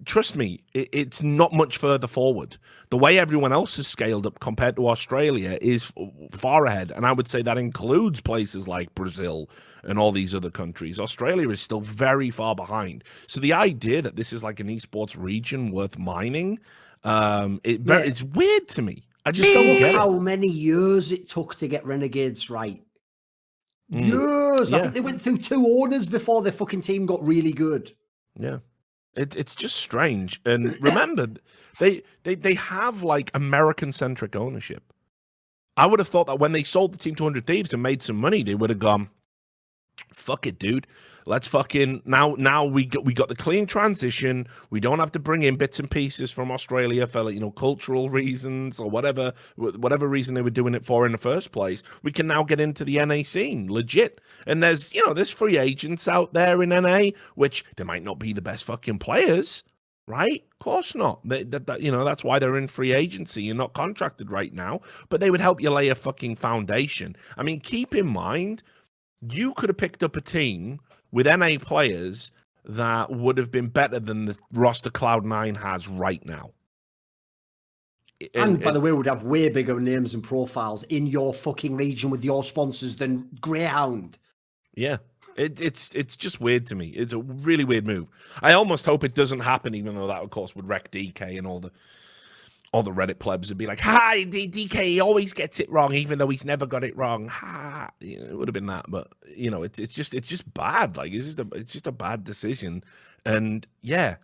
Trust me, it's not much further forward. The way everyone else has scaled up compared to Australia is far ahead, and I would say that includes places like Brazil and all these other countries. Australia is still very far behind. So the idea that this is like an esports region worth mining, it's weird to me. I just don't get how it. many years it took to get Renegades right. Years. I think they went through 2 owners before their fucking team got really good. Yeah. It's just strange. And remember, they have like American-centric ownership. I would have thought that when they sold the team to 100 Thieves and made some money, they would have gone, fuck it, dude. Let's fucking now we got the clean transition. We don't have to bring in bits and pieces from Australia for cultural reasons or whatever reason they were doing it for in the first place. We can now get into the NA scene legit. And there's there's free agents out there in NA, which they might not be the best fucking players, right? Of course not. That's why they're in free agency and not contracted right now. But they would help you lay a fucking foundation. I mean, keep in mind, you could have picked up a team with NA players that would have been better than the roster Cloud9 has right now. And by the way, would have way bigger names and profiles in your fucking region with your sponsors than Greyhound. Yeah. It's just weird to me. It's a really weird move. I almost hope it doesn't happen, even though that, of course, would wreck DK and all the Reddit plebs would be like, "Hi, DK, he always gets it wrong, even though he's never got it wrong." Ha! It would have been that, but it's just bad. Like it's just a bad decision. And yeah,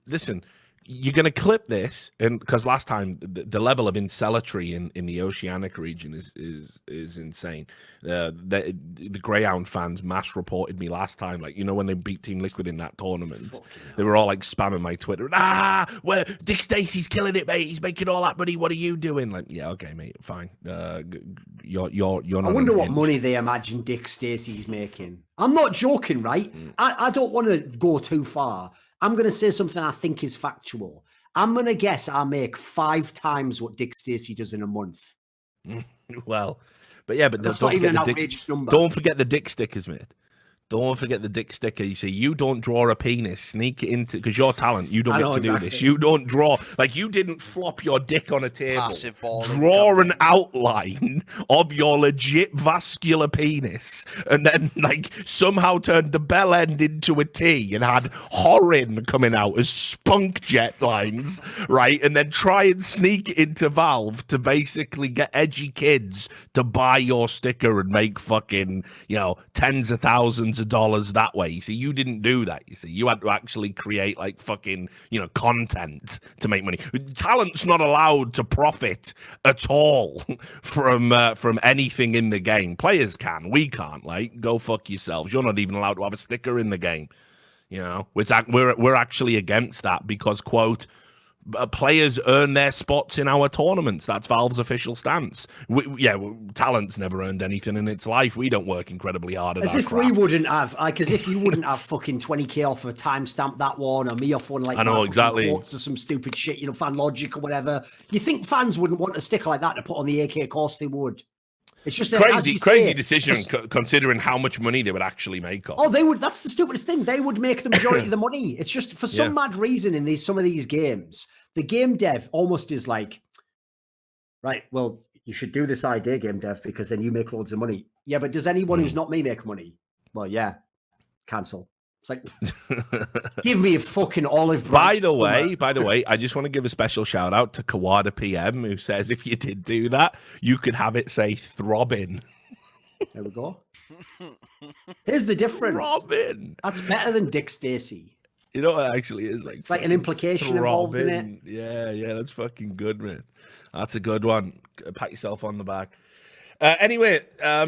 listen, you're gonna clip this, and because last time the level of incelatry in the Oceanic region is insane. The Greyhound fans mass reported me last time, like when they beat Team Liquid in that tournament, they were all like spamming my Twitter. Where Dick Stacey's killing it, mate. He's making all that money. What are you doing? Like, yeah, okay, mate, fine. You're not. I wonder what unhinged. money they imagine Dick Stacey's making. I'm not joking, right? I don't want to go too far. I'm going to say something I think is factual. I'm going to guess I make 5 times what Dick Stacey does in a month. Well, but yeah, but That's not even an outrageous number. Don't forget the dick stickers, mate. Don't forget the dick sticker. You see, you don't draw a penis, sneak it into, because your talent, you don't get to do this. You don't draw, like you didn't flop your dick on a table. Passive ball. Draw an outline of your legit vascular penis, and then like somehow turned the bell end into a T and had Horin coming out as spunk jet lines, right? And then try and sneak into Valve to basically get edgy kids to buy your sticker and make fucking, tens of thousands of dollars that way. You see, you didn't do that. You see, you had to actually create like fucking content to make money. Talent's not allowed to profit at all from anything in the game. Players can, we can't. Like, go fuck yourselves. You're not even allowed to have a sticker in the game. We're actually against that because, quote, players earn their spots in our tournaments. That's Valve's official stance. Talent's never earned anything in its life. We don't work incredibly hard at as if we wouldn't have, as if you wouldn't have fucking 20k off a timestamp that one, or me off one, like I know exactly quotes or some stupid shit, fan logic or whatever. You think fans wouldn't want a sticker like that to put on the AK? Of course they would. It's just crazy decision considering how much money they would actually make off. Oh, they would. That's the stupidest thing. They would make the majority of the money. It's just for some mad reason in some of these games, the game dev almost is like, right, well, you should do this idea, game dev, because then you make loads of money. Yeah, but does anyone who's not me make money? Well, yeah, cancel. It's like, give me a fucking olive branch. By the way, I just want to give a special shout out to Kawada PM, who says if you did do that, you could have it say throbbing. There we go. Here's the difference. Throbbing. That's better than Dick Stacey. You know what actually is like? It's like an implication involved in it. Yeah, that's fucking good, man. That's a good one. Pat yourself on the back. Anyway,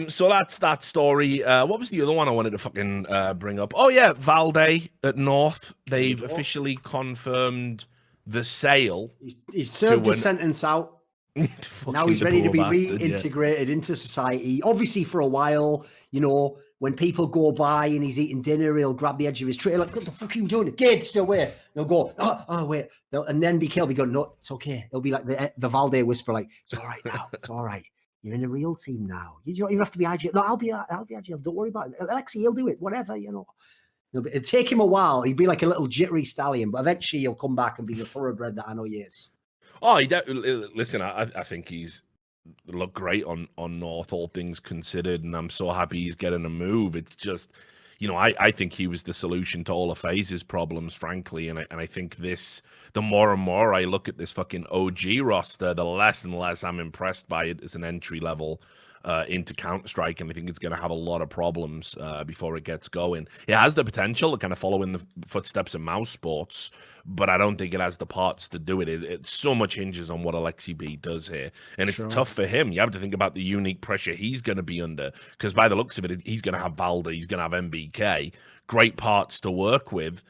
so that's that story. What was the other one I wanted to fucking bring up? Oh yeah, Valde at North. They've officially confirmed the sale. He's served his sentence out. Now he's ready to be reintegrated into society. Obviously, for a while, you know, when people go by and he's eating dinner, he'll grab the edge of his tray, like, what the fuck are you doing? Kid, stay away. They'll go, oh wait. And then he'll be going, no, it's okay. It'll be like the Valde whisper, like, it's all right now. It's all right. You're in a real team now. You don't even have to be IGL. No, I'll be IGL. Don't worry about it. Alexi, he'll do it. Whatever, you know. It'll take him a while. He'd be like a little jittery stallion, but eventually he'll come back and be the thoroughbred that I know he is. Oh, listen, I think he's looked great on North, all things considered, and I'm so happy he's getting a move. It's just, you know, I think he was the solution to all of FaZe's problems, frankly, and I think the more and more I look at this fucking OG roster, the less and less I'm impressed by it as an entry level into Counter-Strike, and I think it's going to have a lot of problems before it gets going. It has the potential to kind of follow in the footsteps of mouse sports, but I don't think it has the parts to do it. It so much hinges on what Alexi B does here, and it's tough for him. You have to think about the unique pressure he's going to be under, because by the looks of it, he's going to have Valde, he's going to have MBK, great parts to work with.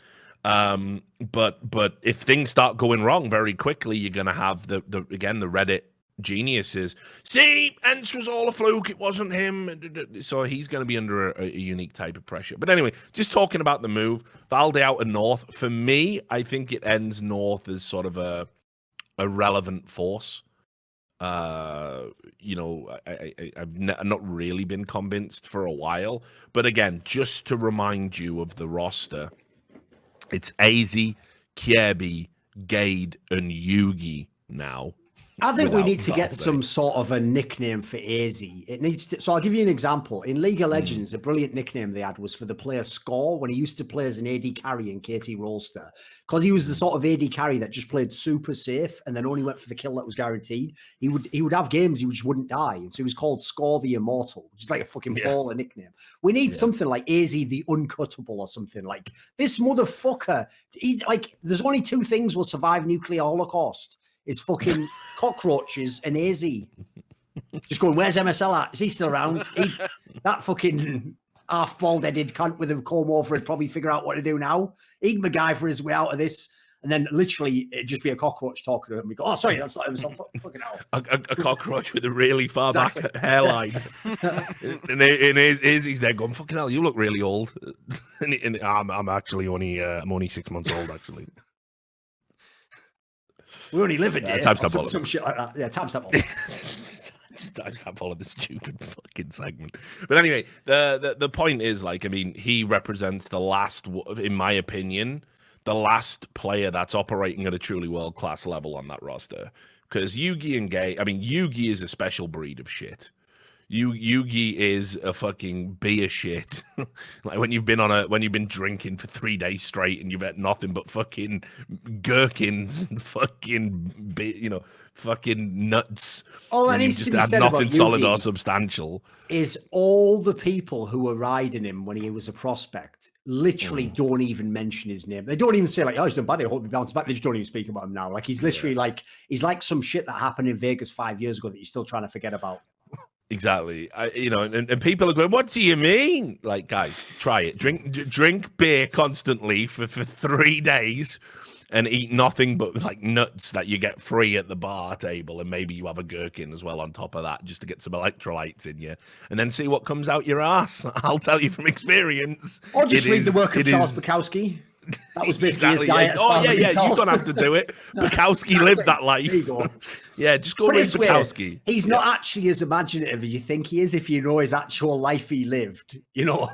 But if things start going wrong very quickly, you're going to have the Reddit geniuses. See, Ents was all a fluke. It wasn't him. So he's going to be under a unique type of pressure. But anyway, just talking about the move, Valde out of North. For me, I think it ends North as sort of a relevant force. You know, I've not really been convinced for a while. But again, just to remind you of the roster, it's AZ, Kiebi, Gade, and Yugi now. I think we need to get some sort of a nickname for AZ. It needs to. So I'll give you an example. In League of Legends, a brilliant nickname they had was for the player Score when he used to play as an AD carry in KT Rolster, because he was the sort of AD carry that just played super safe and then only went for the kill that was guaranteed. He would have games he just wouldn't die, and so he was called Score the Immortal, which is like a fucking baller nickname. We need something like AZ the Uncuttable or something like this motherfucker. There's only two things will survive nuclear holocaust. Is fucking cockroaches and AZ. Just going, where's MSL at? Is he still around? That fucking half-bald-headed cunt with a comb over would probably figure out what to do now. He'd MacGyver his way out of this. And then literally it'd just be a cockroach talking to him. We go, oh, sorry, that's not MSL. Fucking hell. A cockroach with a really far back hairline. and AZ's there going, fucking hell, you look really old. and I'm actually only 6 months old, actually. We only live in time some shit like that. Yeah, time step all. Time step all of this stupid fucking segment. But anyway, the point is, like, I mean, he represents the last, in my opinion, the last player that's operating at a truly world-class level on that roster. Because Yugi and Gay, I mean, Yugi is a special breed of shit. Yugi is a fucking beer shit. Like when you've been drinking for 3 days straight and you've had nothing but fucking gherkins and fucking fucking nuts. All that needs to be said nothing about solid Yugi or substantial. Is all the people who were riding him when he was a prospect literally don't even mention his name. They don't even say like, oh, he's done bad, I hope he bounces back. They just don't even speak about him now. Like he's literally he's like some shit that happened in Vegas 5 years ago that he's still trying to forget about. Exactly. And people are going, what do you mean? Like, guys, try it. Drink beer constantly for 3 days and eat nothing but like nuts that you get free at the bar table. And maybe you have a gherkin as well on top of that just to get some electrolytes in you. And then see what comes out your ass. I'll tell you from experience. Or just read the work of Charles Bukowski. That was basically his diet. Oh, yeah. You don't have to do it. Bukowski lived that life. There you go. Yeah, just go read Bukowski. He's not actually as imaginative as you think he is if you know his actual life he lived, you know.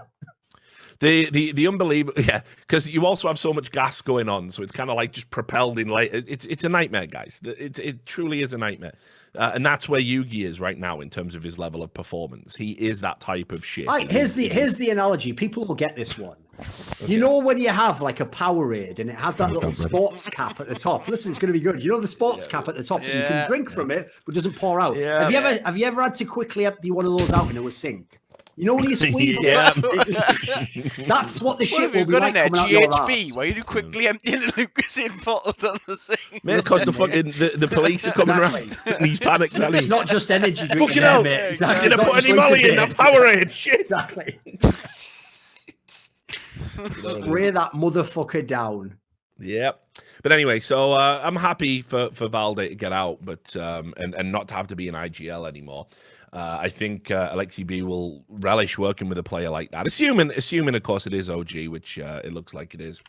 The unbelievable, because you also have so much gas going on, so it's kind of like just propelled in late. It's a nightmare, guys. It truly is a nightmare, and that's where Yugi is right now in terms of his level of performance. He is that type of shit. Right, here's the analogy. People will get this one. Okay. You know when you have like a Powerade and it has that little sports cap at the top. Listen, it's going to be good. You know the sports cap at the top, so you can drink from it, but it doesn't pour out. Yeah, have you ever had to quickly empty one of those out and it was sink? You know when you squeeze it? That's what the shit will be like coming out your ass. Why are you quickly emptying the Lucasade bottle down the sink? Man, because the fucking the police are coming around and he's panicked. It's not just energy drink. Fucking hell, mate. Exactly. Didn't put any molly in that Powerade. Shit. Exactly. Spray that motherfucker down. Yep. But anyway, so I'm happy for Valde to get out, but and not to have to be an IGL anymore. I think Alexi B will relish working with a player like that, assuming of course it is OG, which it looks like it is.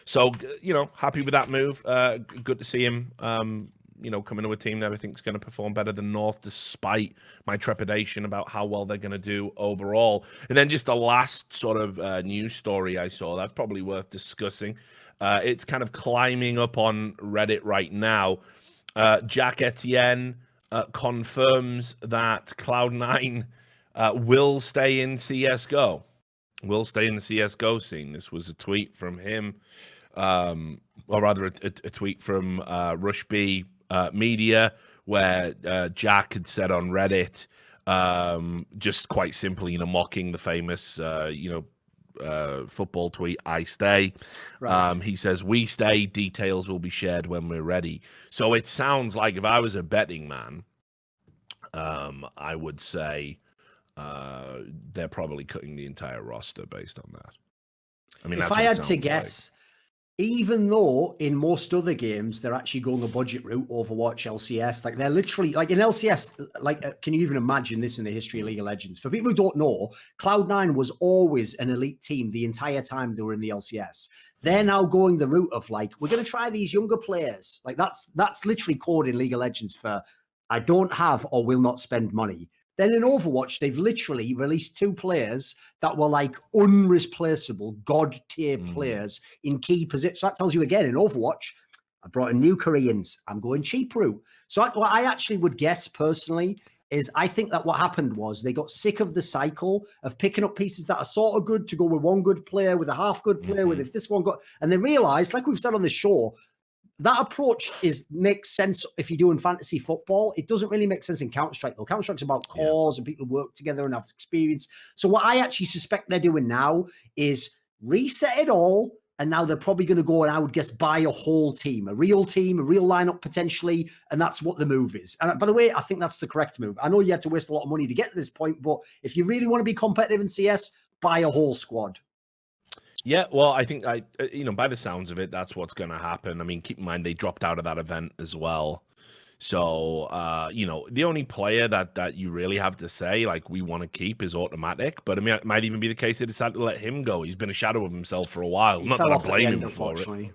So happy with that move. Good to see him. Coming to a team that I think is going to perform better than North, despite my trepidation about how well they're going to do overall. And then just the last sort of news story I saw that's probably worth discussing. It's kind of climbing up on Reddit right now. Jack Etienne confirms that Cloud9 will stay in CSGO. Will stay in the CSGO scene. This was a tweet from him, or rather a tweet from Rush B Media, where Jack had said on Reddit, just quite simply, mocking the famous, football tweet, "I stay." Right. He says, "We stay. Details will be shared when we're ready." So it sounds like if I was a betting man, I would say they're probably cutting the entire roster based on that. I mean, if I had to guess, even though in most other games they're actually going the budget route, Overwatch, LCS, like they're literally like in LCS, like can you even imagine this in the history of League of Legends? For people who don't know, Cloud9 was always an elite team the entire time they were in the LCS. They're now going the route of like, we're going to try these younger players. Like that's literally code in League of Legends for I don't have or will not spend money. Then in Overwatch, they've literally released 2 players that were like unreplaceable, god tier players in key positions. So that tells you again, in Overwatch, I brought in new Koreans. I'm going cheap route. So what I actually would guess personally is I think that what happened was they got sick of the cycle of picking up pieces that are sort of good to go with one good player, with a half good player, with if this one got, and they realized, like we've said on the show, that approach makes sense if you're doing fantasy football. It doesn't really make sense in Counter-Strike, though. Counter-Strike's about cause and people work together and have experience. So what I actually suspect they're doing now is reset it all, and now they're probably going to go and I would guess buy a whole team, a real lineup potentially, and that's what the move is. And by the way, I think that's the correct move. I know you had to waste a lot of money to get to this point, but if you really want to be competitive in CS, buy a whole squad. Yeah, well, I think by the sounds of it, that's what's going to happen. I mean, keep in mind they dropped out of that event as well. So, the only player that you really have to say like we want to keep is Automatic. But I mean, it might even be the case they decided to let him go. He's been a shadow of himself for a while. Not that I blame him for it.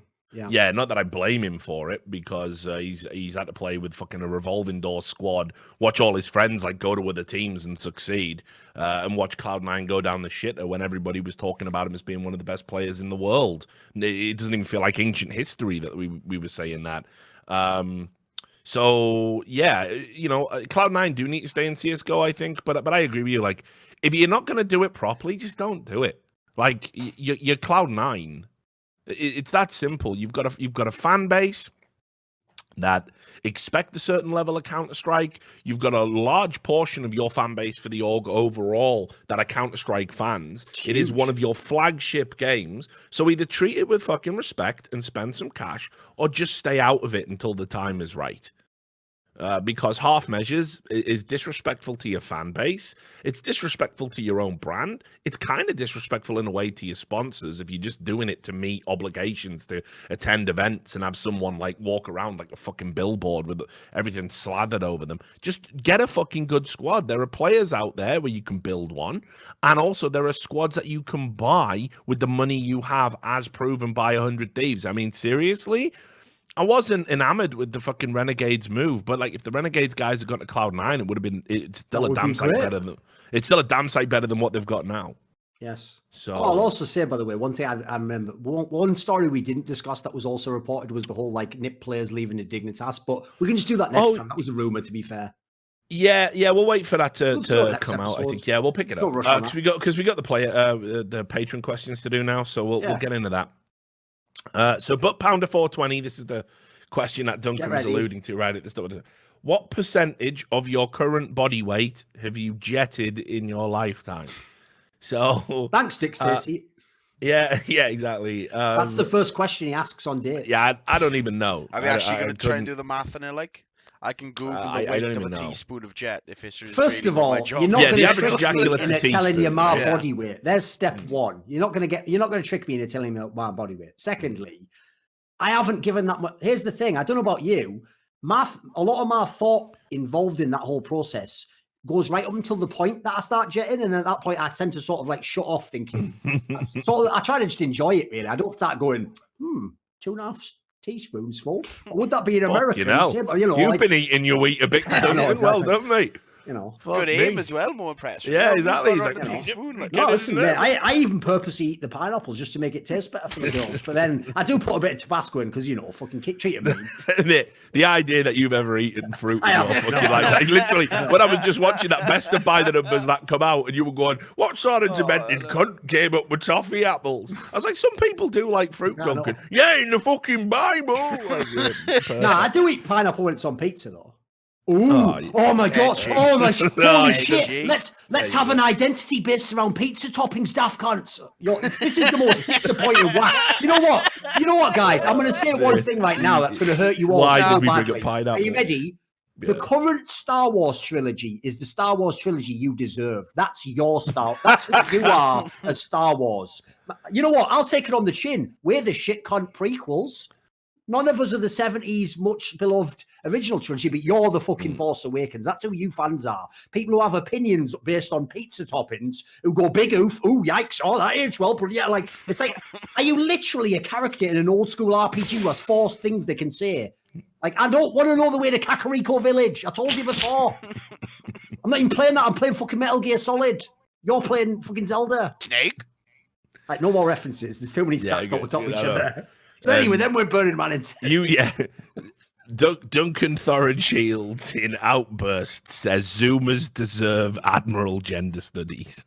Yeah, not that I blame him for it, because he's had to play with fucking a revolving door squad, watch all his friends like go to other teams and succeed, and watch Cloud9 go down the shitter when everybody was talking about him as being one of the best players in the world. It doesn't even feel like ancient history that we were saying that. So yeah, Cloud9 do need to stay in CS:GO, I think, but I agree with you. Like, if you're not gonna do it properly, just don't do it. Like, you're Cloud9. It's that simple. You've got a fan base that expect a certain level of Counter-Strike. You've got a large portion of your fan base for the org overall that are Counter-Strike fans. It is one of your flagship games. So either treat it with fucking respect and spend some cash, or just stay out of it until the time is right. Because half measures is disrespectful to your fan base. It's disrespectful to your own brand. It's kind of disrespectful in a way to your sponsors if you're just doing it to meet obligations to attend events and have someone like walk around like a fucking billboard with everything slathered over them. Just get a fucking good squad. There are players out there where you can build one, and also there are squads that you can buy with the money you have, as proven by 100 Thieves. I mean, seriously? I wasn't enamored with the fucking Renegades move, but like if the Renegades guys had got to Cloud9, it would have been. It's still a damn sight better than. It's still a damn sight better than what they've got now. Yes. So I'll also say, by the way, one thing I remember, one story we didn't discuss that was also reported was the whole like NIP players leaving the Dignitas, but we can just do that next time. That was a rumor, to be fair. Yeah, we'll wait for that to come out. I think. Yeah, we'll pick it up because we got the patron questions to do now, so we'll get into that. So, but Pounder 420, this is the question that Duncan was alluding to right at the start. What percentage of your current body weight have you jetted in your lifetime? So, thanks, Dick Stacey. Yeah, exactly. That's the first question he asks on date. Yeah, I don't even know. Are we actually going to try and do the math on it? Like, I can Google the weight of a teaspoon of jet if it's First of all, you're not going to trick me into telling you my body weight. There's step one. You're not going to trick me into telling me my body weight. Secondly, I haven't given that much. Here's the thing. I don't know about you. A lot of my thought involved in that whole process goes right up until the point that I start jetting. And at that point, I tend to sort of like shut off thinking. I try to just enjoy it, really. I don't start going, 2.5 teaspoons full. Would that be an American? You've been eating your Weetabix stuff. Exactly. Well done, mate. Good aim as well, more impressive. Yeah, exactly. He's like like, a teaspoon. No, listen, man, I even purposely eat the pineapples just to make it taste better for the girls. But then I do put a bit of Tabasco in because, fucking treat them. The idea that you've ever eaten fruit is fucking like that. Literally, when I was just watching that Best of By the Numbers that come out, and you were going, what sort of demented cunt came up with toffee apples? I was like, some people do like fruit, Duncan. Yeah, in the fucking Bible. I do eat pineapple when it's on pizza, though. Ooh! Oh my god! Oh my! Holy shit! Let's have an identity based around pizza toppings, daft cunts. This is the most disappointing whack. You know what, guys? I'm going to say one thing right now that's going to hurt you all. Why did we bring up pineapple? Are you ready? Yeah. The current Star Wars trilogy is the Star Wars trilogy you deserve. That's your Star. That's who you are as Star Wars. You know what? I'll take it on the chin. We're the shit cunt prequels. None of us are the 70s much beloved original trilogy, but you're the fucking Force Awakens. That's who you fans are. People who have opinions based on pizza toppings, who go big oof, ooh, yikes, oh, that aged well. But yeah, like, it's like, are you literally a character in an old school RPG who has 4 things they can say? Like, I don't want to know the way to Kakariko Village. I told you before. I'm not even playing that. I'm playing fucking Metal Gear Solid. You're playing fucking Zelda. Snake. Like, no more references. There's too many stacked up on top of each other. So anyway, then we're burning man in. Duncan Thorin Shields in Outburst says Zoomers deserve Admiral Gender Studies.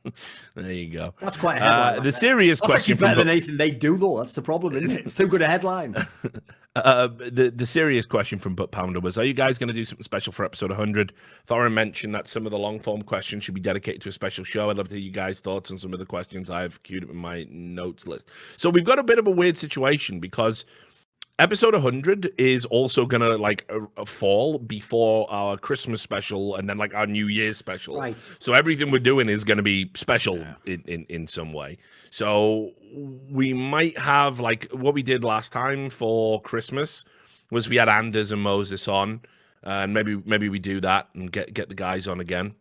There you go. That's quite a headline. The serious That's question. That's actually better than anything they do, though. That's the problem, isn't it? It's too good a headline. The serious question from Butt Pounder was, are you guys going to do something special for episode 100? Thorin mentioned that some of the long form questions should be dedicated to a special show. I'd love to hear you guys' thoughts on some of the questions I've queued up in my notes list. So we've got a bit of a weird situation because episode 100 is also going to fall before our Christmas special and then our New Year's special. Right. So everything we're doing is going to be special in some way. So we might have what we did last time for Christmas was we had Anders and Moses on, and maybe we do that and get the guys on again.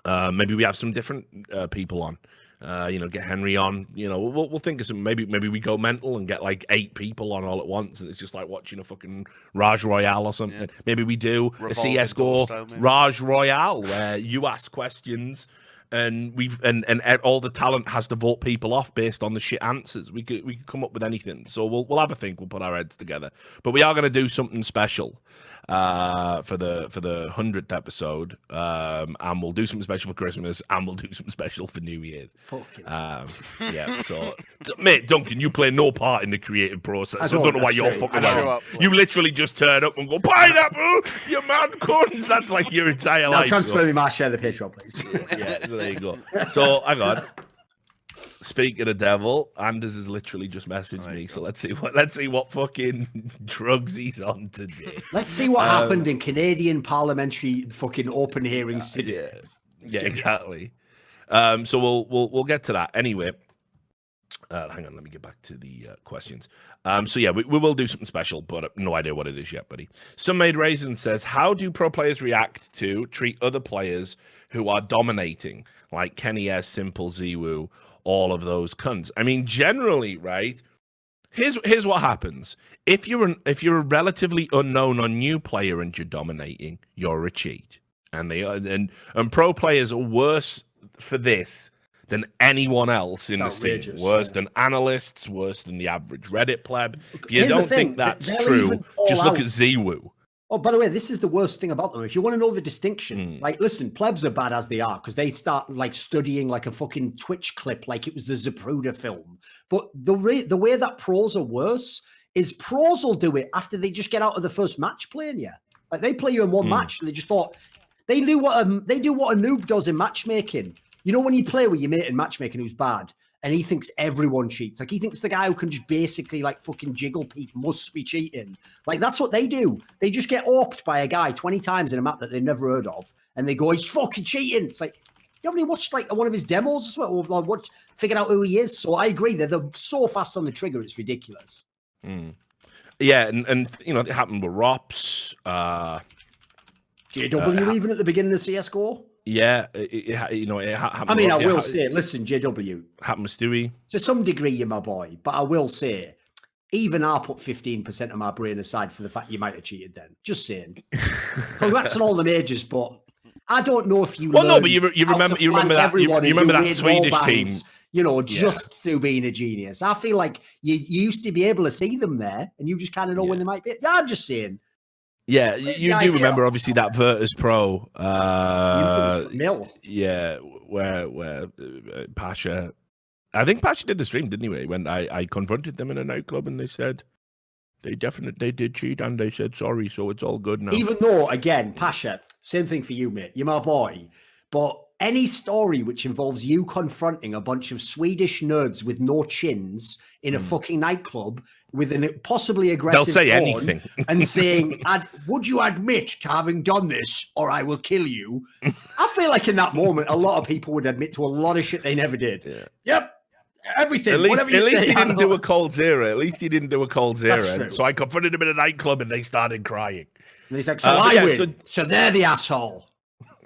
Maybe we have some different people on. Get Henry on. We'll think of some. Maybe we go mental and get 8 people on all at once, and it's just like watching a fucking Raj Royale or something. Yeah. Maybe we do a CS:GO Raj Royale where you ask questions, and and all the talent has to vote people off based on the shit answers. We could come up with anything. So we'll have a think. We'll put our heads together. But we are going to do something special for the 100th episode, and we'll do something special for Christmas, and we'll do something special for New Year's. Yeah. So, mate, Duncan, you play no part in the creative process. I don't know why you're fucking around. You literally just turn up and go, pineapple, you mad cunts. That's like your entire life. Now transfer me my share of the Patreon, please. Yeah, so there you go. So hang on. Speaking of the devil, Anders has literally just messaged me. So let's see what fucking drugs he's on today. Let's see what happened in Canadian parliamentary fucking open hearings today. Yeah, exactly. So we'll get to that anyway. Hang on, let me get back to the questions. So yeah, we will do something special, but no idea what it is yet, buddy. Some Made Raisin says, how do pro players react to treat other players who are dominating, like Kenny S, Simple, Ziwu, all of those cunts? I mean, generally, right? Here's what happens. If you're a relatively unknown or new player and you're dominating, you're a cheat. And pro players are worse for this than anyone else in the scene. Worse than analysts, worse than the average Reddit pleb. If you don't think that's true, just look at Ziwu. Oh, by the way, this is the worst thing about them. If you want to know the distinction, listen, plebs are bad as they are because they start studying a fucking Twitch clip like it was the Zapruder film. But the way that pros are worse is pros will do it after they just get out of the first match playing you. Like they play you in one match and they just thought they do what a noob does in matchmaking. You know when you play with your mate in matchmaking who's bad and he thinks everyone cheats. He thinks the guy who can just basically fucking jiggle people must be cheating. That's what they do. They just get orped by a guy 20 times in a map that they've never heard of. And they go, he's fucking cheating. It's like, you haven't even watched one of his demos as well? Or figured out who he is. So I agree. They're so fast on the trigger. It's ridiculous. Yeah, and you know, it happened with Rops. JW even at the beginning of CS:GO. Yeah, you know, it happened. I mean, I it will say, listen, JW, happened with Stewie. to some degree, you're my boy, but I will say, even I put 15% of my brain aside for the fact you might have cheated then. Just saying. Congrats on all the majors, but I don't know if you Well, no, but learned you how to remember flank that everyone you and remember do that weird Swedish wall team. bangs, you know, just through being a genius. I feel like you used to be able to see them there and you just kind of know when they might be. Yeah, I'm just saying. Yeah, you do remember obviously that Virtus Pro. Mill. Yeah, where Pasha. I think Pasha did the stream, didn't he? When I confronted them in a nightclub and they said they did cheat and they said sorry, so it's all good now. Even though, again, Pasha, same thing for you, mate. You're my boy. But any story which involves you confronting a bunch of Swedish nerds with no chins in a fucking nightclub with a possibly aggressive They'll say tone anything and saying, would you admit to having done this or I will kill you? I feel like in that moment, a lot of people would admit to a lot of shit they never did. Yeah. Yep. Everything. At least say, he didn't do a cold zero. At least he didn't do a cold zero. That's true. So I confronted him in a nightclub and they started crying. And he's like, so I win. So they're the asshole.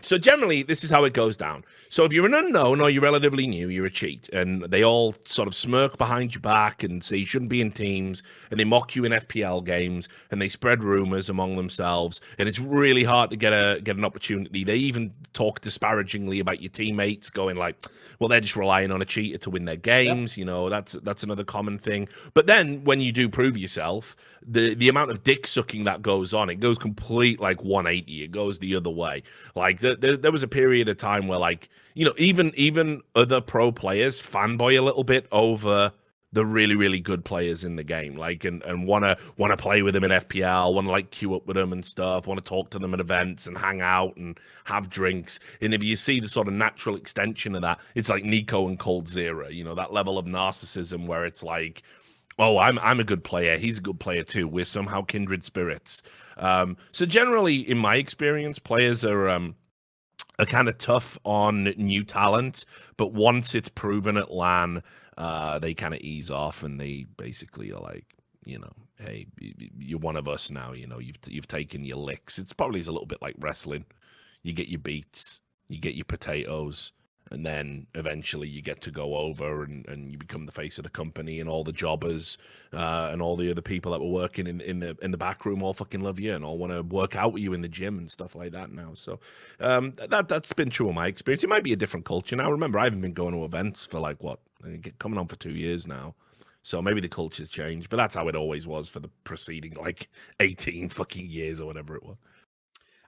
So generally, this is how it goes down. So if you're an unknown or you're relatively new, you're a cheat. And they all sort of smirk behind your back and say you shouldn't be in teams. And they mock you in FPL games. And they spread rumors among themselves. And it's really hard to get an opportunity. They even talk disparagingly about your teammates, going like, well, they're just relying on a cheater to win their games. Yep. You know, that's another common thing. But then when you do prove yourself, the amount of dick sucking that goes on, it goes complete like 180. It goes the other way. Like there was a period of time where, like, you know, even other pro players fanboy a little bit over the really, really good players in the game, like, and wanna play with them in FPL, wanna like queue up with them and stuff, wanna talk to them at events and hang out and have drinks. And if you see the sort of natural extension of that, it's like Nico and Cold Zero, you know, that level of narcissism where it's like, oh, I'm a good player, he's a good player too, we're somehow kindred spirits. So generally, in my experience, players are kind of tough on new talent, but once it's proven at LAN, they kind of ease off and they basically are like, you know, hey, you're one of us now. You know, you've taken your licks. It's probably a little bit like wrestling. You get your beats, you get your potatoes, and then eventually you get to go over and you become the face of the company, and all the jobbers and all the other people that were working in the back room all fucking love you and all want to work out with you in the gym and stuff like that now. So that's been true of my experience. It might be a different culture now. Remember, I haven't been going to events for like coming on for 2 years now. So maybe the culture's changed, but that's how it always was for the preceding like 18 fucking years or whatever it was.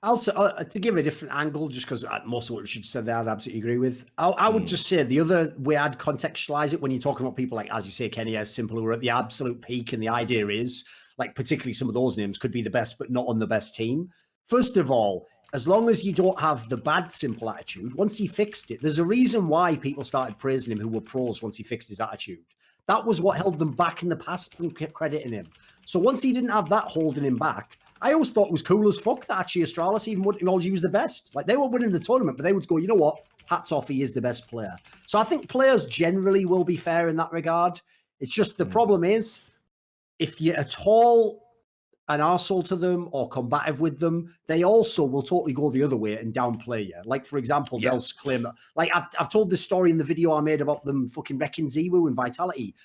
Also, to give a different angle, just because most of what Richard said there, I'd absolutely agree with. I would just say the other way I'd contextualize it when you're talking about people like, as you say, Kenny S. Simple, who are at the absolute peak, and the idea is, like, particularly some of those names could be the best, but not on the best team. First of all, as long as you don't have the bad Simple attitude, once he fixed it, there's a reason why people started praising him who were pros once he fixed his attitude. That was what held them back in the past from crediting him. So once he didn't have that holding him back, I always thought it was cool as fuck that actually Astralis even would acknowledge he was the best. Like, they were winning the tournament, but they would go, you know what? Hats off, he is the best player. So I think players generally will be fair in that regard. It's just the problem is, if you're at all an arsehole to them or combative with them, they also will totally go the other way and downplay you. Like, for example, they'll claim, like, I've told this story in the video I made about them fucking wrecking Ziwu and Vitality.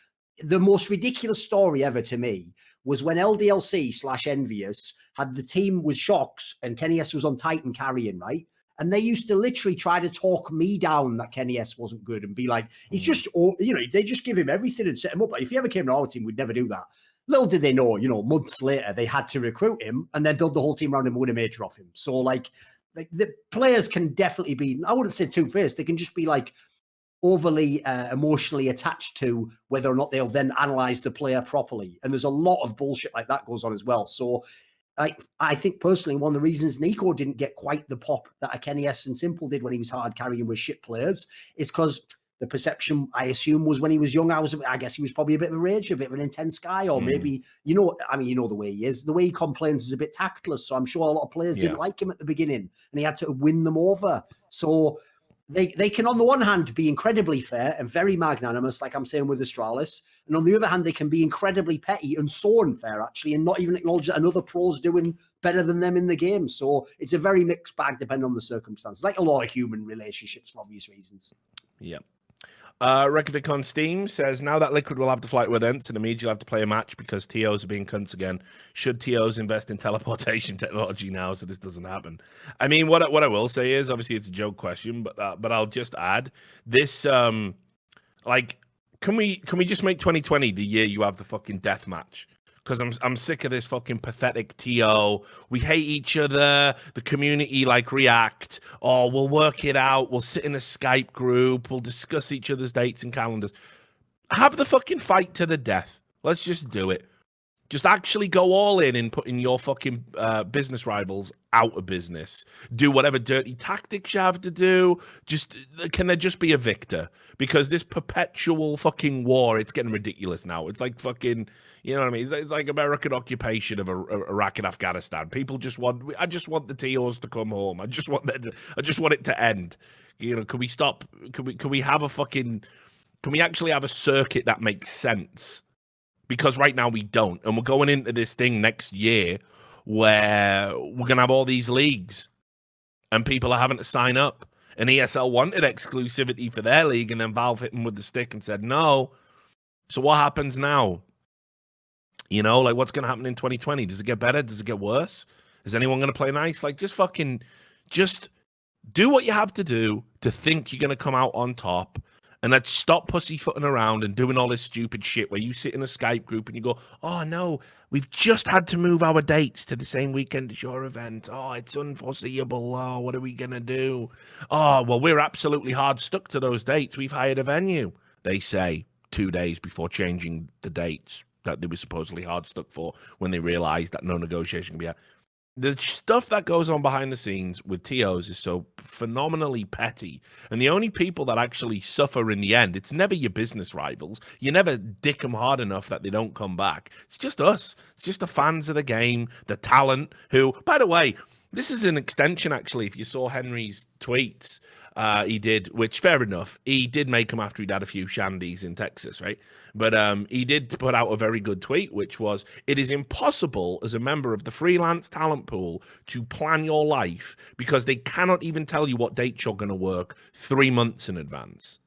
The most ridiculous story ever to me was when LDLC/Envious had the team with Shocks and Kenny S was on Titan carrying, right? And they used to literally try to talk me down that Kenny S wasn't good and be like, he's just, you know, they just give him everything and set him up. Like, if he ever came to our team, we'd never do that. Little did they know, you know, months later, they had to recruit him and then build the whole team around him and win a major off him. So, like the players can definitely be, I wouldn't say two-faced, they can just be like, overly emotionally attached to whether or not they'll then analyze the player properly. And there's a lot of bullshit like that goes on as well. So I think personally, one of the reasons Nico didn't get quite the pop that a Kenny S and Simple did when he was hard carrying with shit players is because the perception, I assume, was when he was young, I guess he was probably a bit of a rage, a bit of an intense guy, or maybe, you know, I mean, you know the way he is. The way he complains is a bit tactless. So I'm sure a lot of players didn't like him at the beginning and he had to win them over. So They can, on the one hand, be incredibly fair and very magnanimous, like I'm saying with Astralis, and on the other hand, they can be incredibly petty and so unfair, actually, and not even acknowledge that another pro's doing better than them in the game. So it's a very mixed bag depending on the circumstances, like a lot of human relationships for obvious reasons. Yeah. Reykjavik on Steam says, now that Liquid will have to flight with Ents and immediately have to play a match because TOs are being cunts again, should TOs invest in teleportation technology now so this doesn't happen? I mean, what I will say is, obviously it's a joke question, but I'll just add this, like, can we just make 2020 the year you have the fucking death match? Because I'm sick of this fucking pathetic TO. We hate each other. The community like react. Oh, we'll work it out. We'll sit in a Skype group. We'll discuss each other's dates and calendars. Have the fucking fight to the death. Let's just do it. Just actually go all in putting your fucking business rivals out of business. Do whatever dirty tactics you have to do. Can there just be a victor? Because this perpetual fucking war, it's getting ridiculous now. It's like fucking, you know what I mean? It's like American occupation of Iraq and Afghanistan. People I just want the TOs to come home. I just want it to end. You know, can we stop? Can we have a fucking? Can we actually have a circuit that makes sense? Because right now we don't. And we're going into this thing next year where we're going to have all these leagues and people are having to sign up. And ESL wanted exclusivity for their league, and then Valve hit them with the stick and said, no. So what happens now? You know, like, what's going to happen in 2020? Does it get better? Does it get worse? Is anyone going to play nice? Like, just do what you have to do to think you're going to come out on top. And let's stop pussyfooting around and doing all this stupid shit where you sit in a Skype group and you go, oh, no, we've just had to move our dates to the same weekend as your event. Oh, it's unforeseeable. Oh, what are we going to do? Oh, well, we're absolutely hard stuck to those dates. We've hired a venue, they say 2 days before changing the dates that they were supposedly hard stuck for when they realized that no negotiation can be had. The stuff that goes on behind the scenes with TOs is so phenomenally petty. And the only people that actually suffer in the end, it's never your business rivals. You never dick them hard enough that they don't come back. It's just us. It's just the fans of the game, the talent who, by the way, this is an extension, actually, if you saw Henry's tweets he did, which fair enough. He did make them after he'd had a few shandies in Texas, right? But he did put out a very good tweet, which was, it is impossible as a member of the freelance talent pool to plan your life because they cannot even tell you what dates you're going to work 3 months in advance.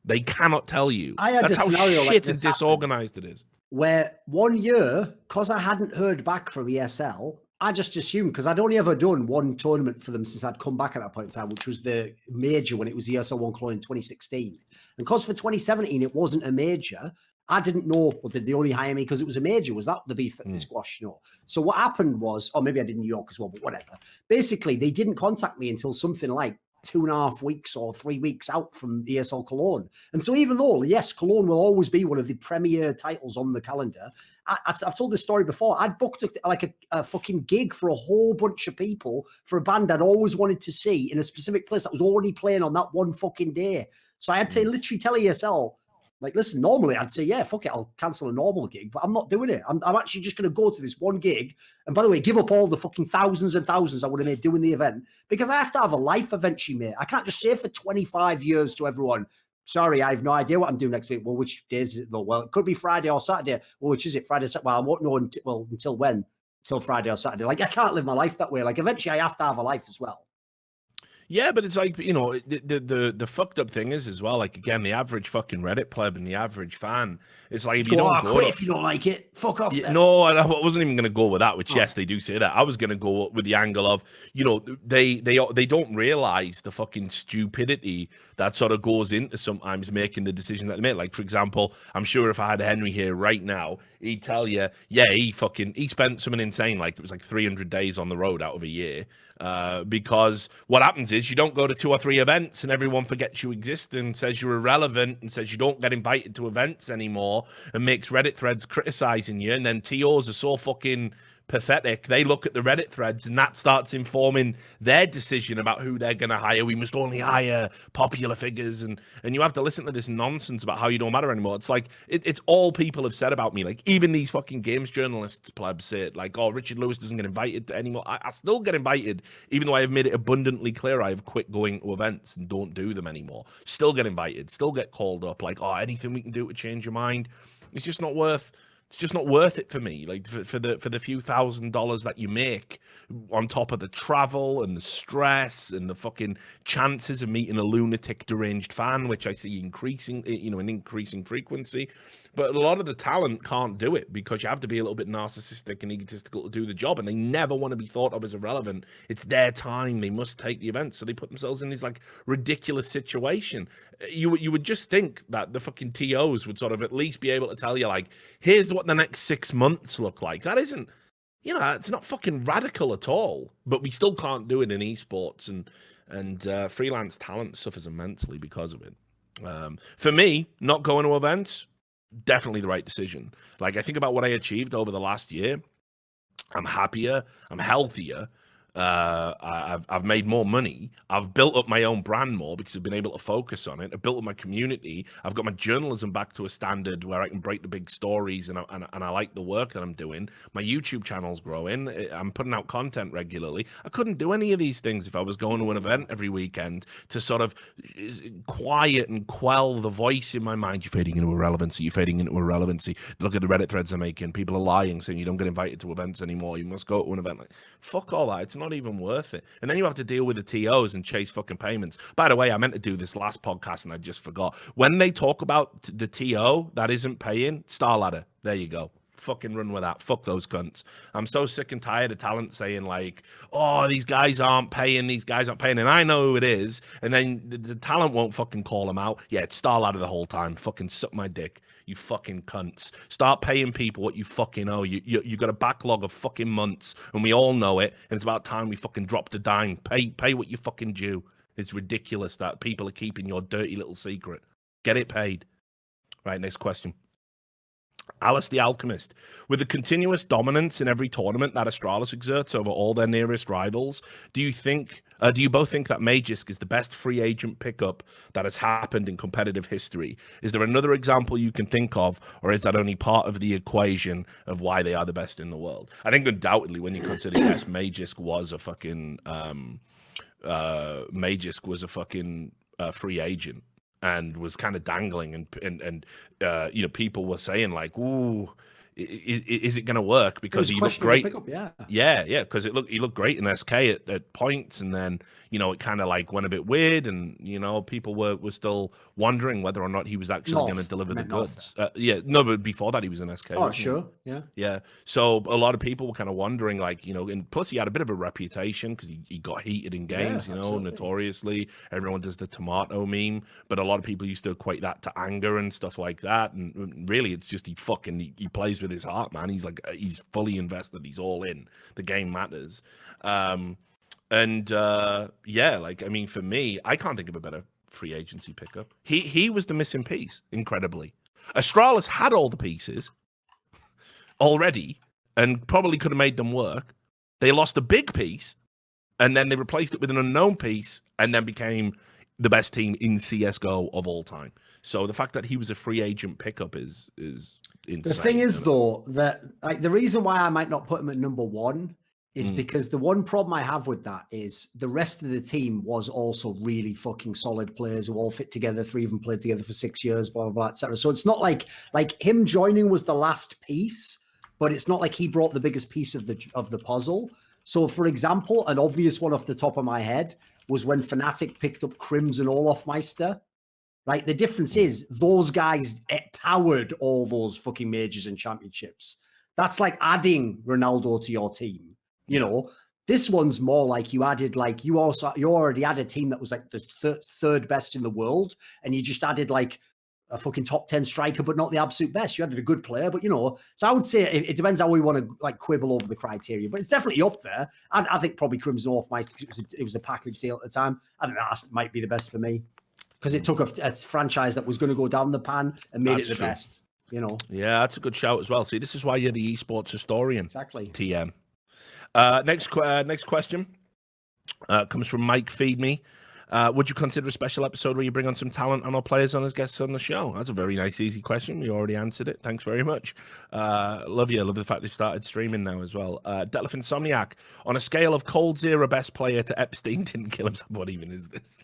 They cannot tell you. That's how shit and disorganized it is. Where 1 year, because I hadn't heard back from ESL, I just assumed, because I'd only ever done one tournament for them since I'd come back at that point in time, which was the major when it was the ESL 1 Cologne in 2016. And because for 2017 it wasn't a major, I didn't know, well, did they only hire me because it was a major? Was that the beef at the squash? You know? So what happened was, or maybe I did New York as well, but whatever. Basically, they didn't contact me until something like 2.5 weeks or 3 weeks out from ESL Cologne. And so even though, yes, Cologne will always be one of the premier titles on the calendar, I've told this story before. I'd booked a fucking gig for a whole bunch of people for a band I'd always wanted to see in a specific place that was already playing on that one fucking day. So I had to literally tell ESL, like, listen, normally I'd say, yeah, fuck it, I'll cancel a normal gig, but I'm not doing it. I'm actually just going to go to this one gig. And by the way, give up all the fucking thousands and thousands I would have made doing the event because I have to have a life eventually, mate. I can't just say for 25 years to everyone, sorry, I have no idea what I'm doing next week. Well, which days is it though? Well, it could be Friday or Saturday. Well, which is it? Friday, Saturday? Well, I won't know until when? Until Friday or Saturday. Like, I can't live my life that way. Like, eventually I have to have a life as well. Yeah, but it's like, you know, the fucked up thing is as well, like, again, the average fucking Reddit pleb and the average fan, it's like, if you don't quit if you don't like it, fuck off. Yeah, no, I wasn't even going to go with that, which, yes, they do say that. I was going to go with the angle of, you know, they don't realize the fucking stupidity that sort of goes into sometimes making the decision that they make. Like, for example, I'm sure if I had Henry here right now, he'd tell you, yeah, he spent something insane, like it was like 300 days on the road out of a year. Because what happens is you don't go to 2 or 3 events and everyone forgets you exist and says you're irrelevant and says you don't get invited to events anymore and makes Reddit threads criticizing you. And then TOs are so fucking pathetic. They look at the Reddit threads and that starts informing their decision about who they're going to hire. We must only hire popular figures, and you have to listen to this nonsense about how you don't matter anymore. It's like it's all people have said about me. Like even these fucking games journalists plebs say it, like, oh, Richard Lewis doesn't get invited to anymore. I still get invited, even though I have made it abundantly clear I have quit going to events and don't do them anymore. Still get invited, still get called up. Like, oh, anything we can do to change your mind. It's just not worth. It's just not worth it for me. Like for the few $1,000s that you make on top of the travel and the stress and the fucking chances of meeting a lunatic deranged fan, which I see increasing, an increasing frequency. But a lot of the talent can't do it because you have to be a little bit narcissistic and egotistical to do the job, and they never want to be thought of as irrelevant. It's their time; they must take the event, so they put themselves in this like ridiculous situation. You would just think that the fucking TOs would sort of at least be able to tell you like, here's what the next 6 months look like. That isn't, it's not fucking radical at all. But we still can't do it in esports, and freelance talent suffers immensely because of it. For me, not going to events, definitely the right decision. Like I think about what I achieved over the last year. I'm happier. I'm healthier. I've made more money. I've built up my own brand more because I've been able to focus on it. I've built up my community. I've got my journalism back to a standard where I can break the big stories, and I like the work that I'm doing. My YouTube channel's growing. I'm putting out content regularly. I couldn't do any of these things if I was going to an event every weekend to sort of quiet and quell the voice in my mind. You're fading into irrelevancy. You're fading into irrelevancy. Look at the Reddit threads I'm making. People are lying, saying you don't get invited to events anymore. You must go to an event. Like, fuck all that. It's not even worth it. And then you have to deal with the TOs and chase fucking payments. By the way, I meant to do this last podcast and I just forgot. When they talk about the TO that isn't paying, Star Ladder, there you go. Fucking run with that. Fuck those cunts. I'm so sick and tired of talent saying like, oh, these guys aren't paying, and I know who it is, and then the talent won't fucking call them out. Yeah, it's Star Ladder the whole time. Fucking suck my dick, you fucking cunts. Start paying people what you fucking owe. You got a backlog of fucking months, and we all know it, and it's about time we fucking dropped a dime. Pay what you fucking due. It's ridiculous that people are keeping your dirty little secret. Get it paid. Right, next question. Alice the Alchemist. With the continuous dominance in every tournament that Astralis exerts over all their nearest rivals, do you both think that Magisk is the best free agent pickup that has happened in competitive history? Is there another example you can think of, or is that only part of the equation of why they are the best in the world? I think undoubtedly, when you consider yes, Magisk was a fucking free agent. And was kind of dangling, and people were saying like, "Ooh, is it going to work?" Because he looked great. Pickup, yeah, because he looked great in SK at points, and then it kind of like went a bit weird, and people were still wondering whether or not he was actually going to deliver the goods. But before that he was in SK. Oh, sure, yeah. So a lot of people were kind of wondering, like, and plus he had a bit of a reputation because he got heated in games, notoriously. Everyone does the tomato meme, but a lot of people used to equate that to anger and stuff like that. And really, it's just he plays with his heart, man. He's fully invested. He's all in. The game matters. For me, I can't think of a better free agency pickup. He was the missing piece, incredibly. Astralis had all the pieces already and probably could have made them work. They lost a big piece and then they replaced it with an unknown piece and then became the best team in CSGO of all time. So the fact that he was a free agent pickup is insane. The thing is, though, that like the reason why I might not put him at number one is because the one problem I have with that is the rest of the team was also really fucking solid players who all fit together. 3 of them played together for 6 years, blah, blah, blah, etc. So it's not like him joining was the last piece, but it's not like he brought the biggest piece of the puzzle. So, for example, an obvious one off the top of my head was when Fnatic picked up Crimson Olofmeister. Right, the difference is those guys powered all those fucking majors and championships. That's like adding Ronaldo to your team. This one's more like you already had a team that was like the third best in the world, and you just added like a fucking top 10 striker, but not the absolute best. You added a good player, but so I would say it depends how we want to like quibble over the criteria, but it's definitely up there. I think probably Crimson Olofmeister, it was a package deal at the time. I think that might be the best for me. Because it took a franchise that was going to go down the pan and made it the best. You know, Yeah, that's a good shout as well. See, this is why you're the esports historian. exactly. TM. Next question comes from Mike Feed Me. Would you consider a special episode where you bring on some talent and our players on as guests on the show? That's a very nice, easy question. We already answered it. Thanks very much. Love you. Love the fact you started streaming now as well. Detlef Insomniac, on a scale of Cold Zero best player to Epstein didn't kill himself. What even is this?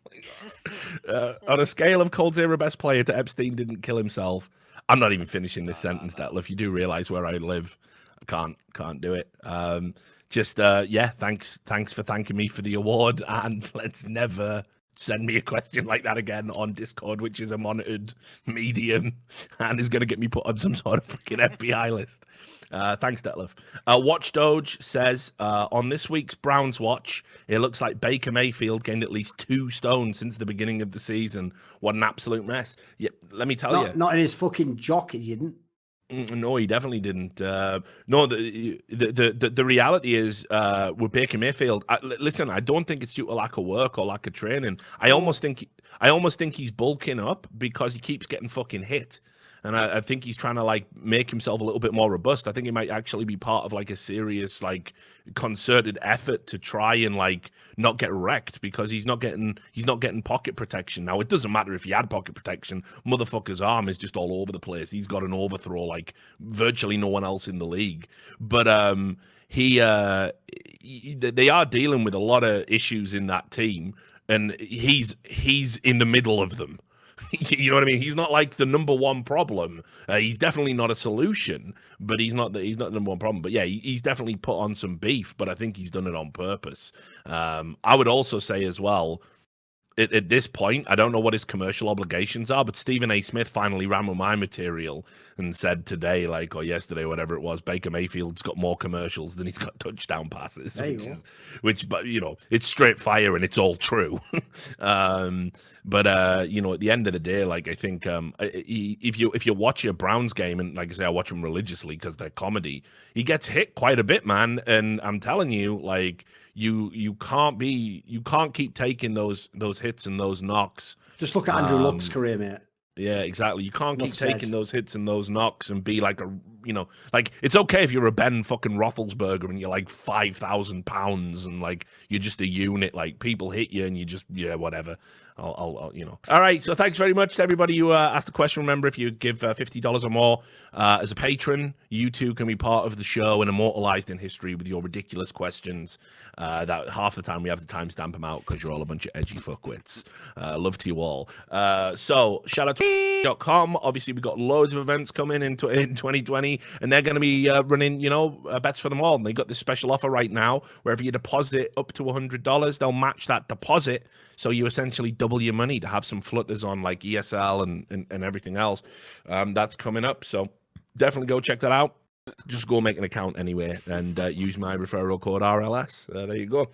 On a scale of Cold Zero best player to Epstein didn't kill himself. I'm not even finishing this sentence, Detlef. You do realize where I live. I can't do it. Thanks for thanking me for the award, and let's never send me a question like that again on Discord, which is a monitored medium and is going to get me put on some sort of fucking FBI list. Thanks, Detlef. Watch Doge says, on this week's Browns watch, it looks like Baker Mayfield gained at least 2 stone since the beginning of the season. What an absolute mess. Yeah, let me tell you. Not in his fucking jock, he didn't. No, he definitely didn't. No, the reality is with Baker Mayfield. Listen, I don't think it's due to lack of work or lack of training. I almost think he's bulking up because he keeps getting fucking hit, and I think he's trying to like make himself a little bit more robust. I think it might actually be part of like a serious like concerted effort to try and like not get wrecked because he's not getting pocket protection. Now it doesn't matter if he had pocket protection. Motherfucker's arm is just all over the place. He's got an overthrow like virtually no one else in the league. But they are dealing with a lot of issues in that team, and he's in the middle of them. You know what I mean? He's not like the number one problem. He's definitely not a solution, but he's not the number one problem. But yeah, he's definitely put on some beef, but I think he's done it on purpose. I would also say as well, at this point, I don't know what his commercial obligations are, but Stephen A. Smith finally ran with my material and said today, like, or yesterday, whatever it was, Baker Mayfield's got more commercials than he's got touchdown passes. But you know, it's straight fire and it's all true. But you know, at the end of the day, like, I think if you watch a Browns game, and like I say, I watch them religiously because they're comedy, he gets hit quite a bit, man. And I'm telling you, like, you can't keep taking those hits and those knocks. Just look at Andrew Luck's career, mate. Yeah, exactly. You can't keep taking those hits and those knocks and be like like it's okay if you're a Ben fucking Roethlisberger and you're like 5,000 pounds and like you're just a unit. Like people hit you and you just whatever. I'll you know. All right, so thanks very much to everybody who asked the question. Remember, if you give $50 or more as a patron, you too can be part of the show and immortalized in history with your ridiculous questions. That half the time we have to timestamp them out because you're all a bunch of edgy fuckwits. Love to you all. So shout out to .com. Obviously, we've got loads of events coming in 2020, and they're going to be running, bets for them all. And they got this special offer right now where if you deposit up to $100, they'll match that deposit. So you essentially double your money to have some flutters on like ESL and everything else. That's coming up. So definitely go check that out. Just go make an account anyway and use my referral code RLS. There you go.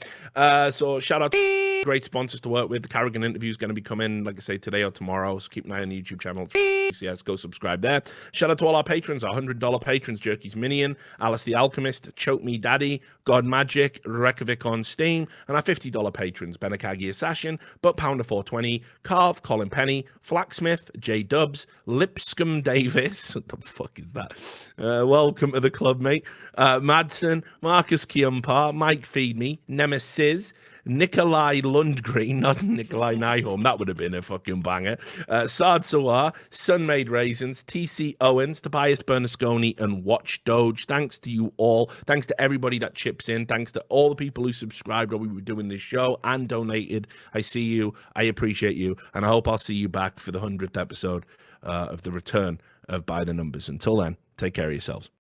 So shout out to great sponsors to work with. The Carrigan interview is going to be coming, like I say, today or tomorrow. So keep an eye on the YouTube channel. Yes, go subscribe there. Shout out to all our patrons, our $100 patrons: Jerky's Minion, Alice the Alchemist, Choke Me Daddy, God Magic, Reykjavik on Steam, and our $50 patrons: Benakagi Assassin, Butt Pounder 420, Carve, Colin Penny, Flacksmith, J Dubs, Lipscomb Davis. What the fuck is that? Welcome to the club, mate. Madsen, Marcus Kiumpar, Mike Feed Me, Nemesis, Nikolai Lundgren, not Nikolai Nyholm, that would have been a fucking banger. Sard Sawar, Sunmade Raisins, TC Owens, Tobias Bernasconi, and Watch Doge. Thanks to you all. Thanks to everybody that chips in. Thanks to all the people who subscribed while we were doing this show and donated. I see you. I appreciate you. And I hope I'll see you back for the 100th episode of the return of By the Numbers. Until then, take care of yourselves.